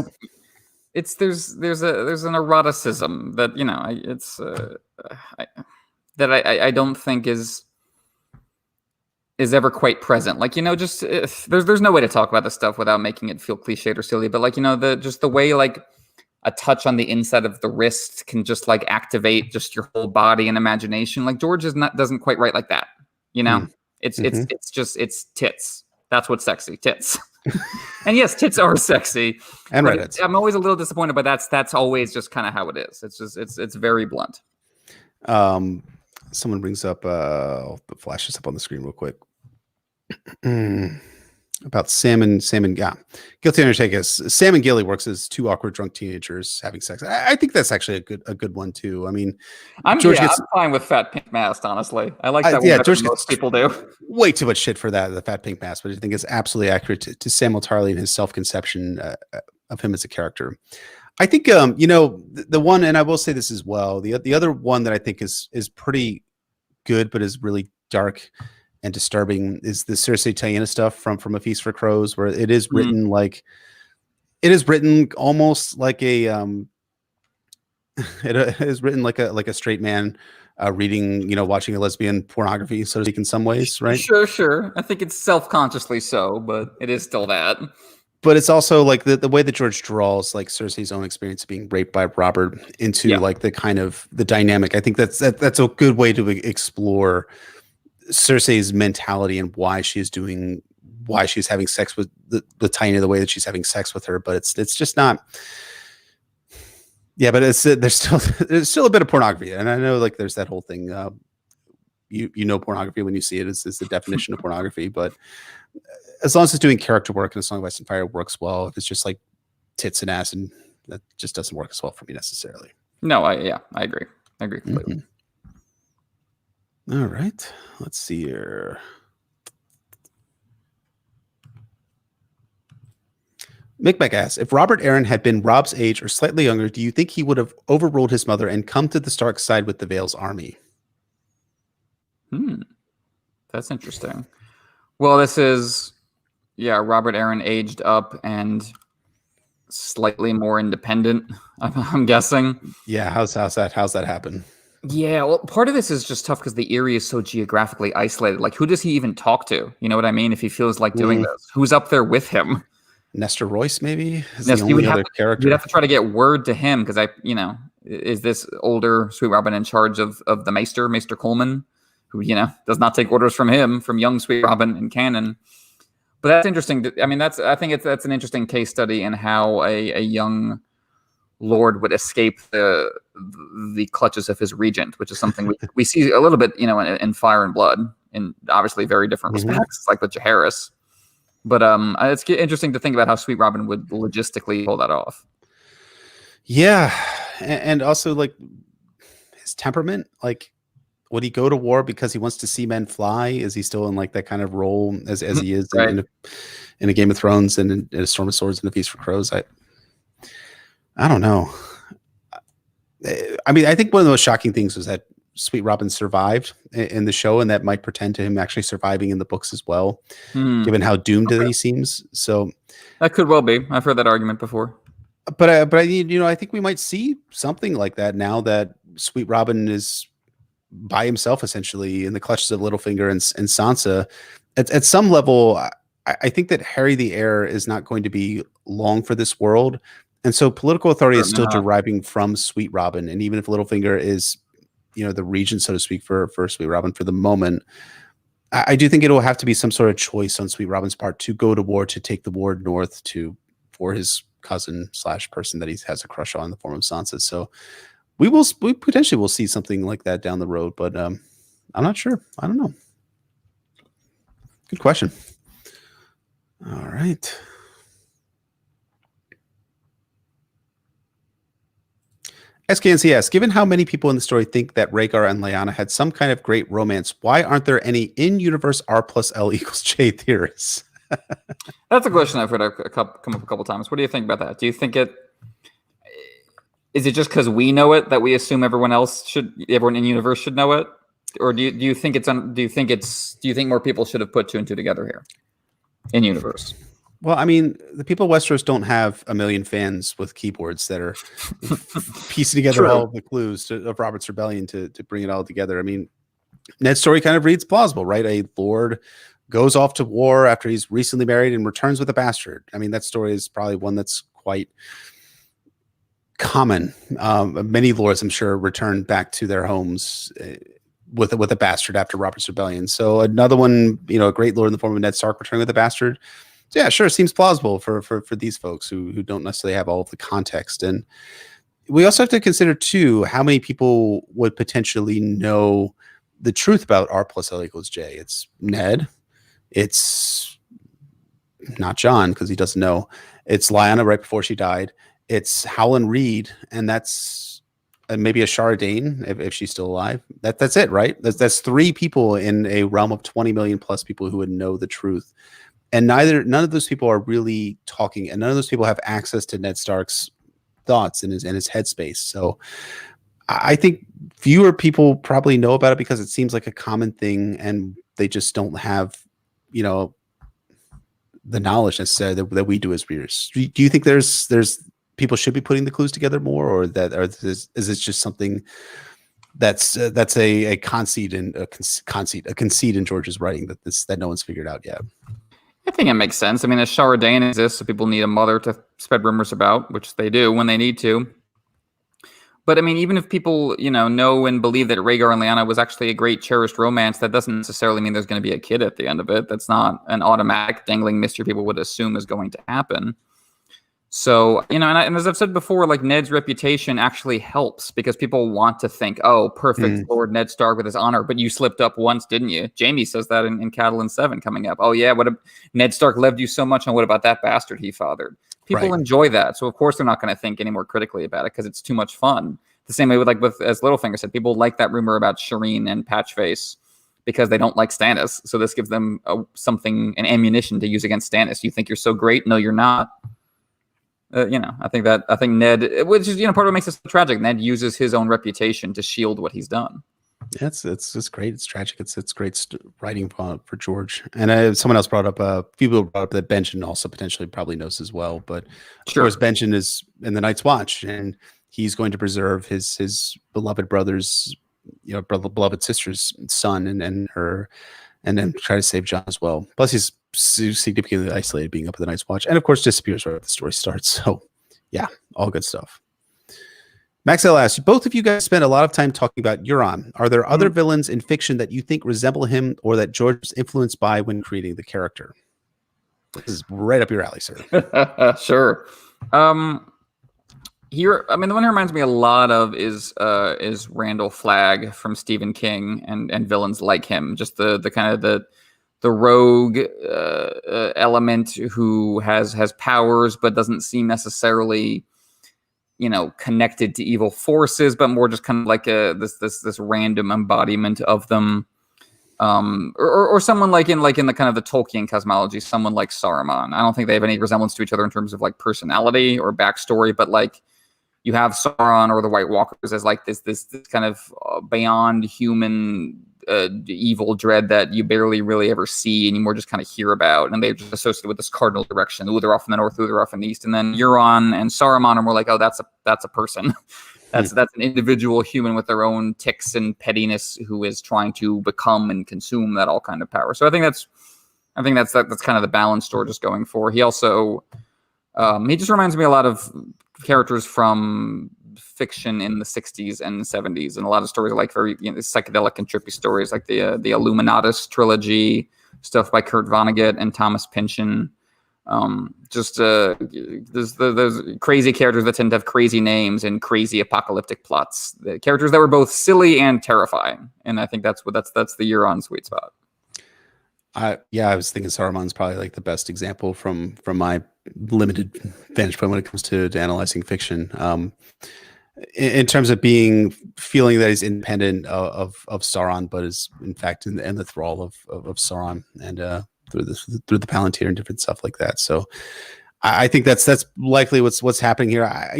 an eroticism that I don't think is ever quite present. Like, there's no way to talk about this stuff without making it feel cliched or silly. But like, the way like a touch on the inside of the wrist can just like activate just your whole body and imagination. Like George doesn't quite write like that. It's tits. That's what's sexy, tits. And yes, tits are sexy. And Reddit. I'm always a little disappointed, but that's always just kind of how it is. It's just it's very blunt. Someone brings up I'll flash this up on the screen real quick. about Sam and Guilty Undertaker. Sam and Gilly works as two awkward drunk teenagers having sex. I think that's actually a good one too. I mean, I'm fine with Fat Pink Mask, honestly. I like that one George most people do. Way too much shit for that, the Fat Pink Mask, but I think it's absolutely accurate to Samuel Tarly and his self-conception of him as a character. I think the one, and I will say this as well, the other one that I think is pretty good but is really dark and disturbing is the Cersei Tyenna stuff from A Feast for Crows, where it is written almost like a it is written like a straight man reading, watching a lesbian pornography, so to speak, in some ways, right? Sure. I think it's self-consciously so, but it is still that. But it's also like the way that George draws like Cersei's own experience of being raped by Robert into like the kind of the dynamic. I think that's a good way to explore Cersei's mentality and why she's having sex with the Tyenna the way that she's having sex with her. But it's just not. Yeah, but there's still a bit of pornography, and I know like there's that whole thing. Pornography when you see it is the definition of pornography, but as long as it's doing character work and A Song of Ice and Fire works well, if it's just like tits and ass, and that just doesn't work as well for me necessarily. No, I agree. I agree completely. Mm-hmm. All right, let's see here. Mick asks, if Robert Arryn had been Rob's age or slightly younger, do you think he would have overruled his mother and come to the Stark side with the Vale's army? That's interesting. Well, this is, Robert Arryn aged up and slightly more independent, I'm guessing. Yeah, how's that happen? Yeah, well, part of this is just tough because the Eyrie is so geographically isolated. Like, who does he even talk to? You know what I mean? If he feels like doing this, who's up there with him? Nestor Royce, maybe, is the only other character. You'd have to try to get word to him because is this older Sweet Robin in charge of the Maester Coleman, who does not take orders from him, from young Sweet Robin in canon. But that's interesting. I think that's an interesting case study in how a young lord would escape the clutches of his regent, which is something we see a little bit, in Fire and Blood, in obviously very different respects. It's like with Jaehaerys. But it's interesting to think about how Sweet Robin would logistically pull that off. Yeah, and also like his temperament. Like, would he go to war because he wants to see men fly? Is he still in like that kind of role as he is in a Game of Thrones and in a Storm of Swords and A Feast for Crows? I don't know. I mean, I think one of the most shocking things was that Sweet Robin survived in the show, and that might pretend to him actually surviving in the books as well, given how doomed that he seems. So that could well be. I've heard that argument before. But I think we might see something like that now that Sweet Robin is by himself, essentially in the clutches of Littlefinger and Sansa. At some level, I think that Harry the Heir is not going to be long for this world, and so political authority is still deriving from Sweet Robin. And even if Littlefinger is the regent, so to speak, for Sweet Robin for the moment, I do think it will have to be some sort of choice on Sweet Robin's part to go to war, to take the war north for his cousin / person that he has a crush on in the form of Sansa. So we potentially will see something like that down the road, but I'm not sure. I don't know. Good question. All right. SKNCS, given how many people in the story think that Rhaegar and Lyanna had some kind of great romance, why aren't there any in-universe R+L=J theorists? That's a question I've heard come up a couple times. What do you think about that? Do you think is it just because we know it that we assume everyone in universe should know it, or do you think more people should have put two and two together here in universe? Well, I mean, the people of Westeros don't have a million fans with keyboards that are piecing together all of the clues of Robert's rebellion to bring it all together. I mean, Ned's story kind of reads plausible, right? A lord goes off to war after he's recently married and returns with a bastard. I mean, that story is probably one that's quite common. Many lords, I'm sure, return back to their homes with a bastard after Robert's rebellion. So another one, a great lord in the form of Ned Stark returning with a bastard. So yeah, sure, it seems plausible for these folks who don't necessarily have all of the context. And we also have to consider too how many people would potentially know the truth about R+L=J. It's Ned, it's not Jon because he doesn't know. It's Lyanna right before she died. It's Howland Reed, and that's maybe a Shara Dane if she's still alive. That's it, right? That's 3 people in a realm of 20 million plus people who would know the truth. And none of those people are really talking, and none of those people have access to Ned Stark's thoughts in his headspace. So I think fewer people probably know about it because it seems like a common thing, and they just don't have, the knowledge necessary that we do as readers. Do you think there's people should be putting the clues together more, or is this just something that's a conceit in George's writing that no one's figured out yet? I think it makes sense. I mean, a Shara Dane exists, so people need a mother to spread rumors about, which they do when they need to. But I mean, even if people, know and believe that Rhaegar and Lyanna was actually a great cherished romance, that doesn't necessarily mean there's going to be a kid at the end of it. That's not an automatic dangling mystery people would assume is going to happen. So, and as I've said before, like Ned's reputation actually helps because people want to think, oh, perfect Lord Ned Stark with his honor, but you slipped up once, didn't you? Jaime says that in Catelyn 7 coming up. Oh, yeah, Ned Stark loved you so much, and what about that bastard he fathered? People enjoy that, so of course they're not going to think any more critically about it because it's too much fun. The same way with as Littlefinger said, people like that rumor about Shireen and Patchface because they don't like Stannis, so this gives them an ammunition to use against Stannis. You think you're so great? No, you're not. I think Ned, which is part of what makes it so tragic. Ned uses his own reputation to shield what he's done. Yeah, it's great. It's tragic. It's great writing for George. And someone else brought up a few people brought up that Benjen also potentially probably knows as well. But of course, Benjen is in the Night's Watch, and he's going to preserve his beloved brother's, beloved sister's son and her, and then try to save Jon as well. Plus, he's significantly isolated being up at the Night's Watch, and of course disappears right after the story starts. So yeah, all good stuff. Max L asks, both of you guys spent a lot of time talking about Euron. Are there other villains in fiction that you think resemble him or that George was influenced by when creating the character? This is right up your alley, sir. Sure. Here, I mean, the one who reminds me a lot of is Randall Flagg from Stephen King and villains like him. Just the kind of the rogue element who has powers but doesn't seem necessarily connected to evil forces, but more just kind of like this random embodiment of them. Or someone like in the kind of the Tolkien cosmology, someone like Saruman. I don't think they have any resemblance to each other in terms of like personality or backstory, but like you have Sauron or the White Walkers as like this kind of beyond human evil dread that you barely really ever see and you more just kind of hear about, and they're just associated with this cardinal direction. Ooh, they're off in the north, ooh, they're off in the east. And then Euron and Saruman are more like, oh, that's a person. That's an individual human with their own tics and pettiness who is trying to become and consume that all kind of power. So I think that's kind of the balance George is going for. He also he just reminds me a lot of characters from fiction in the 60s and 70s, and a lot of stories like very psychedelic and trippy stories like the Illuminatus trilogy, stuff by Kurt Vonnegut and Thomas Pynchon. There's crazy characters that tend to have crazy names and crazy apocalyptic plots. The characters that were both silly and terrifying, and I think that's the Euron sweet spot. I was thinking Saruman's probably like the best example from my limited vantage point when it comes to analyzing fiction. In terms of feeling that he's independent of Sauron, but is in fact in the thrall of Sauron and through the Palantir and different stuff like that. So I think that's likely what's happening here. I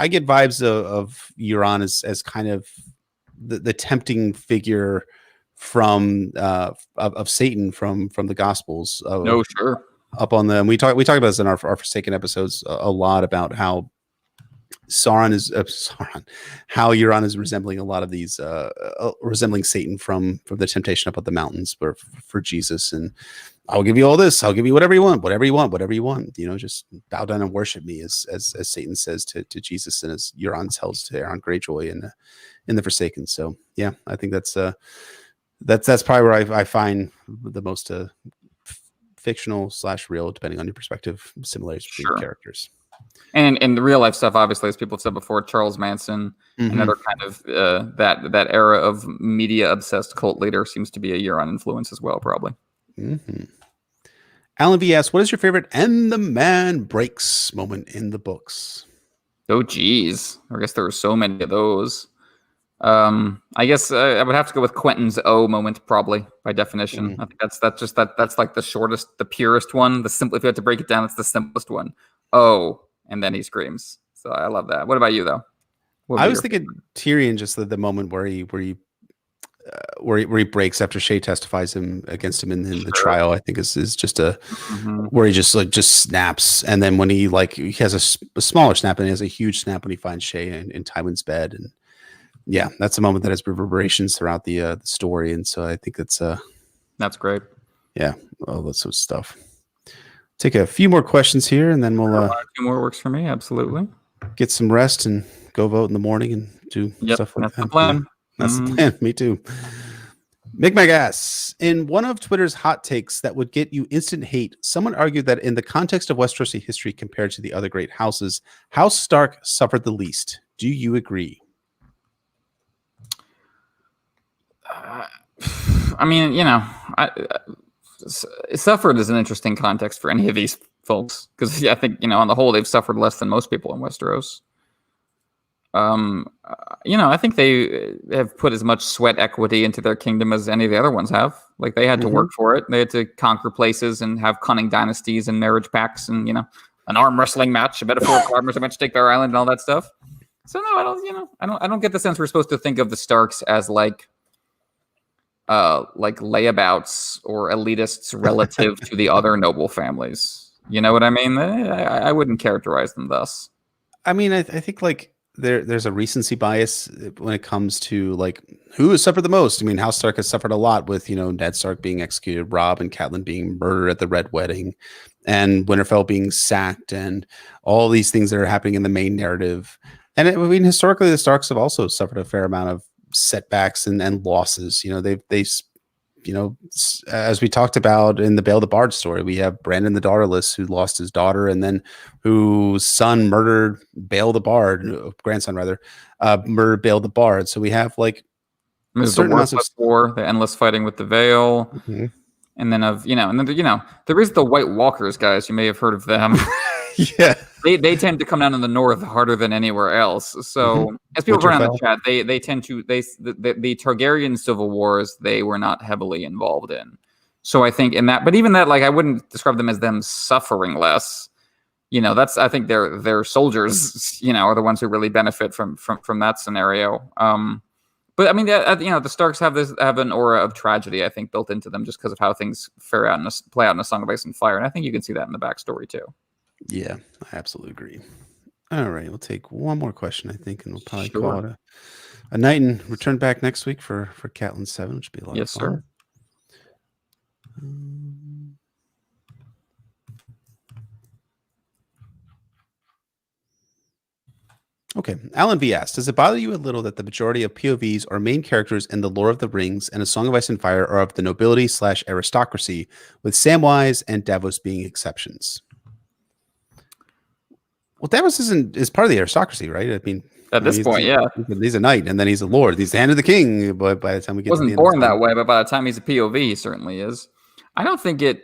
get vibes of Euron as kind of the tempting figure from of Satan from the Gospels. Sure. Up on them, we talk about this in our Forsaken episodes a lot about how how Euron is resembling a lot of these resembling Satan from the temptation up at the mountains for Jesus. And I'll give you all this, I'll give you whatever you want, just bow down and worship me, as Satan says to Jesus, and as Euron tells to Aeron Greyjoy in the Forsaken. So yeah, I think that's probably where I find the most fictional / real, depending on your perspective, similarities between characters. And in the real life stuff, obviously, as people have said before, Charles Manson, another kind of that era of media obsessed cult leader, seems to be a Euron influence as well, probably. Alan V asks, what is your favorite "and the man breaks" moment in the books? Oh, geez. I guess there were so many of those. I guess I would have to go with Quentin's O moment, probably by definition. I think that's like the shortest, the purest one. The simple, if you had to break it down, it's the simplest one. Oh, and then he screams. So I love that. What about you, though? I was thinking Tyrion, just the moment where he breaks after Shae testifies against him in the trial. I think is just where he just snaps, and then when he has a smaller snap, and he has a huge snap when he finds Shae in Tywin's bed, and yeah, that's a moment that has reverberations throughout the story, and so I think that's great. Yeah, all that sort of stuff. Take a few more questions here, and then we'll a few more works for me. Absolutely. Get some rest and go vote in the morning and do stuff like that. The plan. That's the plan. Me too. Migmagas, in one of Twitter's hot takes that would get you instant hate, someone argued that in the context of Westerosi history compared to the other great houses, House Stark suffered the least. Do you agree? I mean, suffered is an interesting context for any of these folks, because I think, on the whole, they've suffered less than most people in Westeros. I think they have put as much sweat equity into their kingdom as any of the other ones have. Like, they had to work for it. They had to conquer places and have cunning dynasties and marriage pacts and, an arm wrestling match, a metaphorical arm wrestling match to take their island and all that stuff. So no, I don't get the sense we're supposed to think of the Starks as like layabouts or elitists relative to the other noble families. You know what I mean? I wouldn't characterize them thus. I mean, I think there's a recency bias when it comes to who has suffered the most. I mean, House Stark has suffered a lot with, Ned Stark being executed, Robb and Catelyn being murdered at the Red Wedding, and Winterfell being sacked, and all these things that are happening in the main narrative. And historically, the Starks have also suffered a fair amount of setbacks and losses. As we talked about in the Bael the Bard story, we have Brandon the Daughterless, who lost his daughter, and then whose son murdered Bael the Bard, grandson rather, murdered Bael the Bard. So we have there's the worthless war, the endless fighting with the Veil, and then there is the White Walkers, guys. You may have heard of them. Yeah. They tend to come down in the north harder than anywhere else. So as people around the chat, they tend to the Targaryen civil wars they were not heavily involved in. So I think in that, but even that, I wouldn't describe them as them suffering less. That's, I think their soldiers, are the ones who really benefit from that scenario. But I mean, the Starks have an aura of tragedy, I think, built into them just because of how things play out in A Song of Ice and Fire, and I think you can see that in the backstory too. Yeah, I absolutely agree. All right, we'll take one more question, I think, and we'll probably call it a night and return back next week for Catelyn 7, which would be a lot of fun. Yes, sir. Okay, Alan V asked, does it bother you a little that the majority of POVs or main characters in The Lord of the Rings and A Song of Ice and Fire are of the nobility/aristocracy, with Samwise and Davos being exceptions? Well, Davos is part of the aristocracy, right? I mean, at this point, yeah. He's a knight, and then he's a lord. He's the hand of the king. But by the time we get wasn't born that way, but by the time he's a POV, he certainly is. I don't think it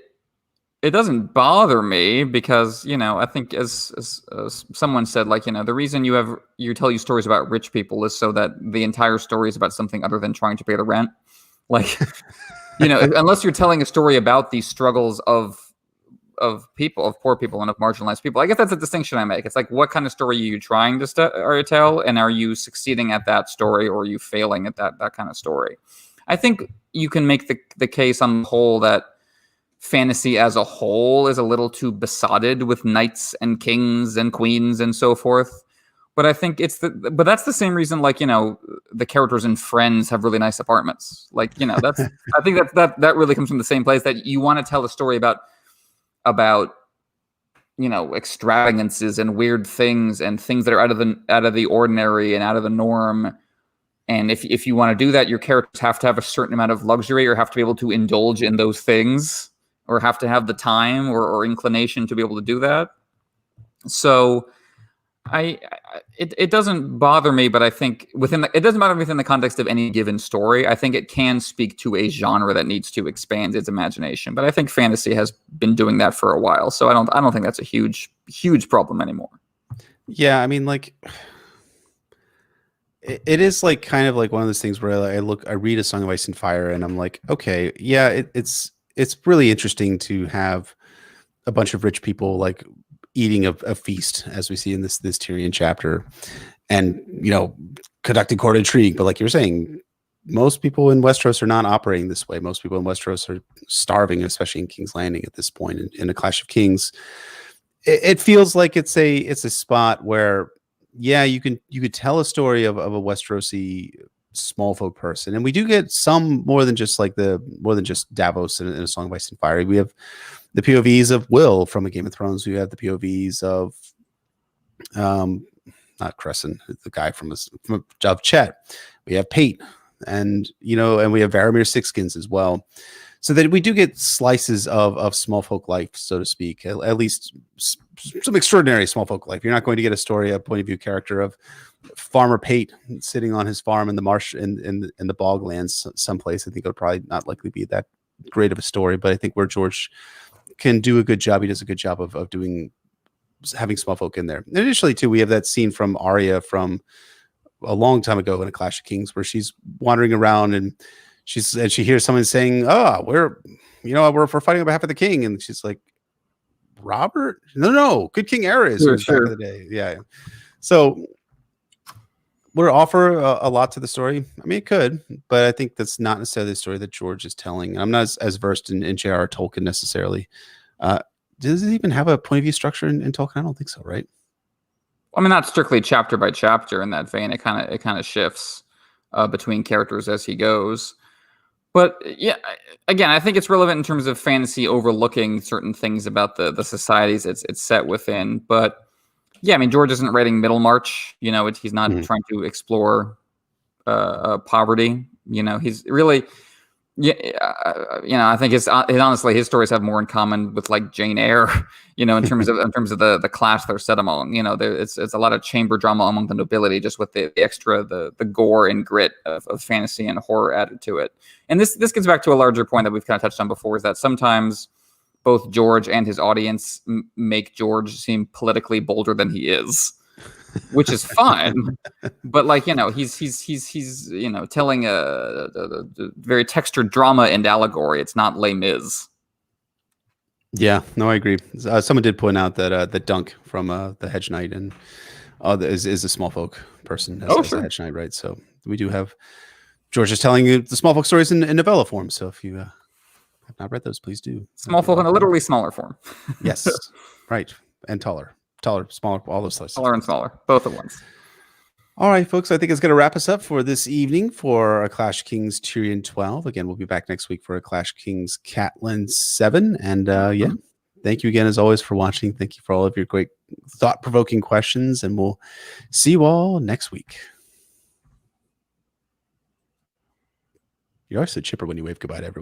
doesn't bother me because I think as someone said, the reason you tell you stories about rich people is so that the entire story is about something other than trying to pay the rent. Unless you're telling a story about the struggles of people, of poor people and of marginalized people. I guess that's a distinction I make. It's what kind of story are you trying to tell, and are you succeeding at that story, or are you failing at that kind of story? I think you can make the case on the whole that fantasy as a whole is a little too besotted with knights and kings and queens and so forth. But I think but that's the same reason, the characters in Friends have really nice apartments. That's I think that really comes from the same place, that you want to tell a story about extravagances and weird things and things that are out of the ordinary and out of the norm. And if you want to do that, your characters have to have a certain amount of luxury, or have to be able to indulge in those things, or have to have the time or inclination to be able to do that. So It doesn't bother me, but I think it doesn't bother me within the context of any given story. I think it can speak to a genre that needs to expand its imagination. But I think fantasy has been doing that for a while, so I don't think that's a huge problem anymore. Yeah, I mean, like, it is like kind of like one of those things where I read A Song of Ice and Fire, and I'm like, okay, yeah, it's really interesting to have a bunch of rich people like eating a feast, as we see in this Tyrion chapter, and conducting court intrigue. But like you're saying, most people in Westeros are not operating this way. Most people in Westeros are starving, especially in King's Landing at this point in A Clash of Kings. It feels like it's a spot where, yeah, you could tell a story of a Westerosi small folk person, and we do get some more than just Davos in A Song of Ice and Fire. We have the POVs of Will from A Game of Thrones. We have the POVs of not Crescent, the guy from Chet. We have Pate, and we have Varamir Sixskins as well. So that we do get slices of small folk life, so to speak, at least some extraordinary small folk life. You're not going to get a point of view character of Farmer Pate sitting on his farm in the marsh in the boglands someplace. I think it would probably not likely be that great of a story, but I think where George can do a good job, he does a good job of having small folk in there. And additionally, too, we have that scene from Arya from a long time ago in A Clash of Kings where she's wandering around and she hears someone saying, we're fighting on behalf of the king. And she's like, Robert? No, good King Aerys back in the day. Yeah. So would it offer a lot to the story? I mean, it could, but I think that's not necessarily the story that George is telling. I'm not as versed in J.R.R. Tolkien necessarily. Does it even have a point of view structure in Tolkien? I don't think so, right? I mean, not strictly chapter by chapter in that vein. It kind of shifts between characters as he goes. But yeah, again, I think it's relevant in terms of fantasy overlooking certain things about the societies it's set within. But yeah, I mean, George isn't writing Middlemarch. He's not trying to explore poverty. He's really, I think honestly, his stories have more in common with like Jane Eyre. In terms of the class they're set among. It's a lot of chamber drama among the nobility, just with the extra the gore and grit of fantasy and horror added to it. And this gets back to a larger point that we've kind of touched on before, is that sometimes both George and his audience make George seem politically bolder than he is, which is fine. But like, he's telling a very textured drama and allegory. It's not Les Mis. Yeah, no, I agree. Someone did point out that that Dunk from the Hedge Knight and is a small folk person as a Hedge Knight, right? So we do have George is telling you the small folk stories in novella form. So if you have not read those, please do. Small folk in a literally smaller form. Yes, right, and taller, smaller, all those sizes. Taller and smaller, both at once. All right, folks, I think it's going to wrap us up for this evening for A Clash of Kings Tyrion 12. Again, we'll be back next week for A Clash of Kings Catelyn 7. And yeah, thank you again, as always, for watching. Thank you for all of your great thought-provoking questions, and we'll see you all next week. You are so chipper when you wave goodbye to everyone.